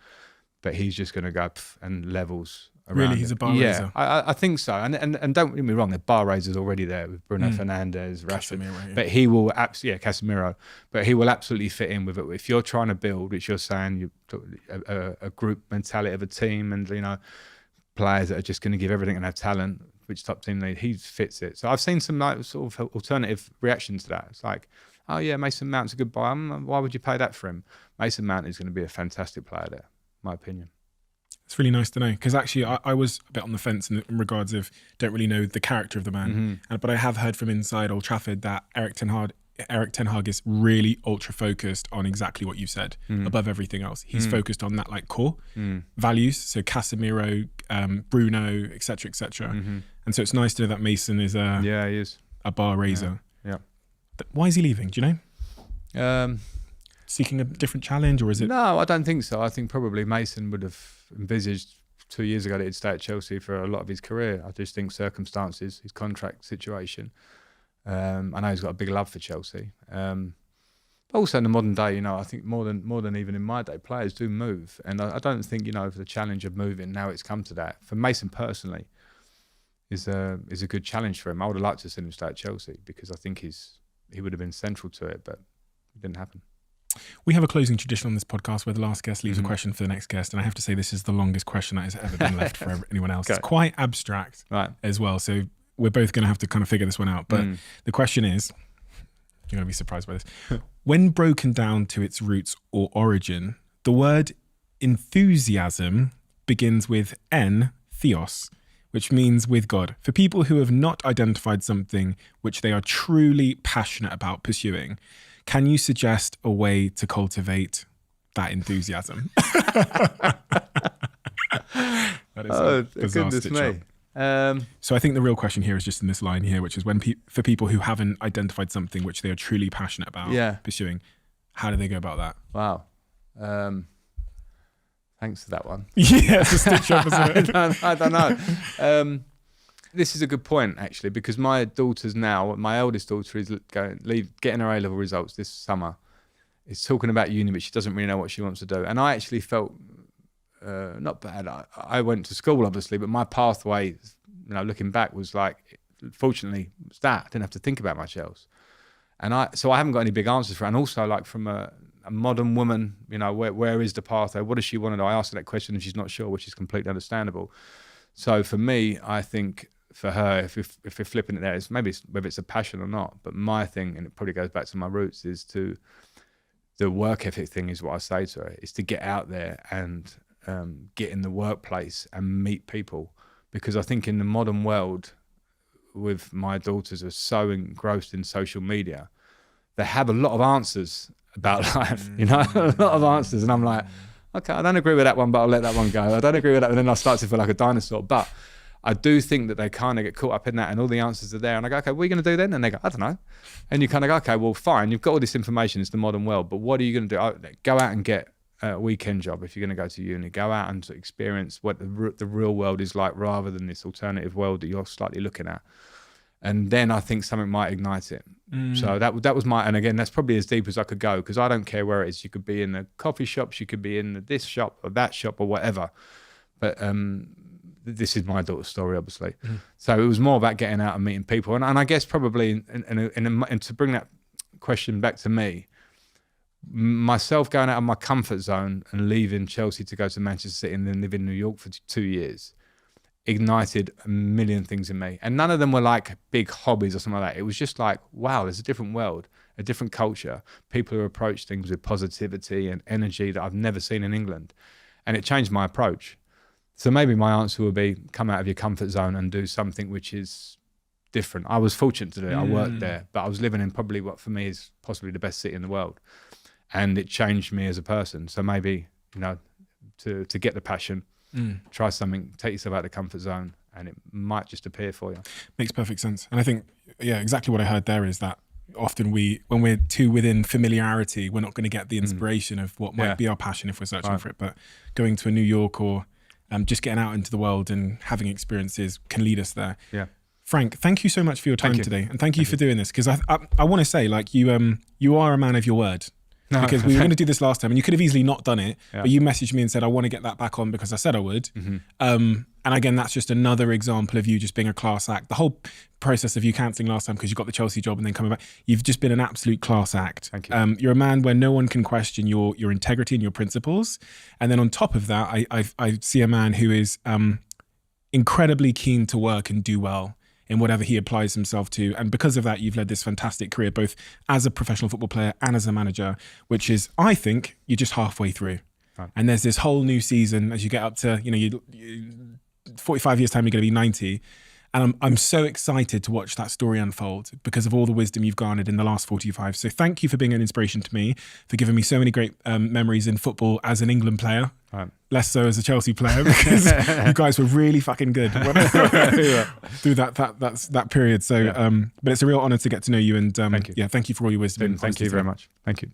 but he's just going to go and levels around. Really, he's a bar raiser. Yeah, I think so. And don't get me wrong, the bar raisers already there with Bruno Fernandes, Rashford. Casemiro, yeah. But he will Casemiro. But he will absolutely fit in with it. If you're trying to build, which you're saying, a group mentality of a team, and you know, players that are just going to give everything and have talent, which top team he fits it. So I've seen some like sort of alternative reactions to that. It's like, oh yeah, Mason Mount's a good buy. Why would you pay that for him? Mason Mount is going to be a fantastic player there, my opinion. It's really nice to know, because actually I was a bit on the fence in regards of don't really know the character of the man, but I have heard from inside Old Trafford that Eric Ten Hag Eric Ten Hag is really ultra focused on exactly what you've said above everything else. He's focused on that like core values. So Casemiro, Bruno, etc., etc. And so it's nice to know that Mason is he is a bar raiser. Yeah. Why is he leaving? Do you know? Yeah. Seeking a different challenge, or is it? No, I don't think so. I think probably Mason would have envisaged 2 years ago that he'd stay at Chelsea for a lot of his career. I just think circumstances, his contract situation. I know he's got a big love for Chelsea. But also in the modern day, I think more than even in my day, players do move. And I don't think, for the challenge of moving, now it's come to that. For Mason personally, is a good challenge for him. I would have liked to see him stay at Chelsea because I think he would have been central to it, but it didn't happen. We have a closing tradition on this podcast where the last guest leaves a question for the next guest. And I have to say this is the longest question that has ever been left for anyone else. It's quite abstract as well. So we're both going to have to kind of figure this one out. But the question is, you're going to be surprised by this. When broken down to its roots or origin, the word enthusiasm begins with en, theos, which means with God. For people who have not identified something which they are truly passionate about pursuing, can you suggest a way to cultivate that enthusiasm? That is a bizarre goodness stitch me. up. So I think the real question here is just in this line here, which is for people who haven't identified something which they are truly passionate about pursuing, how do they go about that? Wow. Thanks for that one. Yeah, it's a stitch up, isn't it? I don't know. This is a good point, actually, because my daughter's now, my eldest daughter is getting her A-level results this summer. Is talking about uni, but she doesn't really know what she wants to do. And I actually felt not bad. I went to school, obviously, but my pathway, looking back, was like, fortunately, was that. I didn't have to think about much else. And so I haven't got any big answers for it. And also, like, from a modern woman, where is the pathway? What does she want to do? I asked her that question and she's not sure, which is completely understandable. So for me, I think for her, if we're flipping it there, it's maybe whether it's a passion or not. But my thing, and it probably goes back to my roots, is the work ethic thing is what I say to her, is to get out there and get in the workplace and meet people. Because I think in the modern world, with my daughters are so engrossed in social media, they have a lot of answers about life, a lot of answers. And I'm like, okay, I don't agree with that one, but I'll let that one go. I don't agree with that. And then I start to feel like a dinosaur. But I do think that they kind of get caught up in that and all the answers are there. And I go, okay, what are you going to do then? And they go, I don't know. And you kind of go, okay, well, fine. You've got all this information. It's the modern world. But what are you going to do? Go out and get a weekend job if you're going to go to uni. Go out and experience what the real world is like rather than this alternative world that you're slightly looking at. And then I think something might ignite it. So that was and again, that's probably as deep as I could go because I don't care where it is. You could be in the coffee shops, you could be in this shop or that shop or whatever. But this is my daughter's story, obviously. So it was more about getting out and meeting people. And I guess probably, and to bring that question back to me, myself going out of my comfort zone and leaving Chelsea to go to Manchester City and then live in New York for 2 years ignited a million things in me. And none of them were like big hobbies or something like that. It was just like, wow, there's a different world, a different culture. People who approach things with positivity and energy that I've never seen in England. And it changed my approach. So maybe my answer would be come out of your comfort zone and do something which is different. I was fortunate to do it. I worked there, but I was living in probably what for me is possibly the best city in the world. And it changed me as a person. So maybe, to get the passion, try something, take yourself out of the comfort zone, and it might just appear for you. Makes perfect sense. And I think, exactly what I heard there is that often when we're too within familiarity, we're not going to get the inspiration of what might be our passion if we're searching for it. But going to a New York or just getting out into the world and having experiences can lead us there. Yeah. Frank, thank you so much for your time today. And thank you for doing this. Because I want to say, like, you are a man of your word. No, because we were going to do this last time and you could have easily not done it, but you messaged me and said, I want to get that back on because I said I would. And again, that's just another example of you just being a class act. The whole process of you cancelling last time because you got the Chelsea job and then coming back, you've just been an absolute class act. Thank you. You're a man where no one can question your integrity and your principles. And then on top of that, I see a man who is incredibly keen to work and do well in whatever he applies himself to. And because of that, you've led this fantastic career, both as a professional football player and as a manager, which is, I think, you're just halfway through. Right. And there's this whole new season as you get up to, 45 years time, you're going to be 90. And I'm so excited to watch that story unfold because of all the wisdom you've garnered in the last 45. So thank you for being an inspiration to me, for giving me so many great memories in football as an England player. Right. Less so as a Chelsea player, because you guys were really fucking good through that period. So, but it's a real honour to get to know you, and thank you. Yeah, thank you for all your wisdom. Thank you very much. Thank you.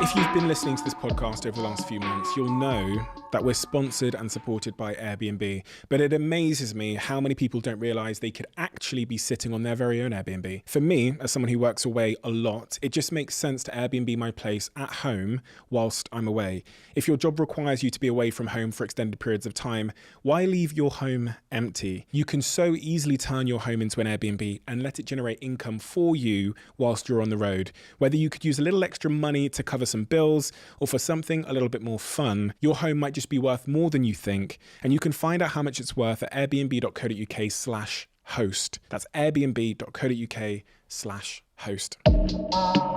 If you've been listening to this podcast over the last few months, you'll know that we're sponsored and supported by Airbnb. But it amazes me how many people don't realise they could actually be sitting on their very own Airbnb. For me, as someone who works away a lot, it just makes sense to Airbnb my place at home whilst I'm away. If your job requires you to be away from home for extended periods of time, why leave your home empty? You can so easily turn your home into an Airbnb and let it generate income for you whilst you're on the road. Whether you could use a little extra money to cover some bills or for something a little bit more fun, your home might just be worth more than you think, and you can find out how much it's worth at airbnb.co.uk/host. That's airbnb.co.uk/host.